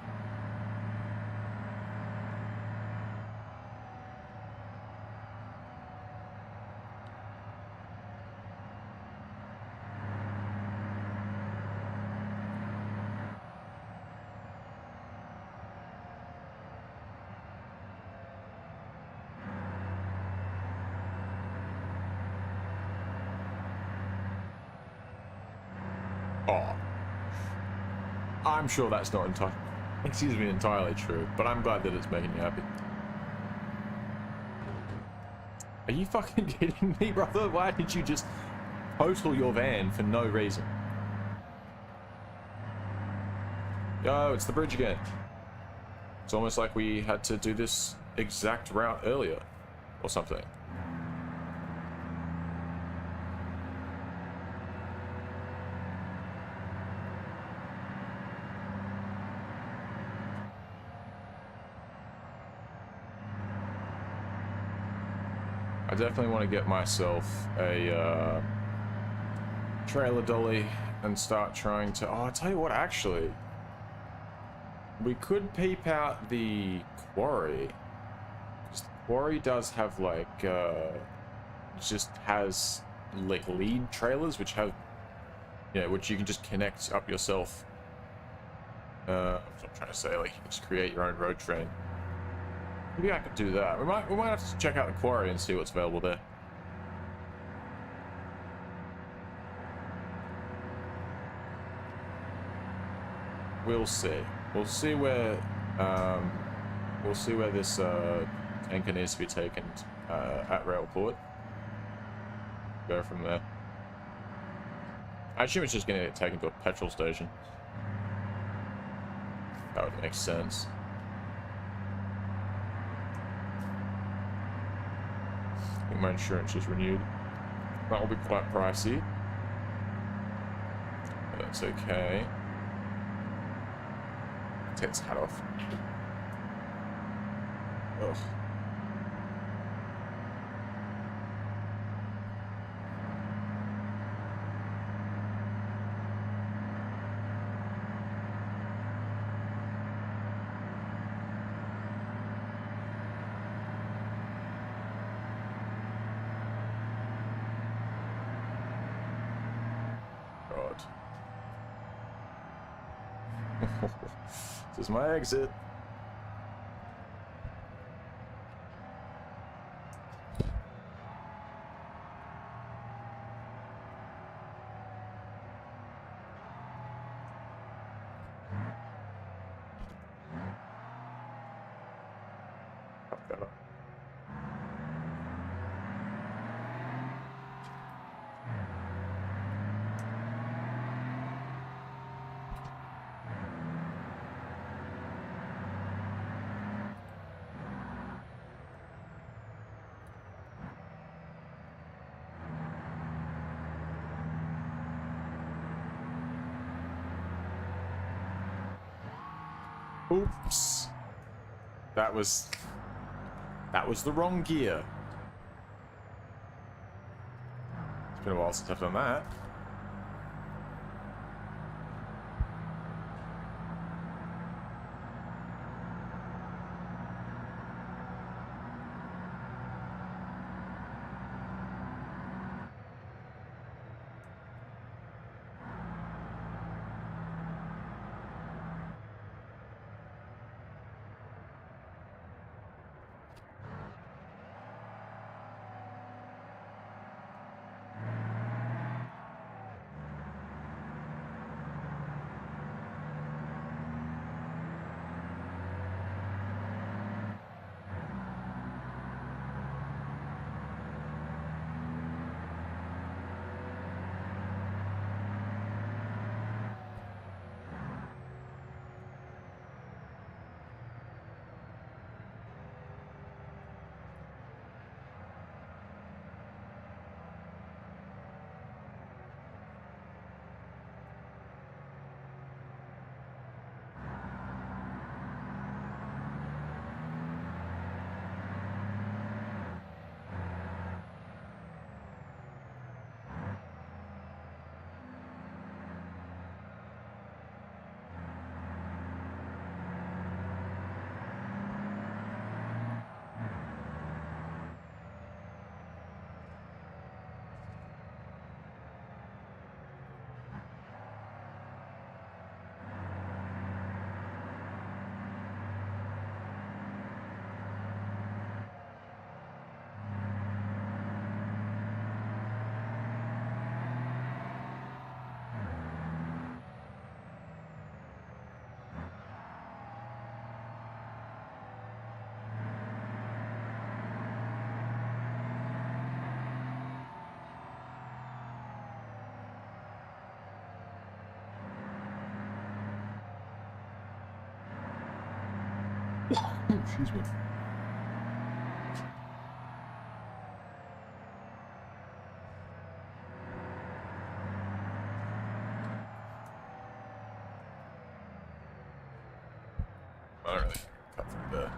Oh, I'm sure that's not entirely true, but I'm glad that it's making you happy. Are you fucking kidding me, brother? Why did you just total your van for no reason? Yo, it's the bridge again. It's almost like we had to do this exact route earlier or something. I definitely want to get myself a trailer dolly and start trying to... Oh, I'll tell you what, actually. We could peep out the quarry. Because the quarry does have, like, just has, like, lead trailers, which have, you know, which you can just connect up yourself. What I'm trying to say, like, you can just create your own road train. Maybe I could do that. We might have to check out the quarry and see what's available there. We'll see. We'll see where this tanker needs to be taken at Railport. Go from there. I assume it's just going to get taken to a petrol station. That would make sense. I think my insurance is renewed. That will be quite pricey. But that's okay. Take this hat off. Ugh. God. This is my exit. Oops. That was the wrong gear. It's been a while since I've done that. Excuse me. I don't really cut through there.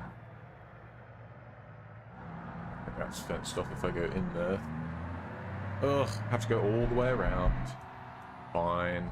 I think that's fenced off if I go in there. Ugh, have to go all the way around. Fine.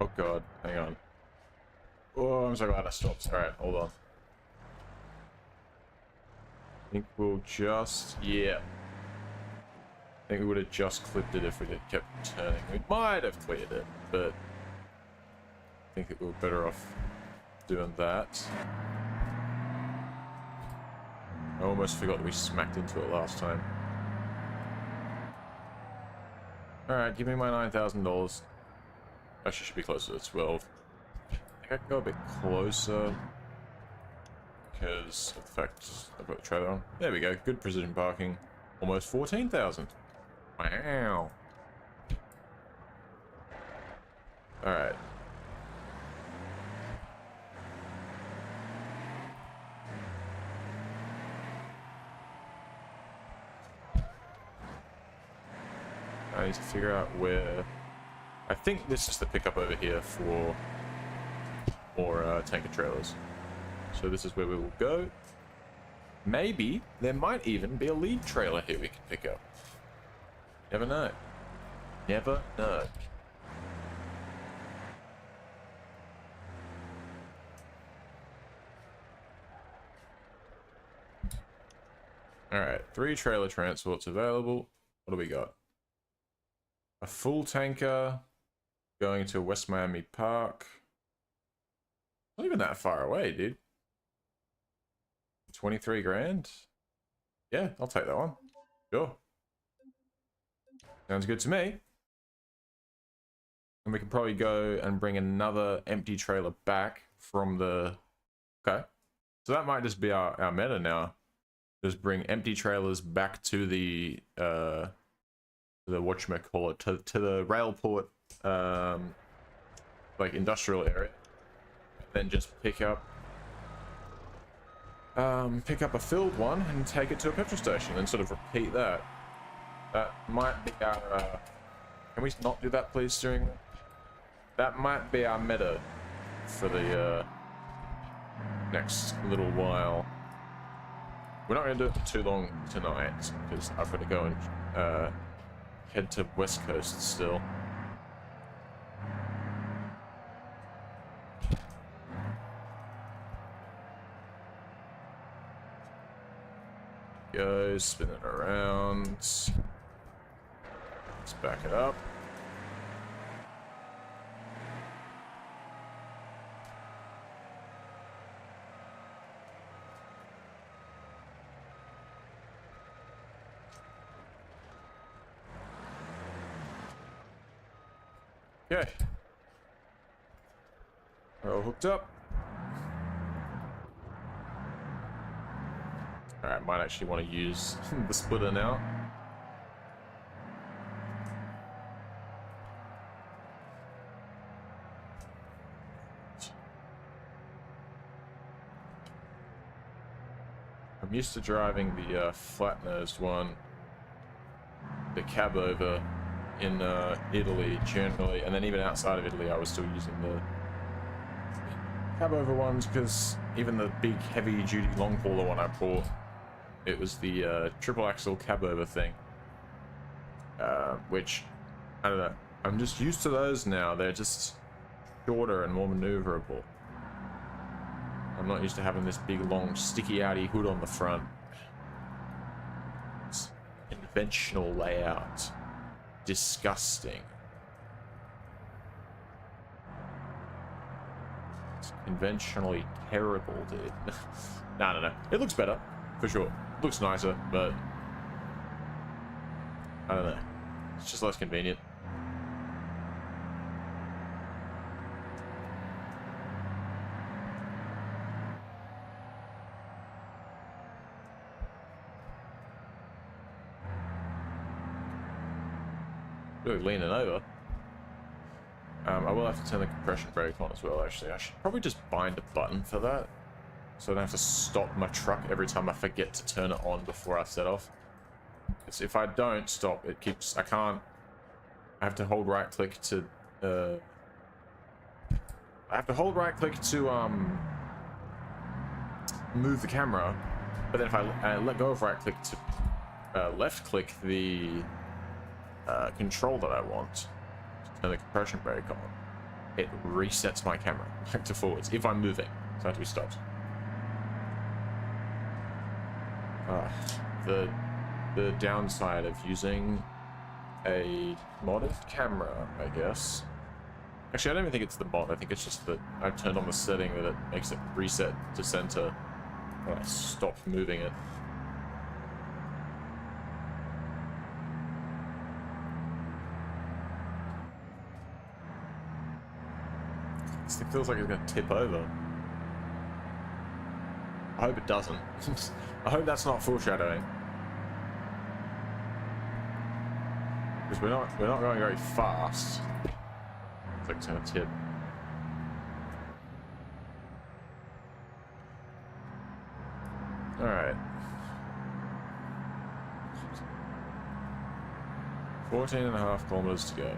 Oh god, hang on. Oh, I'm so glad I stopped. Alright, hold on. I think we'll just... yeah. I think we would have just clipped it if we had kept turning. We might have cleared it, but I think we were better off doing that. I almost forgot we smacked into it last time. Alright, give me my $9,000. Actually, should be closer to 12. I think I can go a bit closer. Because of the fact I've got the trailer on. There we go. Good precision parking. Almost 14,000. Wow. Alright. I need to figure out where... I think this is the pickup over here for more tanker trailers. So this is where we will go. Maybe there might even be a lead trailer here we can pick up. Never know. Never know. Alright, 3 trailer transports available. What do we got? A full tanker going to West Miami Park. Not even that far away, dude. 23 grand? Yeah, I'll take that one. Sure. Sounds good to me. And we can probably go and bring another empty trailer back from the... Okay. So that might just be our meta now. Just bring empty trailers back to the whatchamacallit, to the rail port, like industrial area. And then just pick up a filled one and take it to a petrol station and sort of repeat that. That might be our... can we not do that, please, steering wheel? That might be our meta for the next little while. We're not going to do it for too long tonight, because I've got to go and head to West Coast still. Go, spin it around. Let's back it up. Okay. We're all hooked up. Alright, might actually want to use the splitter now. I'm used to driving the flat-nosed one, the cab over in Italy generally, and then even outside of Italy I was still using the cab over ones, because even the big heavy duty long hauler one I bought, it was the triple axle cab over thing, which I don't know, I'm just used to those now. They're just shorter and more maneuverable. I'm not used to having this big long sticky outy hood on the front. It's conventional layout. Disgusting. It's conventionally terrible, dude. No. It looks better, for sure. It looks nicer, but I don't know. It's just less convenient. Really leaning over. I will have to turn the compression brake on as well, actually. I should probably just bind a button for that, so I don't have to stop my truck every time I forget to turn it on before I set off. Because if I don't stop, it keeps... I have to hold right click to... I have to hold right click to, move the camera, but then if I let go of right click to left click the control that I want to turn the compression brake on, it resets my camera back to forwards if I'm moving, so I have to be stopped. The downside of using a modded camera, I guess, Actually, I don't even think it's the mod. I think it's just that I've turned on the setting that it makes it reset to center when I stop moving it. This thing feels like it's going to tip over. I hope it doesn't. I hope that's not foreshadowing. Because we're not going very fast. It's like it's gonna tip. Alright. 14.5 kilometers to go.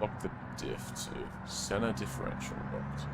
Lock the diff to center differential locked.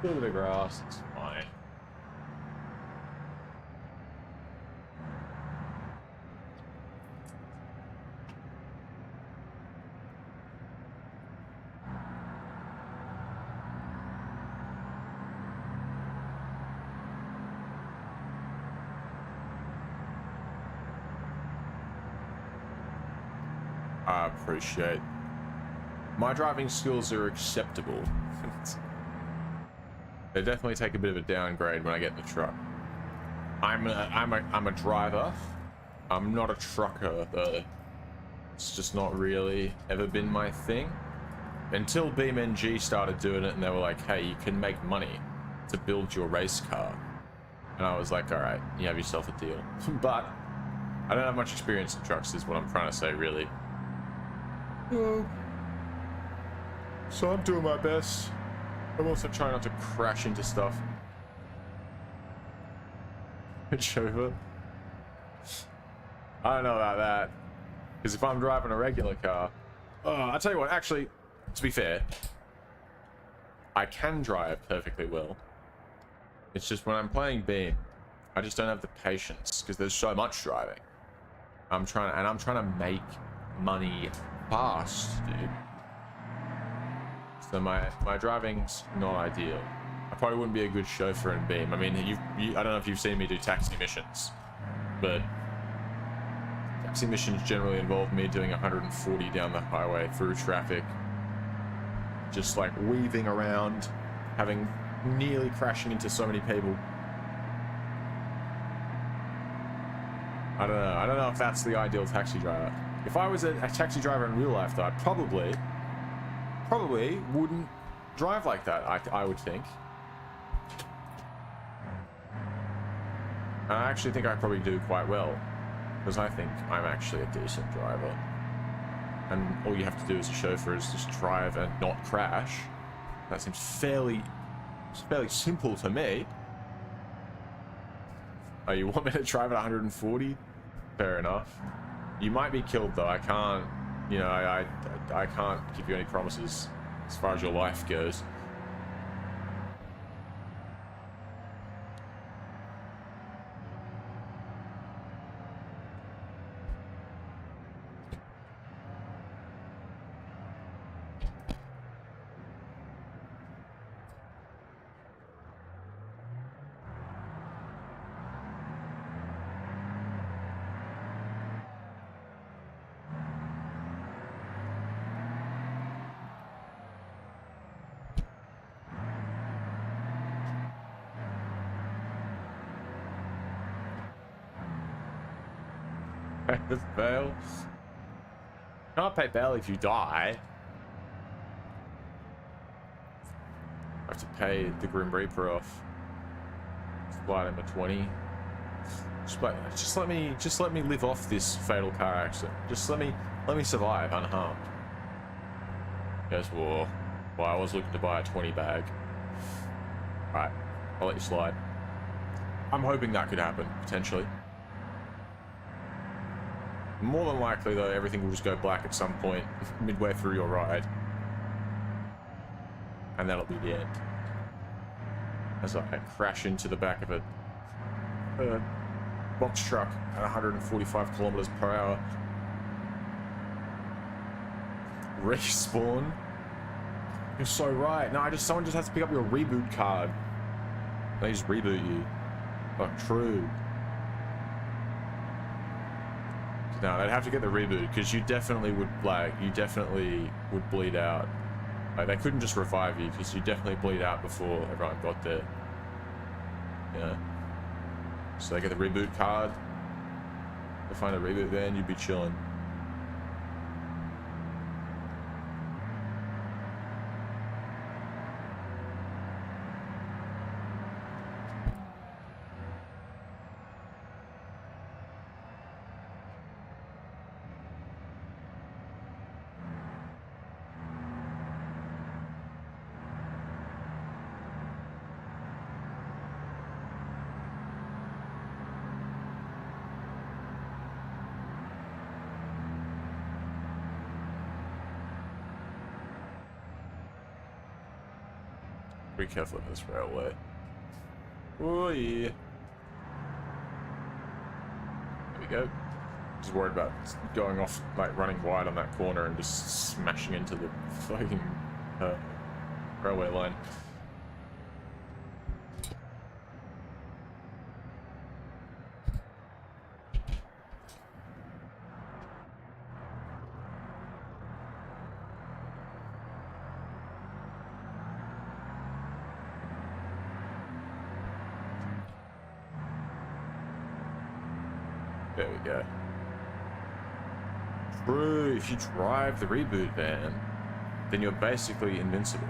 A little bit of grass, it's fine. I appreciate. My driving skills are acceptable. They definitely take a bit of a downgrade when I get in the truck. I'm a driver. I'm not a trucker though. It's just not really ever been my thing. Until BeamNG started doing it and they were like, hey, you can make money to build your race car. And I was like, all right, you have yourself a deal. But I don't have much experience in trucks is what I'm trying to say really. So I'm doing my best. I'm also trying not to crash into stuff. Chauffeur. I don't know about that. Because if I'm driving a regular car... I'll tell you what, actually, to be fair, I can drive perfectly well. It's just when I'm playing Beam, I just don't have the patience because there's so much driving. I'm trying to make money fast, dude. So my driving's not ideal. I probably wouldn't be a good chauffeur in Beam. I mean, I don't know if you've seen me do taxi missions, but taxi missions generally involve me doing 140 down the highway through traffic, just like weaving around, having nearly crashing into so many people. I don't know if that's the ideal taxi driver. If I was a taxi driver in real life though, I'd probably wouldn't drive like that, I would think. And I actually think I probably do quite well, because I think I'm actually a decent driver. And all you have to do as a chauffeur is just drive and not crash. That seems fairly It's fairly simple to me. Oh, you want me to drive at 140? Fair enough. You might be killed though. I can't, you know, I can't give you any promises as far as your life goes. This bail. Can't pay bail if you die. I have to pay the Grim Reaper off. Flight number 20. Just let me live off this fatal car accident. Just let me survive unharmed. Yes, well, I was looking to buy a 20 bag. Right, I'll let you slide. I'm hoping that could happen potentially. More than likely, though, everything will just go black at some point midway through your ride. And that'll be the end. As I crash into the back of a box truck at 145 kilometers per hour. Respawn? You're so right. No, someone just has to pick up your reboot card. They just reboot you. Oh, true. No, they'd have to get the reboot because you definitely would bleed out. Like, they couldn't just revive you because you definitely bleed out before everyone got there. Yeah. So they get the reboot card. They find a reboot van, you'd be chilling. Be careful of this railway. Oh yeah. There we go. Just worried about going off, like running wide on that corner and just smashing into the fucking railway line. There we go. True, if you drive the reboot van, then you're basically invincible.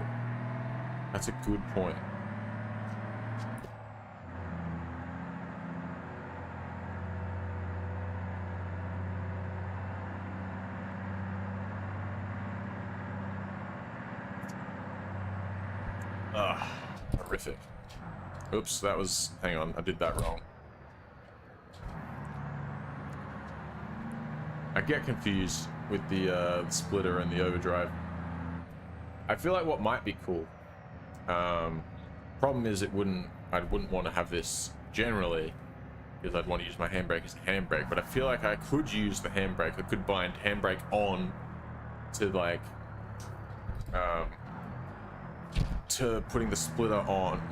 That's a good point. Ah, horrific. Oops, that was... hang on, I did that wrong. I get confused with the splitter and the overdrive. I feel like what might be cool. Problem is, I wouldn't want to have this generally, because I'd want to use my handbrake as a handbrake. But I feel like I could use the handbrake. I could bind handbrake on to like to putting the splitter on,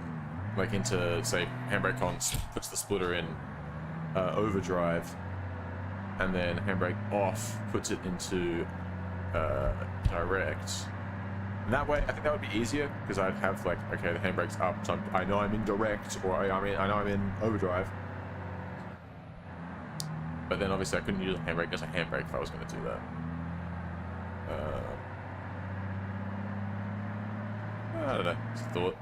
like into say handbrake on puts the splitter in overdrive. And then handbrake off puts it into direct. And that way, I think that would be easier because I'd have like, okay, the handbrake's up, so I know I'm in direct, or I know I'm in overdrive. But then obviously I couldn't use a handbrake as a handbrake if I was going to do that. I don't know. Just a thought.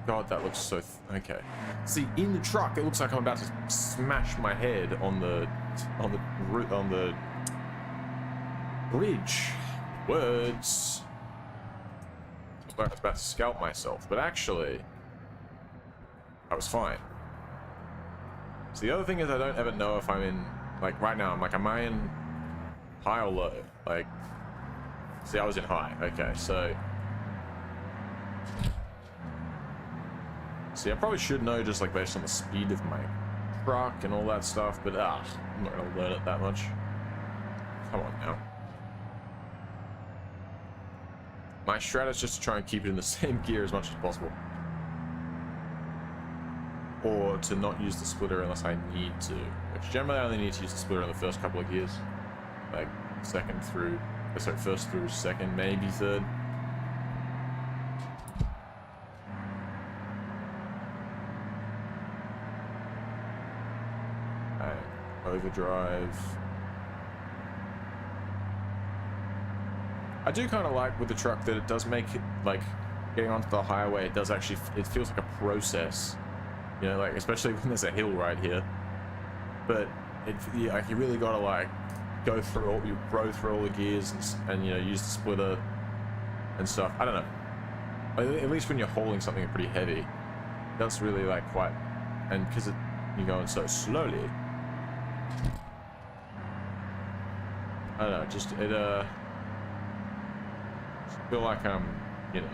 God, that looks so... okay. See, in the truck, it looks like I'm about to smash my head on the bridge. Words. I was about to scalp myself, but actually, I was fine. So the other thing is I don't ever know if I'm in, like right now, I'm like, am I in high or low? Like, see, I was in high. Okay, so... See, I probably should know just like based on the speed of my truck and all that stuff, but I'm not going to learn it that much. Come on now. My strat is just to try and keep it in the same gear as much as possible. Or to not use the splitter unless I need to. Which generally I only need to use the splitter in the first couple of gears. Like first through second, maybe third. Overdrive. I do kind of like with the truck that it does make it, like, getting onto the highway, it does actually, it feels like a process. You know, like, especially when there's a hill right here. But, yeah, like, you really gotta, like, go through all, you row through all the gears and, you know, use the splitter and stuff. I don't know. At least when you're hauling something pretty heavy, that's really, like, quite, and because you're going so slowly, I don't know, just, I feel like I'm, you know,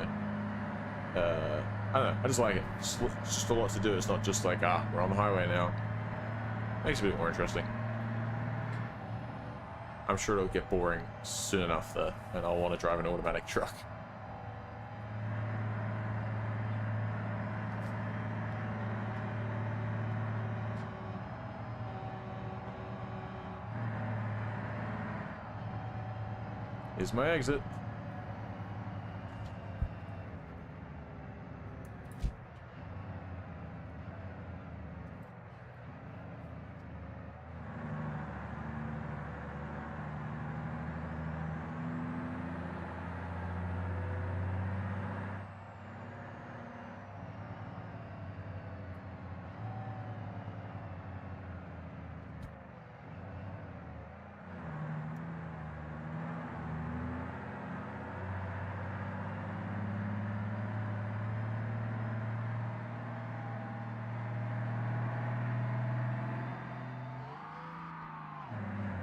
I don't know, I just like it. It's just a lot to do. It's not just like, we're on the highway now. Makes it a bit more interesting. I'm sure it'll get boring soon enough, though, and I'll want to drive an automatic truck. Here's my exit.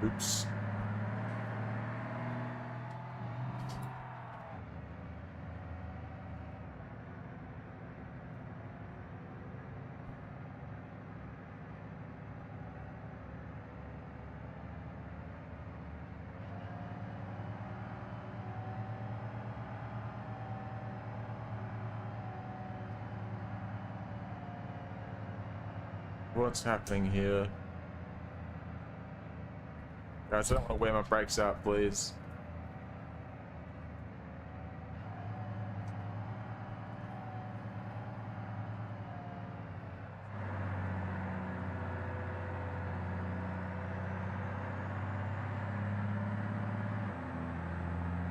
Oops. What's happening here? Guys, I don't want to wear my brakes out, please.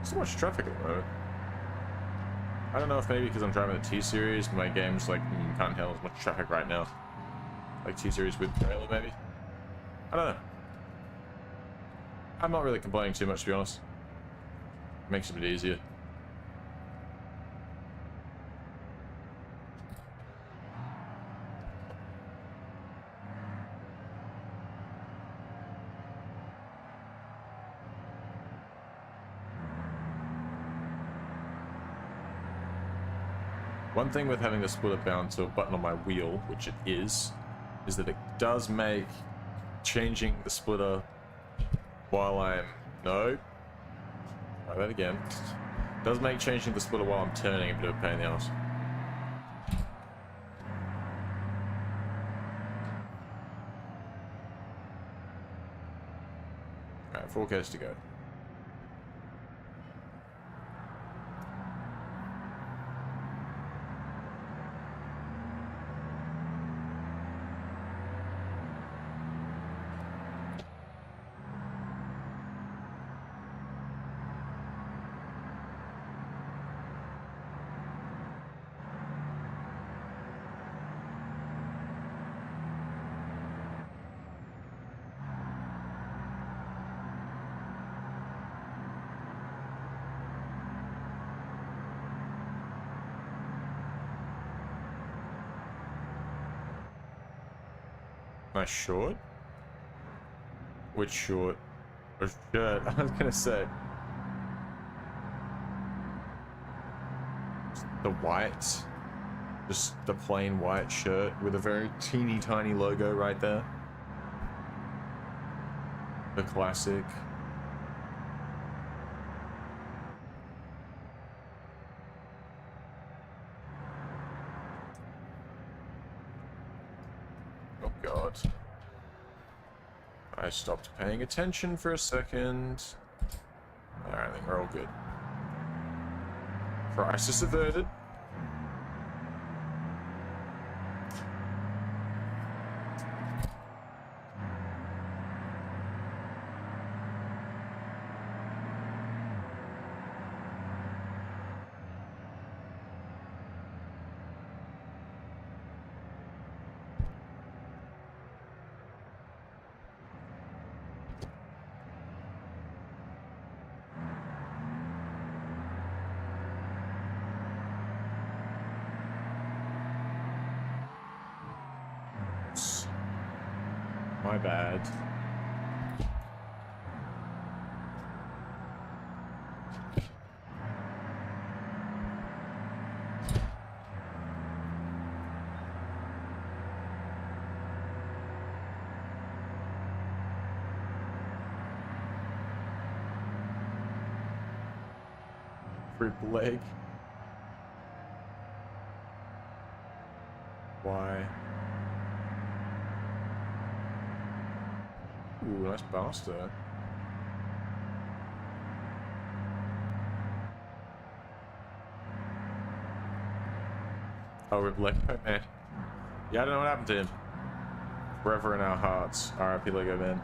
So much traffic at the moment. I don't know if maybe because I'm driving the T-Series, my game's like, can't handle as much traffic right now. Like T-Series with trailer, maybe? I don't know. I'm not really complaining too much, to be honest. It makes it a bit easier. One thing with having the splitter bound to a button on my wheel, which it is that it does make changing the splitter while I'm... No. Try that again. It does make changing the splitter while I'm turning a bit of a pain in the ass. Alright, 4Ks to go. Nice short. Which short? Or shirt? I was gonna say. The white. Just the plain white shirt with a very teeny tiny logo right there. The classic. Oh god. I stopped paying attention for a second. Alright, I think we're all good. Crisis averted. My bad. Rib leg. Why? Ooh, nice bastard. Oh, rib leg. Eh. Yeah, I don't know what happened to him. Forever in our hearts. R.I.P. Lego Man.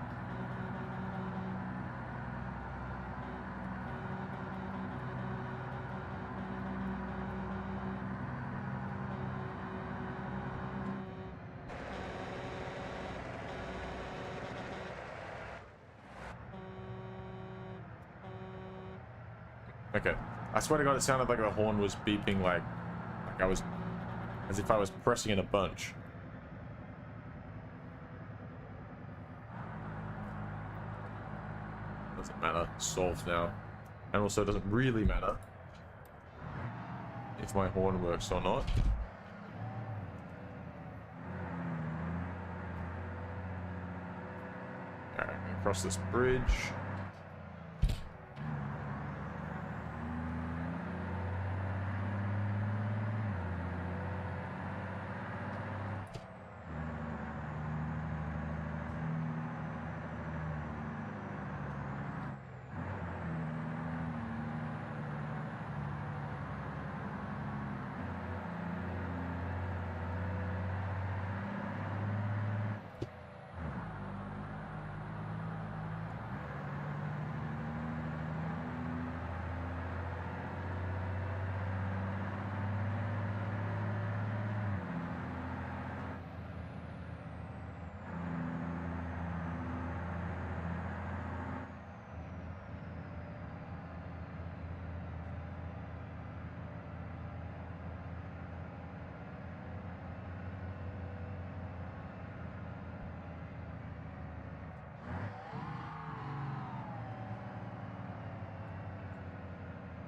Okay. I swear to God, it sounded like the horn was beeping like I was, as if I was pressing in a bunch. Doesn't matter. Solved now. And also, it doesn't really matter if my horn works or not. Alright, across this bridge.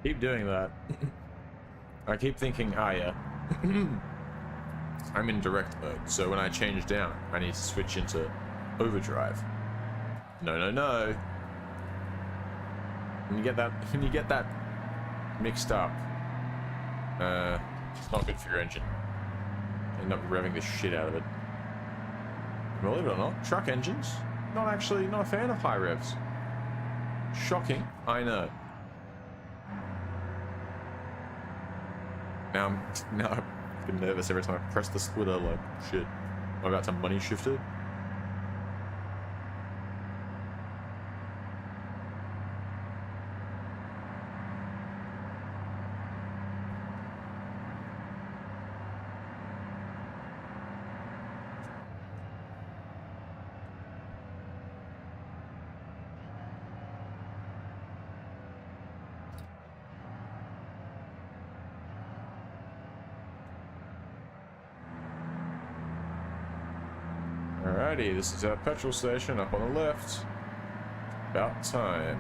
Keep doing that. I keep thinking, ah, yeah. I'm in direct mode, so when I change down, I need to switch into overdrive. No, no, no. When you get that mixed up, it's not good for your engine. End up revving the shit out of it. Believe it or not, truck engines, not a fan of high revs. Shocking, I know. Now I'm fucking nervous every time I press the splitter, like, shit. Am I about to money shift it? Alrighty, this is our petrol station up on the left. About time.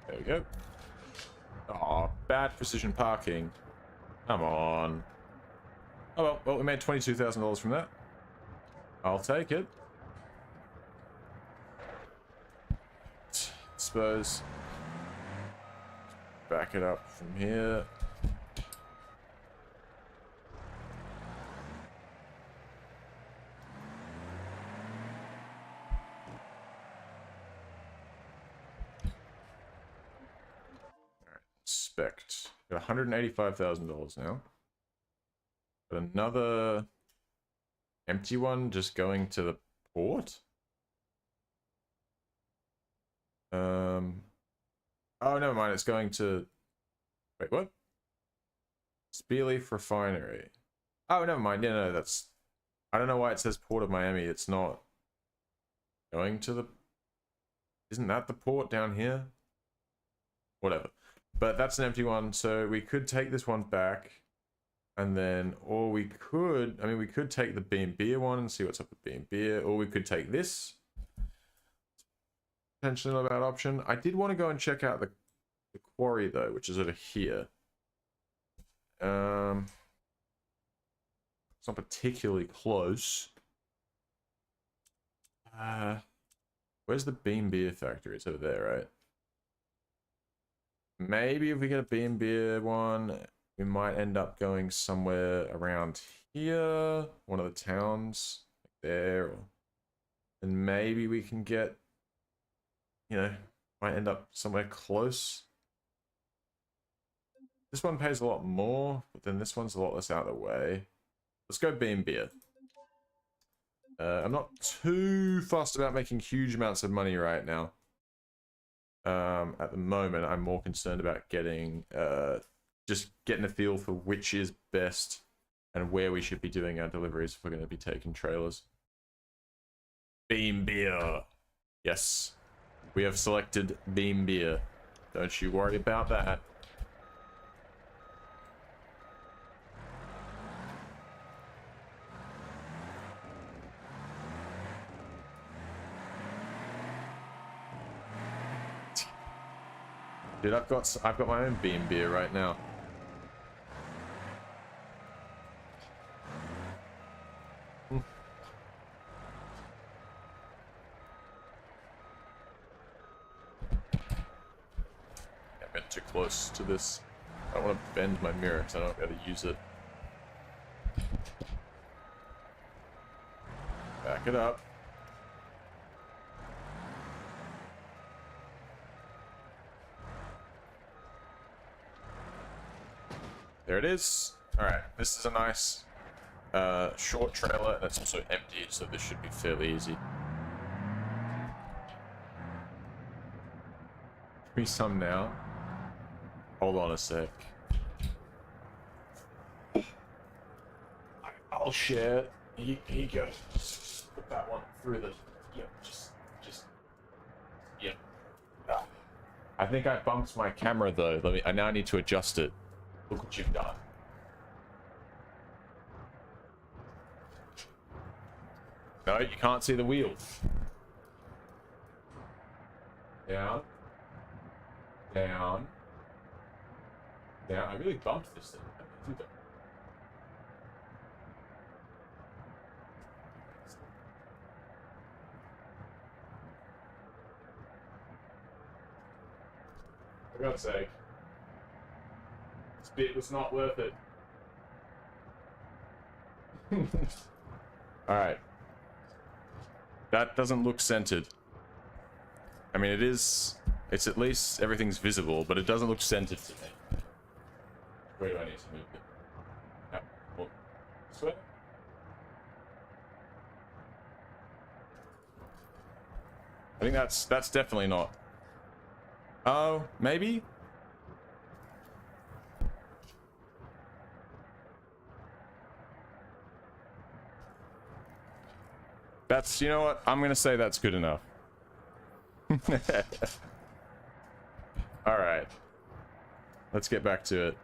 There we go. Aw, bad precision parking. Come on. Oh well, we made $22,000 from that. I'll take it. Suppose. Back it up from here. Inspect. Got $185,000 now. But another empty one just going to the port? Oh, never mind. It's going to... Wait, what? Spearleaf Refinery. Oh, never mind. Yeah, no, that's... I don't know why it says Port of Miami. It's not going to the... Isn't that the port down here? Whatever. But that's an empty one, so we could take this one back. And then, or we could... I mean, we could take the Beam Beer one and see what's up with Beam Beer. Or we could take this. Potentially not a bad option. I did want to go and check out the quarry though, which is over here. It's not particularly close. Where's the Beam Beer factory? It's over there, right? Maybe if we get a Beam Beer one, we might end up going somewhere around here, one of the towns, like there, and maybe we can get, you know, might end up somewhere close. This one pays a lot more, but then this one's a lot less out of the way. Let's go Beam Beer. I'm not too fussed about making huge amounts of money right now. At the moment, I'm more concerned about getting, just getting a feel for which is best and where we should be doing our deliveries if we're going to be taking trailers. Beam Beer. Yes. We have selected Beam Beer. Don't you worry about that. Dude, I've got my own Beam Beer right now. Too close to this. I don't want to bend my mirror because I don't know how to use it. Back it up. There it is. Alright, this is a nice short trailer, and it's also empty, so this should be fairly easy. Give me some now. Hold on a sec. I'll share. Here you go. Just put that one through the... Yep, just... Yep. Ah. I think I bumped my camera though. I now need to adjust it. Look what you've done. No, you can't see the wheels. Down. Down. Yeah, I really bumped this thing. For God's sake. This bit was not worth it. Alright. That doesn't look centered. I mean, it's at least everything's visible, but it doesn't look centered to me. Where do I need to move it? Sweet. I think that's definitely not. Oh, maybe? That's, you know what? I'm gonna say that's good enough. Alright. Let's get back to it.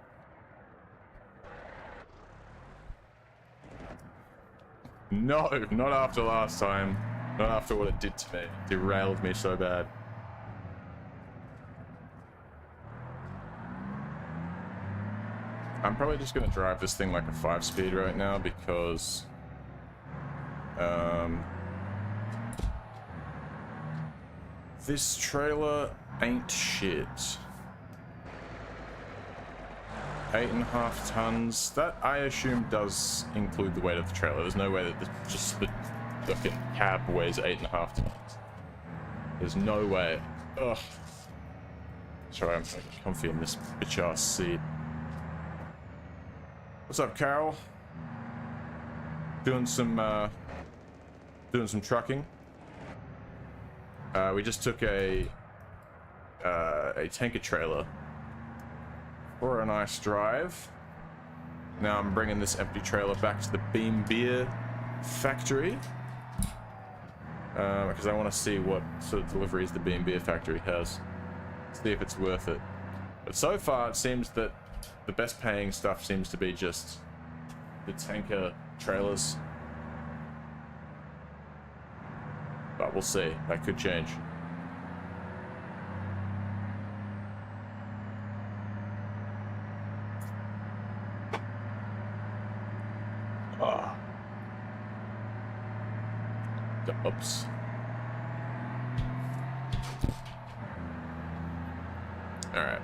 No, not after last time. Not after what it did to me. It derailed me so bad. I'm probably just gonna drive this thing like a 5-speed right now because this trailer ain't shit. 8.5 tons. That, I assume, does include the weight of the trailer. There's no way that just the fucking cab weighs 8.5 tons. There's no way. Ugh. Sorry, I'm comfy in this bitch-ass seat. What's up, Carol? Doing some trucking. We just took a tanker trailer for a nice drive. Now I'm bringing this empty trailer back to the Beam Beer factory because I want to see what sort of deliveries the Beam Beer factory has. See if it's worth it. But so far, it seems that the best paying stuff seems to be just the tanker trailers. But we'll see. That could change. Ah. Oops. All right.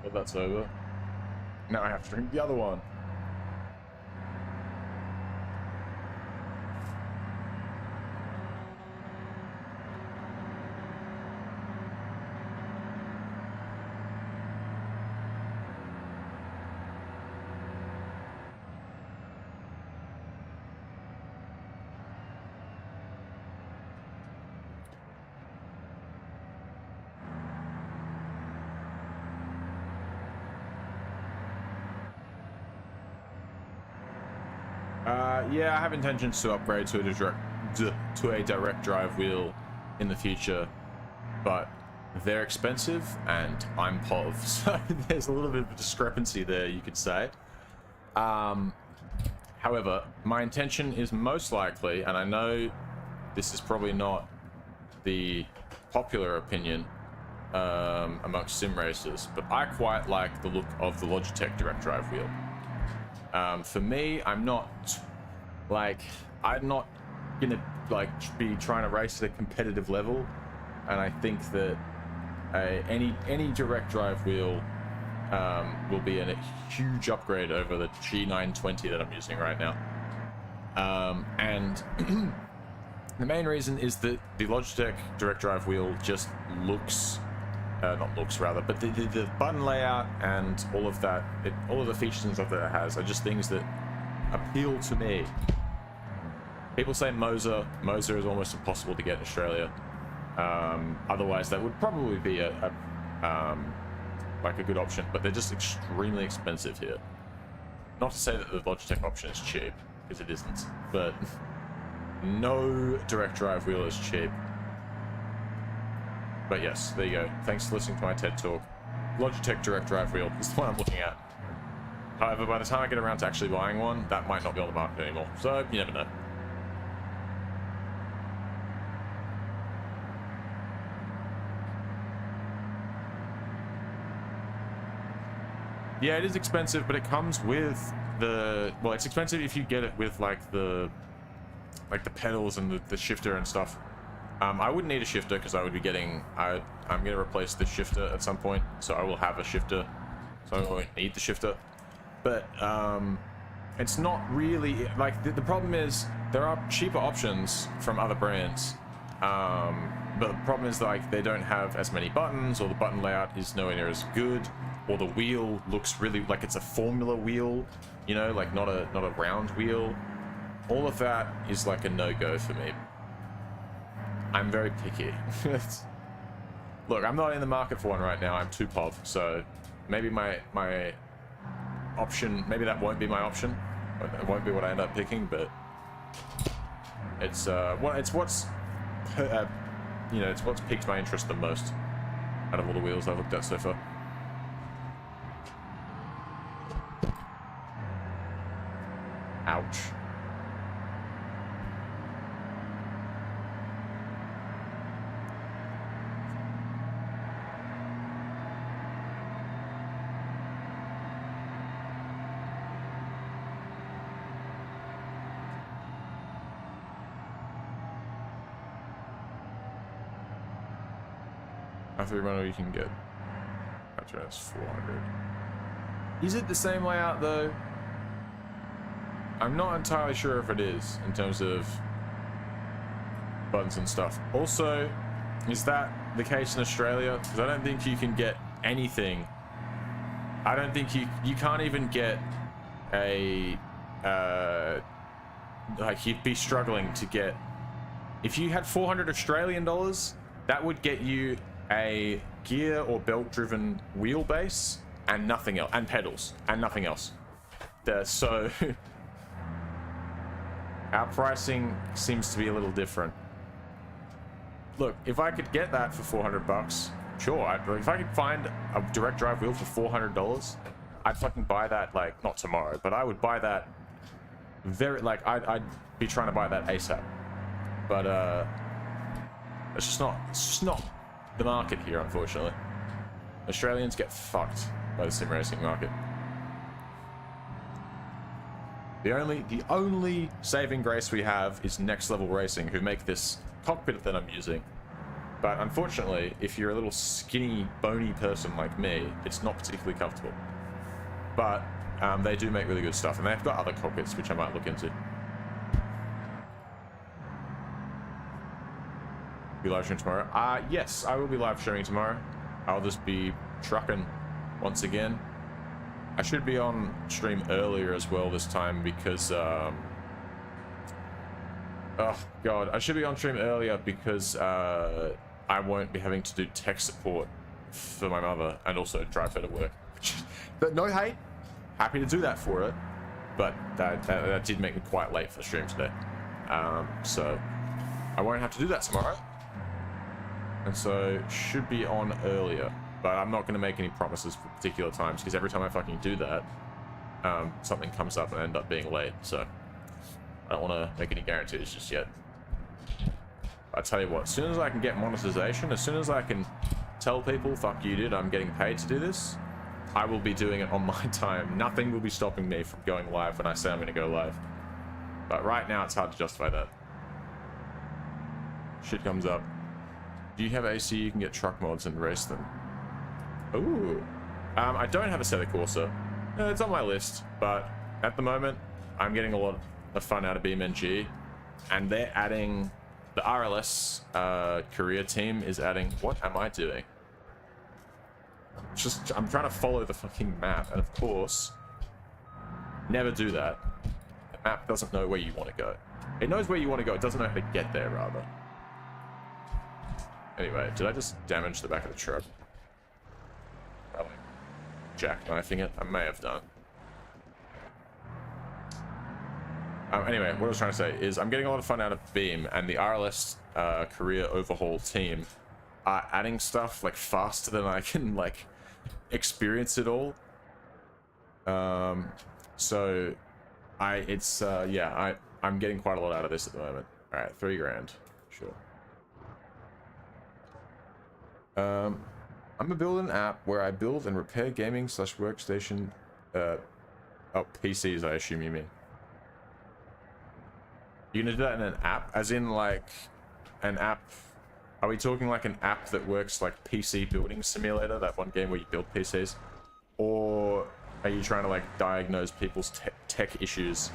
Well, that's over. Now I have to drink the other one. Yeah, I have intentions to upgrade to a direct drive wheel in the future, but they're expensive and I'm POV, so there's a little bit of a discrepancy there, you could say. However, my intention is most likely, and I know this is probably not the popular opinion amongst sim racers, but I quite like the look of the Logitech direct drive wheel. For me, I'm not gonna be trying to race at a competitive level, and I think that any direct drive wheel will be a huge upgrade over the G920 that I'm using right now. And the main reason is that the Logitech direct drive wheel just looks not looks rather, but the button layout and all of that, all of the features and stuff that it has are just things that appeal to me. People say Moser is almost impossible to get in Australia. Otherwise, that would probably be like a good option, but they're just extremely expensive here. Not to say that the Logitech option is cheap, because it isn't, but no direct drive wheel is cheap. But yes, there you go. Thanks for listening to my TED Talk. Logitech direct drive wheel is the one I'm looking at. However, by the time I get around to actually buying one, that might not be on the market anymore, so you never know. Yeah, it is expensive, but it comes with the... Well, it's expensive if you get it with, like, the pedals and the shifter and stuff. I wouldn't need a shifter, because I would be getting... I'm going to replace the shifter at some point, so I will have a shifter. So I won't need the shifter. But, it's not really... Like, the problem is, there are cheaper options from other brands. But the problem is, like, they don't have as many buttons, or the button layout is nowhere near as good. Or the wheel looks really like it's a formula wheel, you know, like not a round wheel. All of that is like a no-go for me. I'm very picky. Look, I'm not in the market for one right now. I'm too pov, so maybe my option, maybe that won't be my option. It won't be what I end up picking, but it's what's you know, it's what's piqued my interest the most out of all the wheels I've looked at so far. Ouch. After you run, you can get after that's 400. Is it the same layout though? I'm not entirely sure if it is, in terms of buttons and stuff. Also, is that the case in Australia? Because I don't think you can get anything. I don't think you can't even get a, like you'd be struggling to get, if you had 400 Australian dollars, that would get you a gear or belt driven wheelbase and nothing else, and pedals, and nothing else. So... Our pricing seems to be a little different. Look, if I could get that for 400 bucks, sure. If I could find a direct drive wheel for $400, I'd fucking buy that, like, not tomorrow, but I would buy that very, like, I'd be trying to buy that ASAP. But, it's just not the market here, unfortunately. Australians get fucked by the sim racing market. The only saving grace we have is Next Level Racing, who make this cockpit that I'm using. But unfortunately, if you're a little skinny, bony person like me, it's not particularly comfortable. But they do make really good stuff, and they've got other cockpits which I might look into. Be live streaming tomorrow? Yes, I will be live streaming tomorrow. I'll just be trucking once again. I should be on stream earlier as well this time because, oh god, I should be on stream earlier because I won't be having to do tech support for my mother and also drive her to work. But no hate, happy to do that for her, but that did make me quite late for the stream today. So I won't have to do that tomorrow, and so should be on earlier. But I'm not going to make any promises for particular times, because every time I fucking do that, something comes up and I end up being late. So I don't want to make any guarantees just yet. I tell you what, as soon as I can get monetization, as soon as I can tell people, fuck you dude, I'm getting paid to do this, I will be doing it on my time. Nothing will be stopping me from going live when I say I'm going to go live. But right now it's hard to justify that. Shit comes up. Do you have AC you can get truck mods and race them? Ooh. I don't have a Assetto Corsa. It's on my list, but at the moment, I'm getting a lot of fun out of BeamNG, and they're adding... The RLS Korea team is adding... What am I doing? I'm trying to follow the fucking map, and of course, never do that. The map doesn't know where you want to go. It knows where you want to go, it doesn't know how to get there, rather. Anyway, did I just damage the back of the truck? Probably jackknifing it. I may have done. Anyway, what I was trying to say is I'm getting a lot of fun out of Beam, and the RLS career overhaul team are adding stuff like faster than I can like experience it all. So I'm getting quite a lot out of this at the moment. All right, 3 grand, sure. I'm gonna build an app where I build and repair gaming / workstation, PCs, I assume you mean. You're gonna do that in an app? As in, like, an app... Are we talking like an app that works like PC Building Simulator, that one game where you build PCs? Or are you trying to, like, diagnose people's tech issues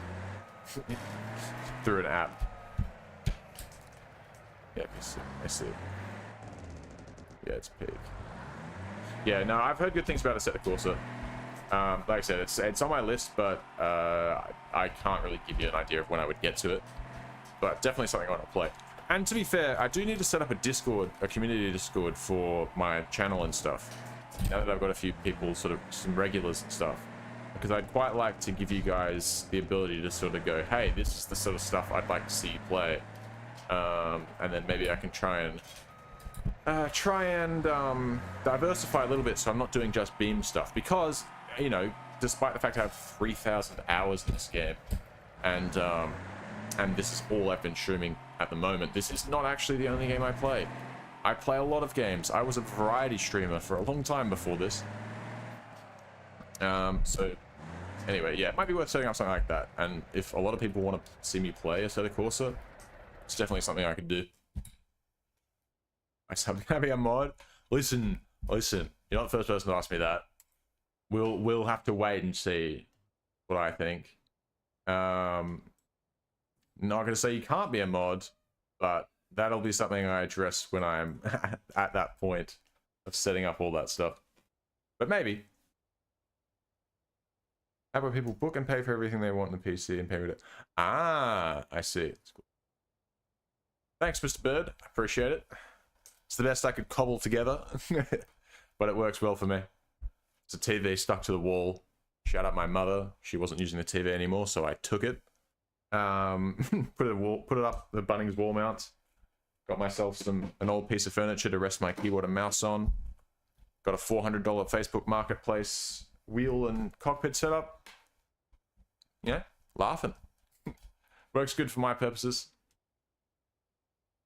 through an app? Yeah, I see. Yeah, it's peak. Yeah, no, I've heard good things about Assetto Corsa. Like I said, it's on my list, but I can't really give you an idea of when I would get to it. But definitely something I want to play. And to be fair, I do need to set up a Discord, a community Discord for my channel and stuff. Now that I've got a few people, sort of some regulars and stuff. Because I'd quite like to give you guys the ability to sort of go, hey, this is the sort of stuff I'd like to see you play. And then maybe I can try and diversify a little bit so I'm not doing just Beam stuff. Because, you know, despite the fact I have 3,000 hours in this game, and this is all I've been streaming at the moment, this is not actually the only game I play. I play a lot of games. I was a variety streamer for a long time before this. So anyway, yeah, it might be worth setting up something like that. And if a lot of people want to see me play Assetto Corsa, it's definitely something I could do. I said, can I be a mod? Listen, you're not the first person to ask me that. We'll have to wait and see what I think. Not gonna say you can't be a mod, but that'll be something I address when I'm at that point of setting up all that stuff. But maybe. How about people book and pay for everything they want in the PC and pay with it? Ah, I see. It's cool. Thanks, Mr. Bird. I appreciate it. It's the best I could cobble together, but it works well for me. It's a TV stuck to the wall. Shout out my mother. She wasn't using the TV anymore, so I took it. Put it up the Bunnings wall mount. Got myself an old piece of furniture to rest my keyboard and mouse on. Got a $400 Facebook Marketplace wheel and cockpit setup. Yeah, laughing. Works good for my purposes.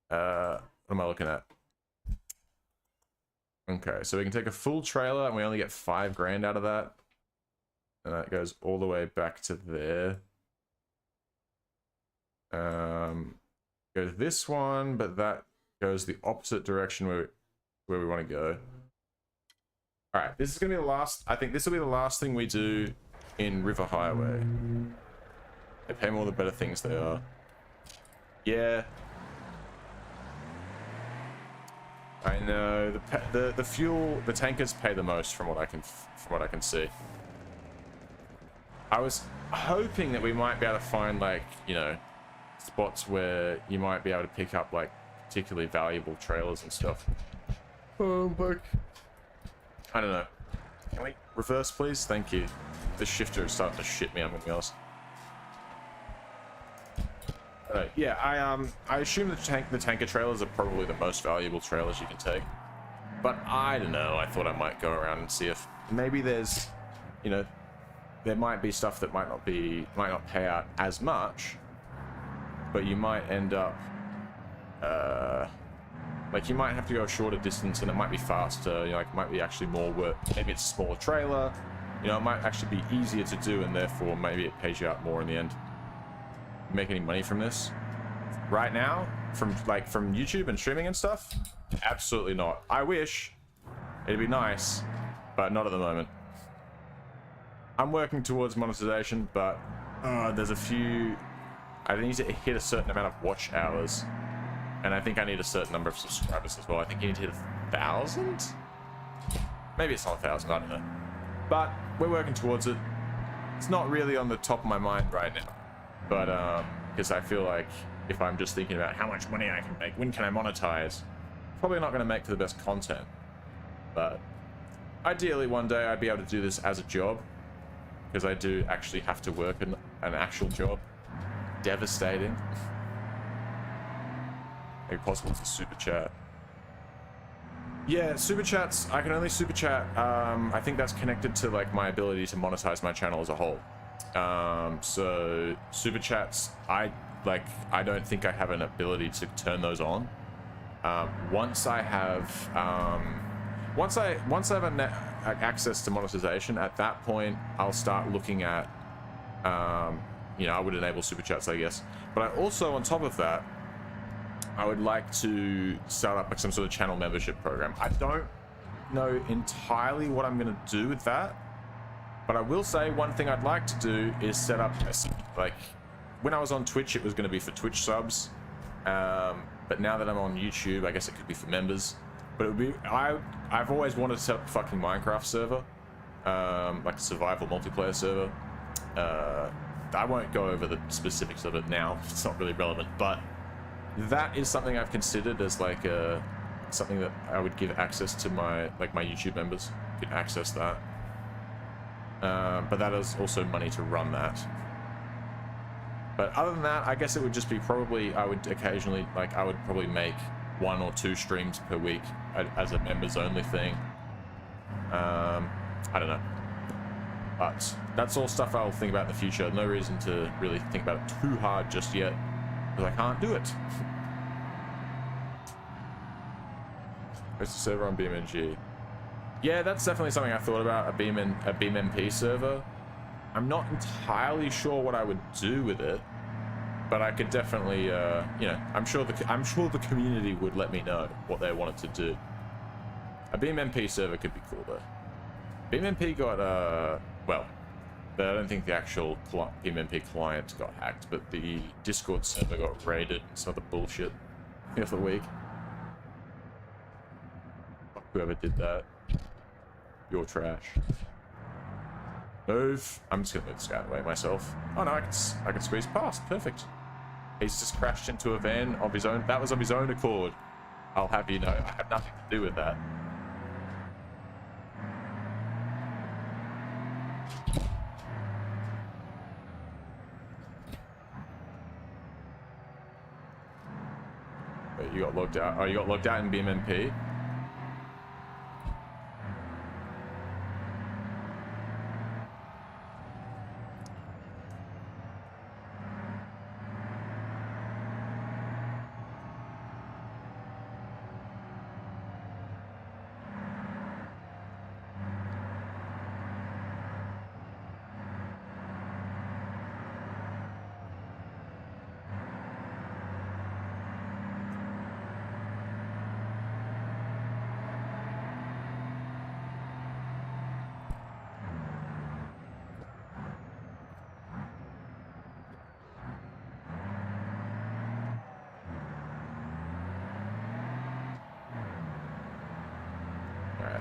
What am I looking at? Okay, so we can take a full trailer and we only get 5 grand out of that. And that goes all the way back to there. Goes this one, but that goes the opposite direction where we want to go. Alright, this is going to be the last... I think this will be the last thing we do in River Highway. They pay more the better things they are. Yeah. I know. The fuel... The tankers pay the most from what I can see. I was hoping that we might be able to find, like, you know, spots where you might be able to pick up, like, particularly valuable trailers and stuff. Oh, but I don't know. Can we reverse, please? Thank you. This shifter is starting to shit me, I'm gonna be honest. Yeah, I assume the tanker trailers are probably the most valuable trailers you can take. But I don't know, I thought I might go around and see if maybe there's, you know, there might be stuff that might not pay out as much, but you might end up, like you might have to go a shorter distance and it might be faster, you know, like it might be actually more work. Maybe it's a smaller trailer, you know, it might actually be easier to do and therefore maybe it pays you out more in the end. You make any money from this? Right now, from YouTube and streaming and stuff? Absolutely not. I wish. It'd be nice, but not at the moment. I'm working towards monetization, but there's a few... I need to hit a certain amount of watch hours. And I think I need a certain number of subscribers as well. I think you need to hit 1,000? Maybe it's not 1,000, I don't know. But we're working towards it. It's not really on the top of my mind right now. But, because I feel like if I'm just thinking about how much money I can make, when can I monetize, probably not going to make for the best content. But ideally one day I'd be able to do this as a job, because I do actually have to work in an actual job. Devastating. Maybe possible to super chat. Yeah, super chats, I can only super chat. I think that's connected to like my ability to monetize my channel as a whole. So super chats, I don't think I have an ability to turn those on. Once I have access to monetization, at that point I'll start looking at you know, I would enable super chats, I guess. But I also, on top of that, I would like to start up like some sort of channel membership program. I don't know entirely what I'm going to do with that, but I will say one thing I'd like to do is set up like when I was on Twitch, it was going to be for Twitch subs, but now that I'm on YouTube, I guess it could be for members. But it would be I've always wanted to set up a fucking Minecraft server, like a survival multiplayer server. I won't go over the specifics of it now. It's not really relevant, but that is something I've considered as like something that I would give access to my YouTube members could access that. But that is also money to run that. But other than that, I guess it would just be probably I would occasionally I would probably make 1 or 2 streams per week as a members only thing. I don't know. But that's all stuff I'll think about in the future. No reason to really think about it too hard just yet, because I can't do it. Host a server on BeamNG. Yeah, that's definitely something I thought about, a BeamNP server. I'm not entirely sure what I would do with it, but I could definitely, you know, I'm sure the community would let me know what they wanted to do. A BeamNP server could be cool though. BeamNP got, well, I don't think the actual BeamNP client got hacked, but the Discord server got raided and some of the bullshit the other week. Fuck whoever did that. You're trash. Move. I'm just gonna move this guy away myself. Oh no, I can squeeze past. Perfect. He's just crashed into a van of his own. That was of his own accord. I'll have you know, I have nothing to do with that. You got logged out. Oh, you got logged out in BeamNP.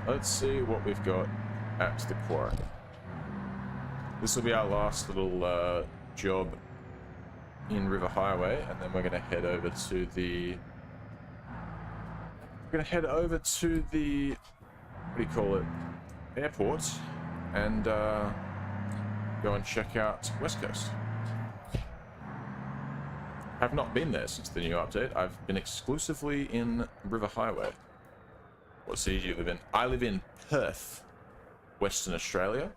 Let's see what we've got at the quarry. This will be our last little job in River Highway, and then we're going to head over to the... what do you call it? Airport, and go and check out West Coast. I've not been there since the new update. I've been exclusively in River Highway. What city do you live in? I live in Perth, Western Australia.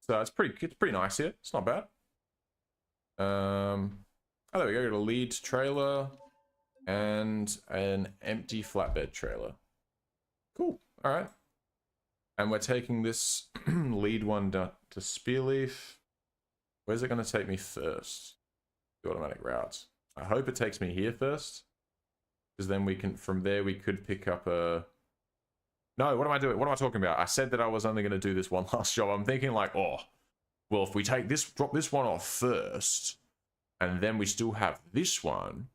So it's pretty nice here. It's not bad. Oh, there we go. Got a lead trailer and an empty flatbed trailer. Cool. All right. And we're taking this lead one to Spearleaf. Where's it going to take me first? The automatic routes. I hope it takes me here first, because then we can, from there, we could pick up a... No, what am I doing? What am I talking about? I said that I was only going to do this one last job. I'm thinking like, oh, well, if we take this, drop this one off first, and then we still have this one,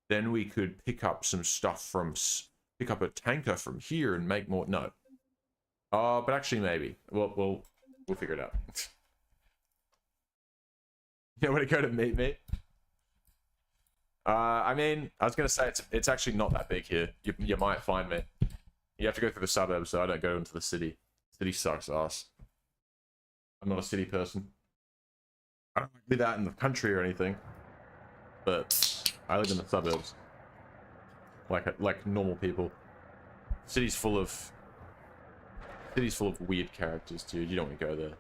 then we could pick up some stuff from pick up a tanker from here and make more. No. Oh, but actually maybe. We'll figure it out. You know where to go to meet me? I mean, I was gonna say it's actually not that big here. You might find me. You have to go through the suburbs, so I don't go into the city. City sucks ass. I'm not a city person. I don't live out in the country or anything, but I live in the suburbs, like normal people. City's full of weird characters, dude. You don't want to go there.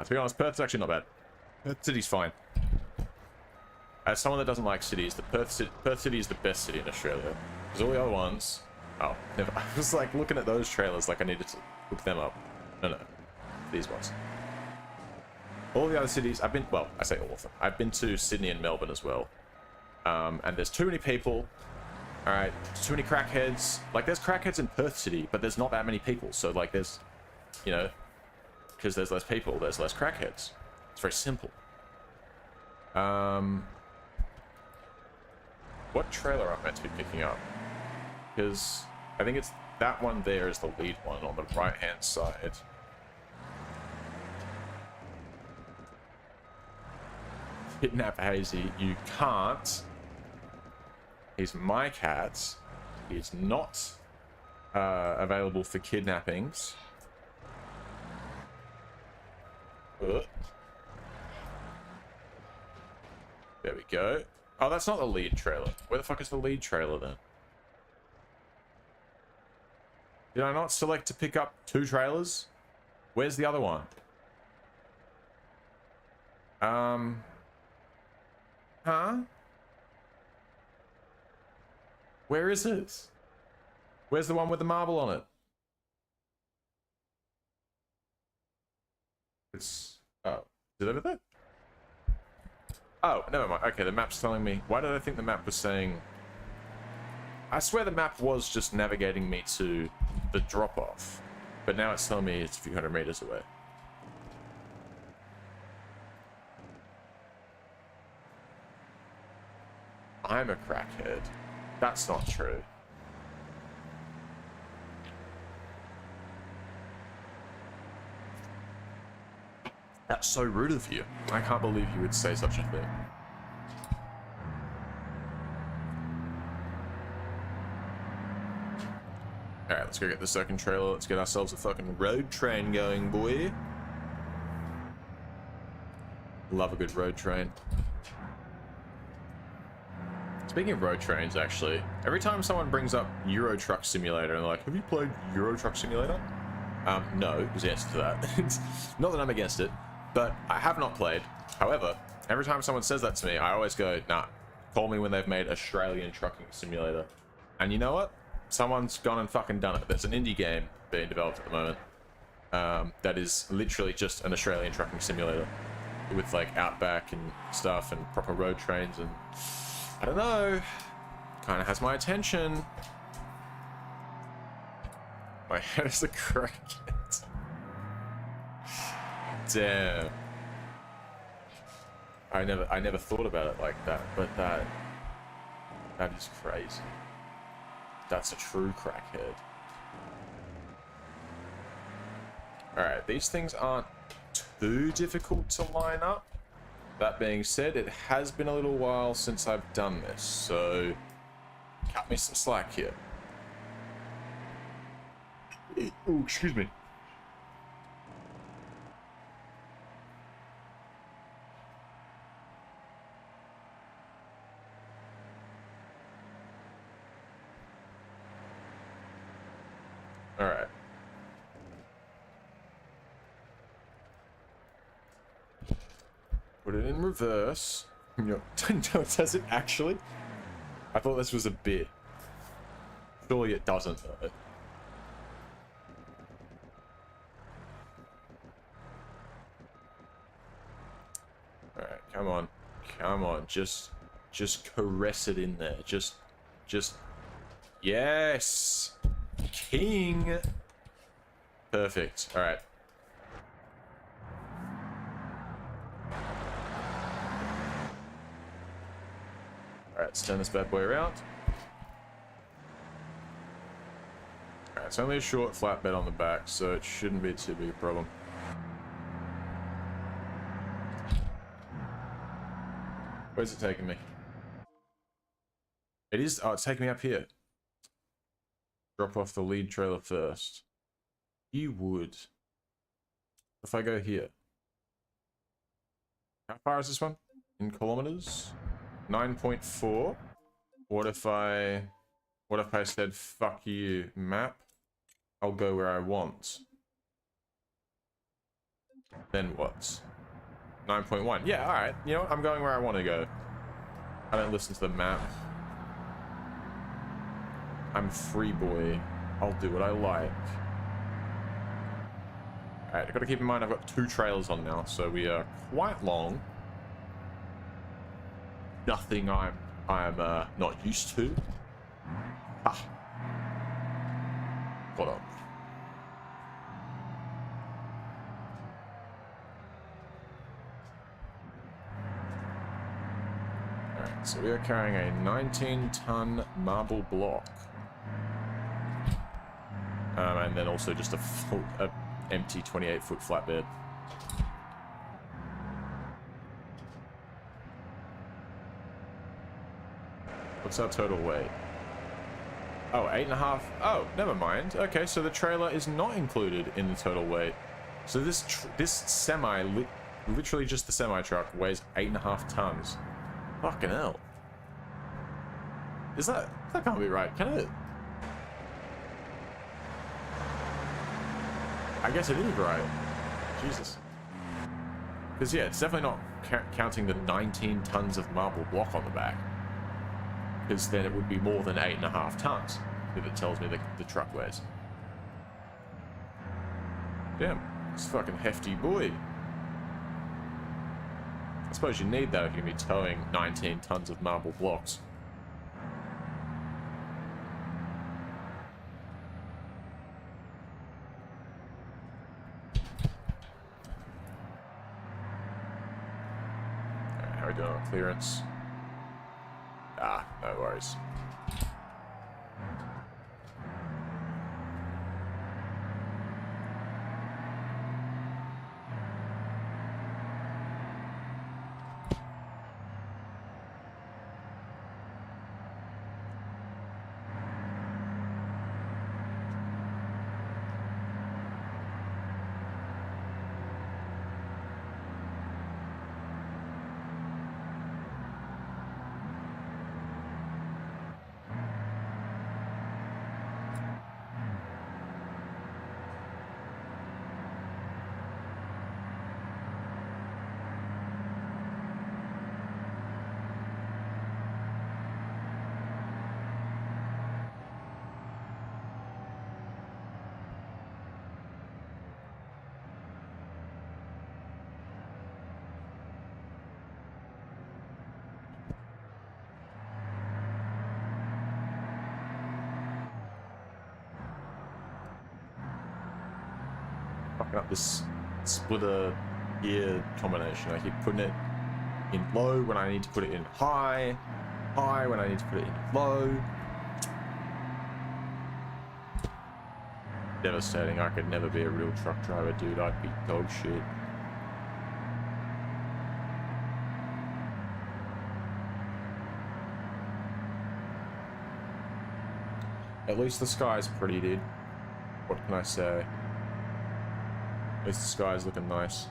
To be honest, Perth's actually not bad. Perth City's fine. As someone that doesn't like cities, Perth City is the best city in Australia. Because all the other ones... Oh, never. I was like looking at those trailers like I needed to look them up. No. These ones. All the other cities, I've been... Well, I say all of them. I've been to Sydney and Melbourne as well. And there's too many people. Alright, too many crackheads. Like, there's crackheads in Perth City, but there's not that many people. So, like, there's... You know... Because there's less people, there's less crackheads. It's very simple. What trailer am I meant to be picking up? Because I think it's that one there is the lead one on the right-hand side. Kidnap Hazy. You can't. He's my cat. He's not available for kidnappings. There we go. Oh, that's not the lead trailer. Where the fuck is the lead trailer then? Did I not select to pick up 2 trailers? Where's the other one? Huh? Where is it? Where's the one with the marble on it? It's... Oh. Is it over there? Oh, never mind. Okay, the map's telling me... Why did I think the map was saying... I swear the map was just navigating me to the drop-off. But now it's telling me it's a few hundred meters away. I'm a crackhead. That's not true. That's so rude of you. I can't believe you would say such a thing. Alright, let's go get the second trailer. Let's get ourselves a fucking road train going, boy. Love a good road train. Speaking of road trains, actually, every time someone brings up Euro Truck Simulator and they're like, have you played Euro Truck Simulator? No, is the answer to that. Not that I'm against it, but I have not played. However, every time someone says that to me, I always go, nah, call me when they've made Australian Trucking Simulator. And you know what? Someone's gone and fucking done it. There's an indie game being developed at the moment that is literally just an Australian trucking simulator with like Outback and stuff and proper road trains, and I don't know, kind of has my attention. My head is a crackhead. Damn. I never thought about it like that, but that is crazy. That's a true crackhead. Alright, these things aren't too difficult to line up. That being said, it has been a little while since I've done this, so cut me some slack here. Oh, excuse me. Alright. Put it in reverse. No, does it actually? I thought this was a bit. Surely it doesn't, though. Alright, come on. Come on. Just caress it in there. Just... Yes! King! Perfect. Alright. Alright, let's turn this bad boy around. Alright, it's only a short flatbed on the back, so it shouldn't be too big a problem. Where's it taking me? It is... Oh, it's taking me up here. Drop off the lead trailer first. You would. If I go here. How far is this one? In kilometers? 9.4. What if I said, fuck you, map? I'll go where I want. Then what? 9.1. Yeah, alright. You know what? I'm going where I want to go. I don't listen to the map. I'm free boy. I'll do what I like. Alright, I've got to keep in mind I've got 2 trailers on now, so we are quite long. Nothing I'm not used to. Ah. Hold on. Alright, so we are carrying a 19-ton marble block. And then also just a empty 28-foot flatbed. What's our total weight? Oh, 8.5. Oh, never mind. Okay, so the trailer is not included in the total weight. So this semi, literally just the semi truck, weighs 8.5 tons. Fucking hell. That can't be right, can it? I guess it is right. Jesus. Because yeah, it's definitely not counting the 19 tons of marble block on the back. Because then it would be more than 8.5 tons if it tells me the truck weighs. Damn, it's a fucking hefty boy. I suppose you need that if you're going to be towing 19 tons of marble blocks. Alright, how are we doing on clearance? Ah, no worries. Fucking up this splitter gear combination. I keep putting it in low when I need to put it in high, high when I need to put it in low. Devastating. I could never be a real truck driver, dude. I'd be dog shit. At least the sky's pretty, dude. What can I say? At least the sky's looking nice.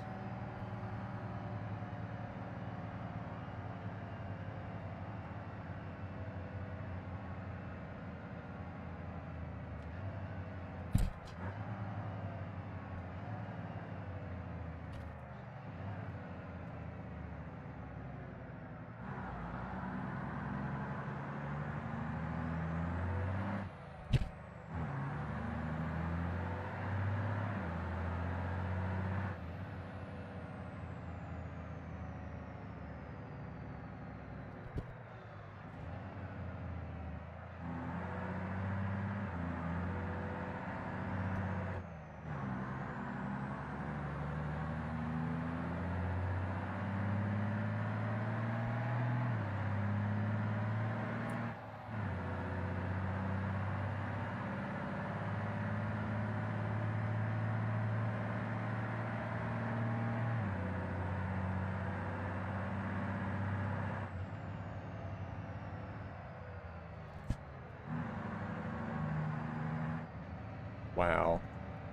Wow.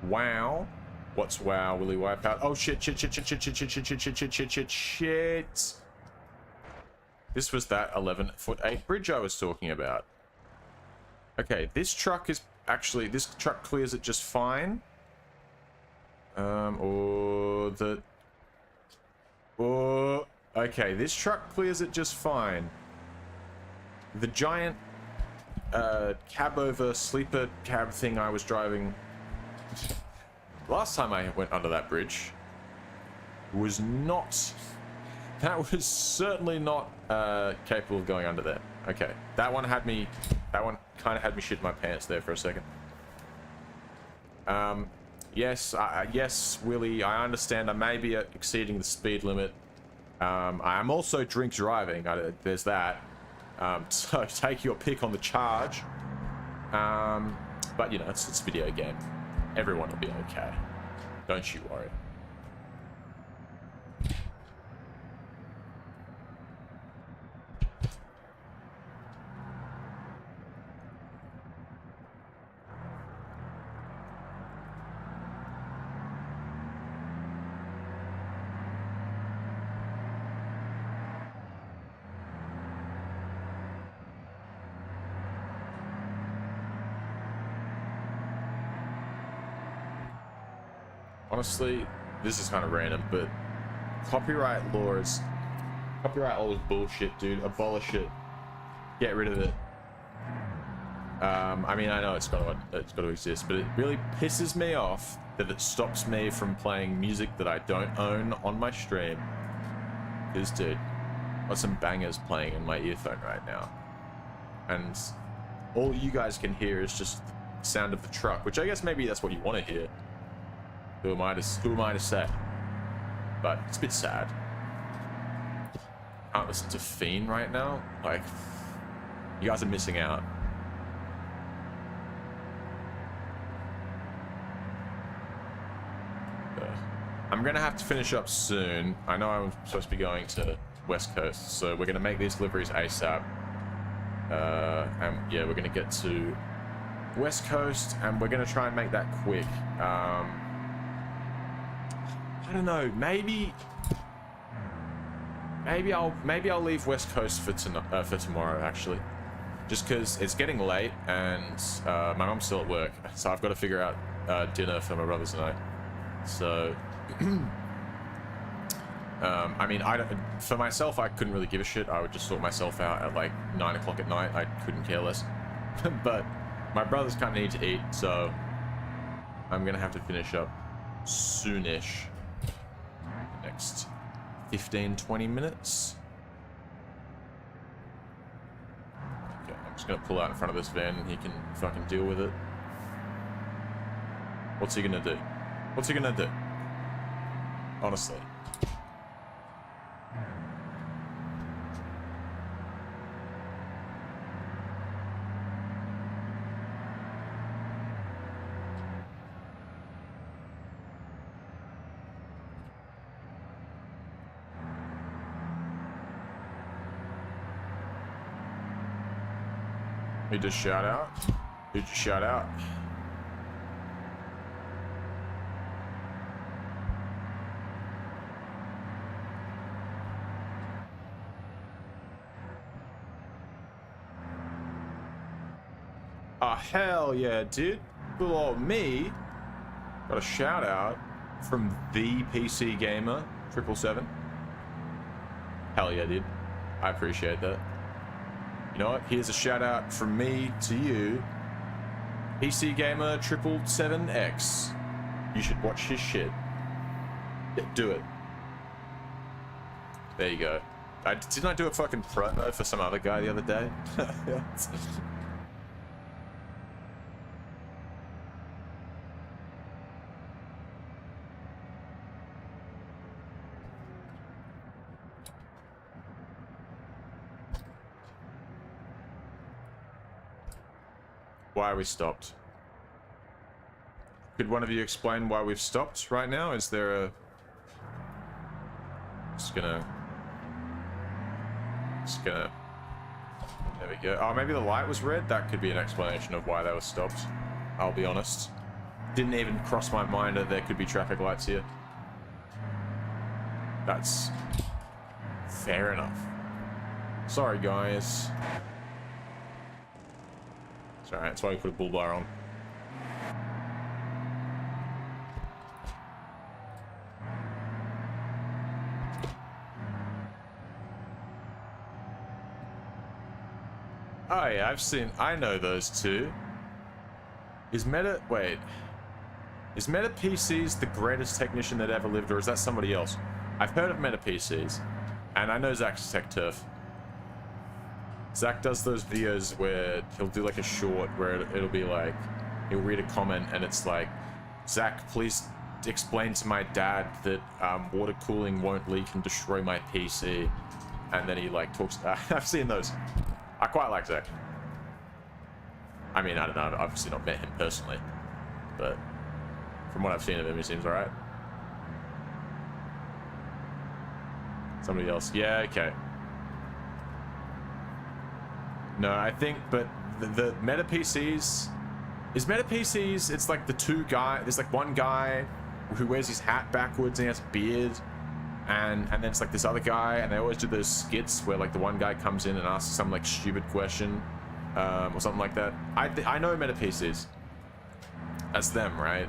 Wow. What's wow, Willy Wipeout? Oh shit, shit. This was that 11'8" bridge I was talking about. Okay, this truck is actually, this truck clears it just fine. Okay, this truck clears it just fine. The giant cab over sleeper cab thing I was driving last time I went under that bridge was not, that was certainly not capable of going under there. Okay, that one kind of had me shit my pants there for a second. Yes, yes, Willie, I understand I may be exceeding the speed limit. I am also drink driving, there's that. So take your pick on the charge. But you know, it's a video game. Everyone will be okay. Don't you worry. Honestly, this is kind of random, but copyright law is bullshit, dude. Abolish it. Get rid of it. I mean, I know it's got to exist, but it really pisses me off that it stops me from playing music that I don't own on my stream. Because, dude, I've got some bangers playing in my earphone right now, and all you guys can hear is just the sound of the truck, which I guess maybe that's what you want to hear. Who am I to say? But it's a bit sad. Can't listen to Fiend right now. Like, you guys are missing out. I'm gonna have to finish up soon. I know I'm supposed to be going to West Coast, so we're gonna make these deliveries ASAP. And yeah, we're gonna get to West Coast, and we're gonna try and make that quick. I don't know. Maybe I'll leave West Coast for tomorrow, actually, just because it's getting late and my mom's still at work, so I've got to figure out dinner for my brothers and I. So, I mean, for myself, I couldn't really give a shit. I would just sort myself out at like 9 o'clock at night. I couldn't care less. But my brothers kind of need to eat, so I'm gonna have to finish up soonish. Next 15-20 minutes. Okay, I'm just gonna pull out in front of this van and he can fucking deal with it. What's he gonna do? What's he gonna do? Honestly. Who'd you shout out? Who'd you shout out? Oh, hell yeah, dude. Good old me. Got a shout out from the PC Gamer 777. Hell yeah, dude. I appreciate that. You know what? Here's a shout out from me to you, PC Gamer 777X. You should watch his shit. Yeah, do it. There you go. Didn't I do a fucking promo for some other guy the other day? Why are we stopped? Could one of you explain why we've stopped right now? Is there a... Just gonna... There we go. Oh, maybe the light was red? That could be an explanation of why they were stopped. I'll be honest. Didn't even cross my mind that there could be traffic lights here. That's fair enough. Sorry, guys. It's alright, that's why we put a bull bar on. Oh yeah, I know those two. Is Meta PCs the greatest technician that ever lived, or is that somebody else? I've heard of Meta PCs, and I know Zach's Tech Turf. Zach does those videos where he'll do like a short where it'll be like, he'll read a comment and it's like, Zach, please explain to my dad that water cooling won't leak and destroy my PC. And then he like talks, I've seen those. I quite like Zach. I mean, I don't know, I've obviously not met him personally, but from what I've seen of him, he seems alright. Somebody else. Yeah, okay. No, I think, but the Meta PCs... Is Meta PCs, it's like the two guys... There's like one guy who wears his hat backwards and he has a beard. And then it's like this other guy, and they always do those skits where like the one guy comes in and asks some like stupid question. Or something like that. I know Meta PCs. That's them, right?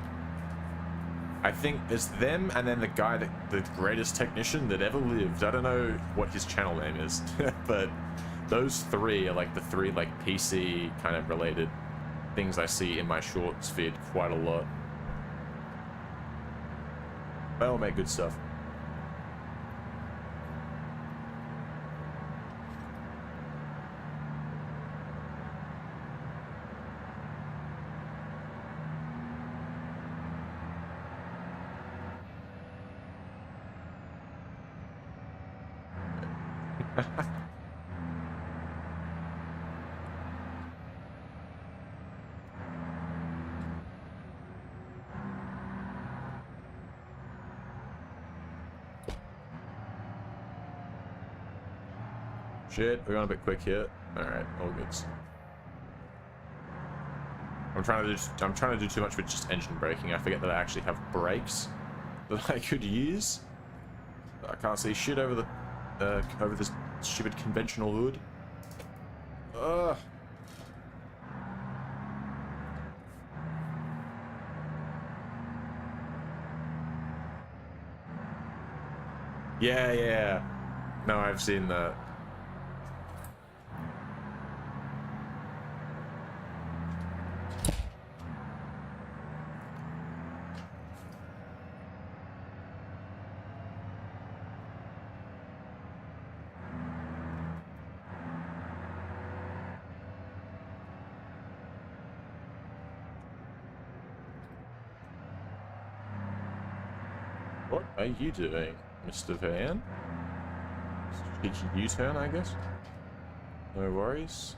I think it's them and then the guy that the greatest technician that ever lived. I don't know what his channel name is, but those three are like the three like PC kind of related things I see in my shorts feed quite a lot. They all make good stuff. Shit, we're going a bit quick here. Alright, all good. I'm trying to do too much with just engine braking. I forget that I actually have brakes that I could use. I can't see shit over the over this stupid conventional hood. Ugh. Yeah. No, I've seen that. What are you doing, Mr. Van? Cheeky U-turn, I guess. No worries.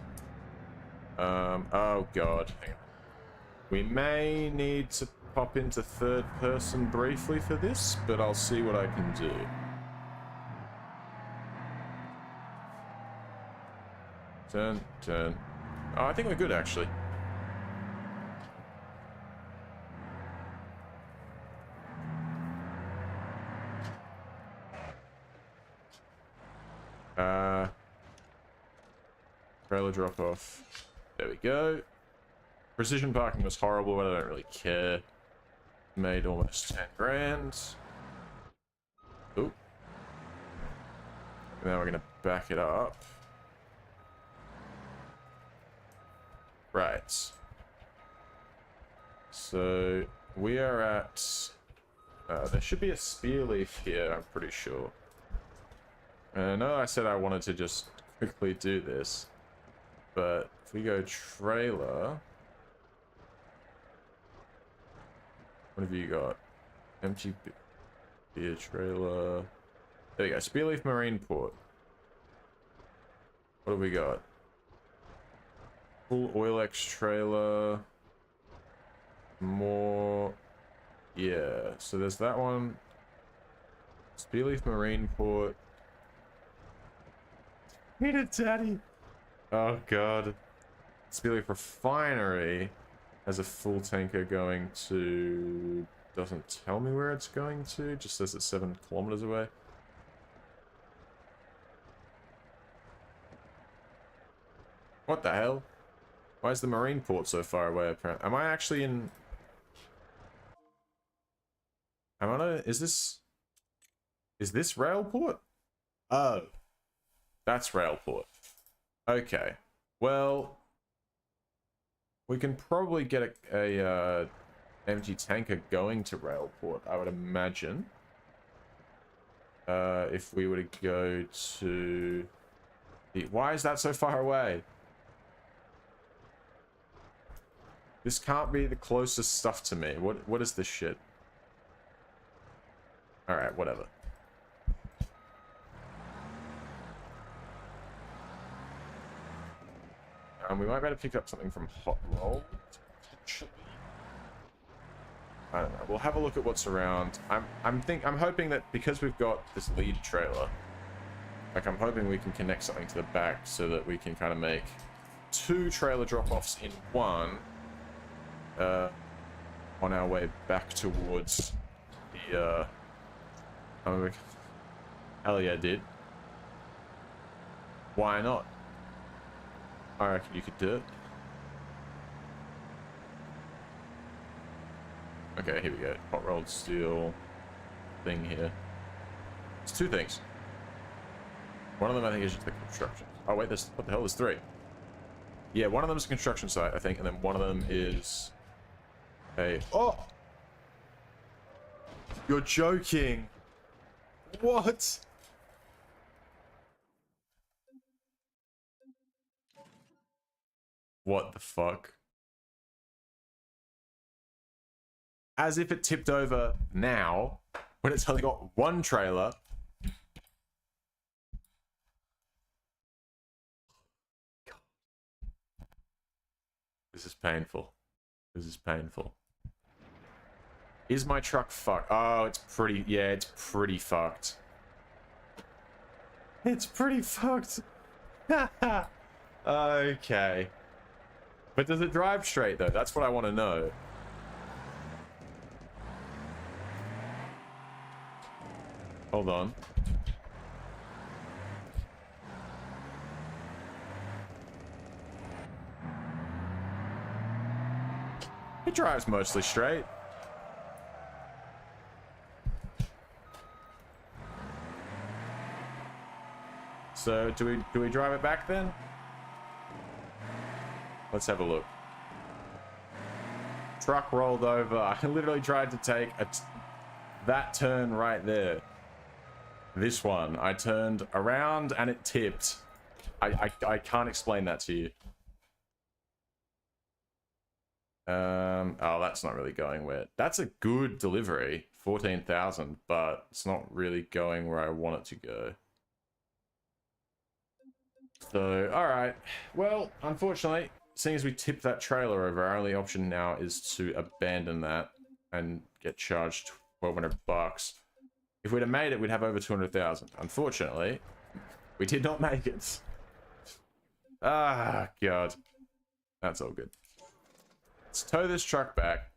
Oh god. Hang on. We may need to pop into third person briefly for this, but I'll see what I can do. Turn. Oh, I think we're good, actually. Trailer drop off. There we go. Precision parking was horrible, but I don't really care. Made almost 10 grand. Oop. Now we're gonna back it up. Right. So we are at... there should be a spear leaf here, I'm pretty sure. I know I said I wanted to just quickly do this, but if we go trailer... What have you got? Empty beer trailer. There we go. Spearleaf Marine Port. What have we got? Full Oilex trailer. More. Yeah. So there's that one. Spearleaf Marine Port. Peter Daddy. Oh god. Spearleaf Refinery. has a full tanker going to... Doesn't tell me where it's going to, just says it's 7 kilometers away. What the hell? Why is the marine port so far away, apparently? Am I actually in... Am I on a... Is this rail port? Oh. That's rail port. Okay. Well... We can probably get a empty tanker going to railport, I would imagine. If we were to go to... Why is that so far away? This can't be the closest stuff to me. What is this shit? Alright, whatever. We might be able to pick up something from Hot Roll. I don't know. We'll have a look at what's around. I'm hoping that because we've got this lead trailer, like I'm hoping we can connect something to the back so that we can kind of make 2 trailer drop-offs in one on our way back towards the hell yeah, dude. Why not? I reckon you could do it. Okay, here we go. Hot rolled steel thing here. It's 2 things. One of them I think is just the construction. Oh wait, there's what the hell? There's 3. Yeah, one of them is a construction site, I think, and then one of them is a... Oh! You're joking! What? What the fuck? As if it tipped over now, when it's only got 1 trailer. This is painful. This is painful. Is my truck fucked? Oh, it's pretty... Yeah, it's pretty fucked. It's pretty fucked. Okay. But does it drive straight, though? That's what I want to know. Hold on. It drives mostly straight. So, do we drive it back then? Let's have a look. Truck rolled over. I literally tried to take that turn right there. This one. I turned around and it tipped. I can't explain that to you. Oh, that's not really going where... That's a good delivery. 14,000, but it's not really going where I want it to go. So, alright. Well, unfortunately, seeing as we tipped that trailer over, our only option now is to abandon that and get charged 1,200 bucks. If we'd have made it, we'd have over 200,000. Unfortunately, we did not make it. Ah, God. That's all good. Let's tow this truck back.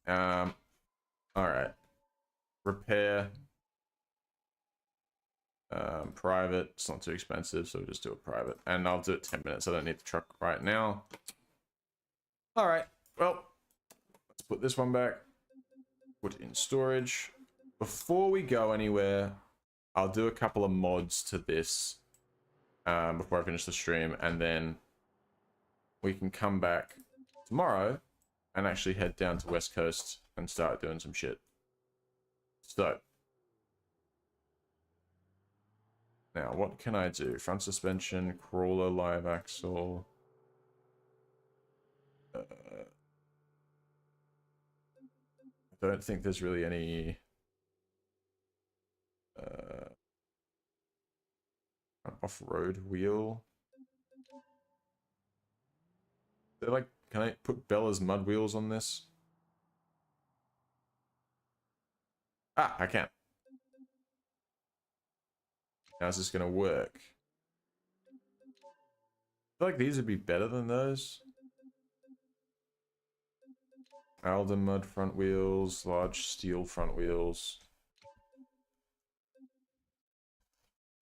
Alright. Repair. Private. It's not too expensive, so we'll just do a private. And I'll do it 10 minutes. I don't need the truck right now. Alright. Well, let's put this one back. Put it in storage. Before we go anywhere, I'll do a couple of mods to this before I finish the stream, and then we can come back tomorrow and actually head down to West Coast and start doing some shit. So, now what can I do? Front suspension, crawler, live axle. I don't think there's really any off-road wheel. They're like, can I put Bella's mud wheels on this? Ah, I can. How's this gonna work? I feel like these would be better than those. Alden mud front wheels, large steel front wheels.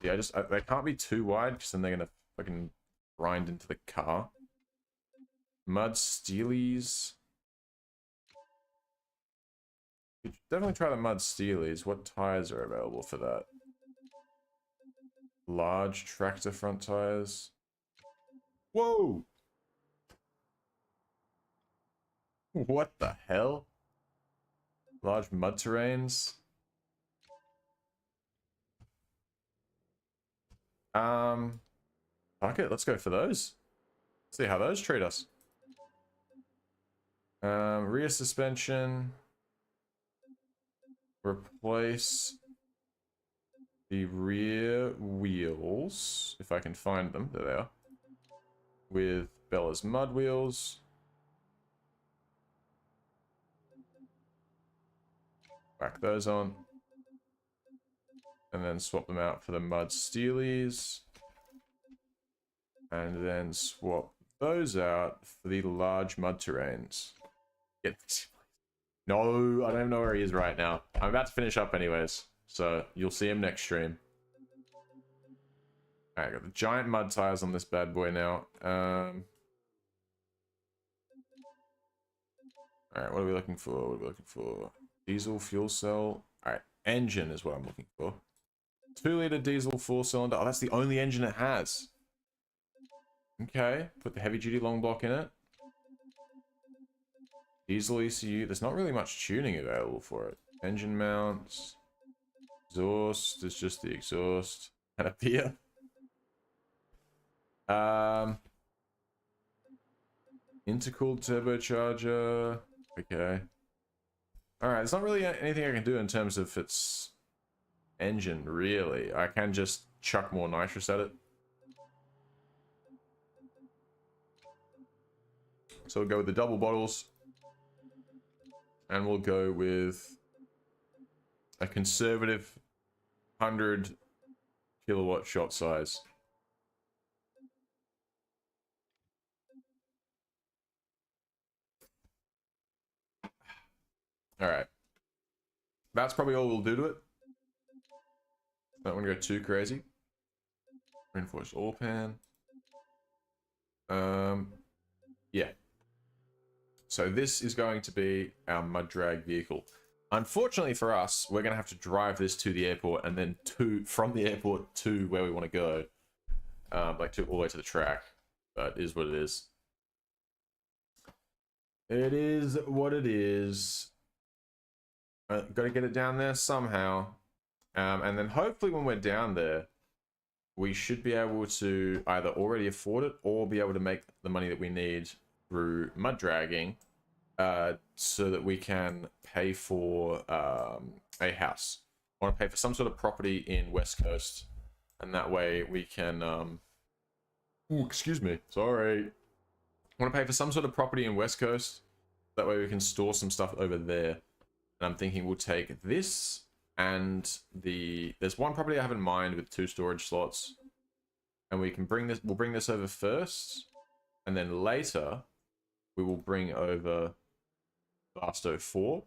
Yeah, they can't be too wide because then they're gonna fucking grind into the car. Mud steelies. You should definitely try the mud steelies. What tires are available for that? Large tractor front tires. Whoa! What the hell? Large mud terrains. Fuck it, let's go for those. See how those treat us. Rear suspension. Replace the rear wheels, if I can find them. There they are. With Bella's mud wheels. Whack those on. And then swap them out for the mud steelies. And then swap those out for the large mud terrains. Get this. No, I don't even know where he is right now. I'm about to finish up anyways. So you'll see him next stream. Alright, got the giant mud tires on this bad boy now. Alright, what are we looking for? What are we looking for? Diesel fuel cell. Alright, engine is what I'm looking for. 2-liter diesel 4-cylinder. Oh, that's the only engine it has. Okay, put the heavy-duty long block in it. Diesel ECU. There's not really much tuning available for it. Engine mounts. Exhaust is just the exhaust. And a beer. Intercooled turbocharger. Okay. Alright, there's not really anything I can do in terms of its engine, really. I can just chuck more nitrous at it. So we'll go with the double bottles. And we'll go with a conservative 100 kilowatt shot size. Alright. That's probably all we'll do to it. Don't want to go too crazy. Reinforced oil pan. Yeah. So this is going to be our mud drag vehicle. Unfortunately for us, we're going to have to drive this to the airport and then from the airport to where we want to go. Like all the way to the track. But it is what it is. It is what it is. Got to get it down there somehow. And then hopefully when we're down there, we should be able to either already afford it or be able to make the money that we need through mud dragging so that we can pay for a house. I want to pay for some sort of property in West Coast. And that way we can... Ooh, excuse me. Sorry. I want to pay for some sort of property in West Coast. That way we can store some stuff over there. And I'm thinking we'll take this and there's one property I have in mind with 2 storage slots. And we can we'll bring this over first. And then later we will bring over Basto 4.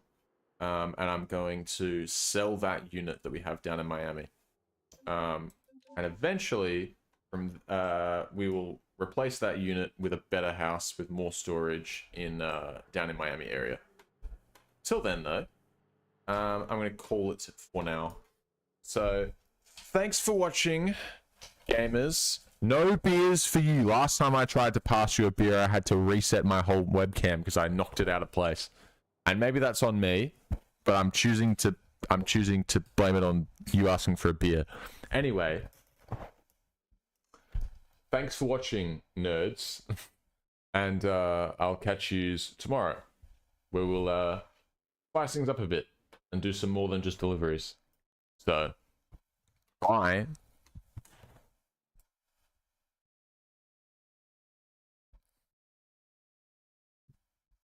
And I'm going to sell that unit that we have down in Miami. And eventually we will replace that unit with a better house with more storage in down in Miami area. Till then though, I'm going to call it for now. So, thanks for watching, gamers. No beers for you. Last time I tried to pass you a beer, I had to reset my whole webcam because I knocked it out of place. And maybe that's on me, but I'm choosing to blame it on you asking for a beer. Anyway, thanks for watching, nerds. And I'll catch you tomorrow, where we'll spice things up a bit and do some more than just deliveries. So, bye.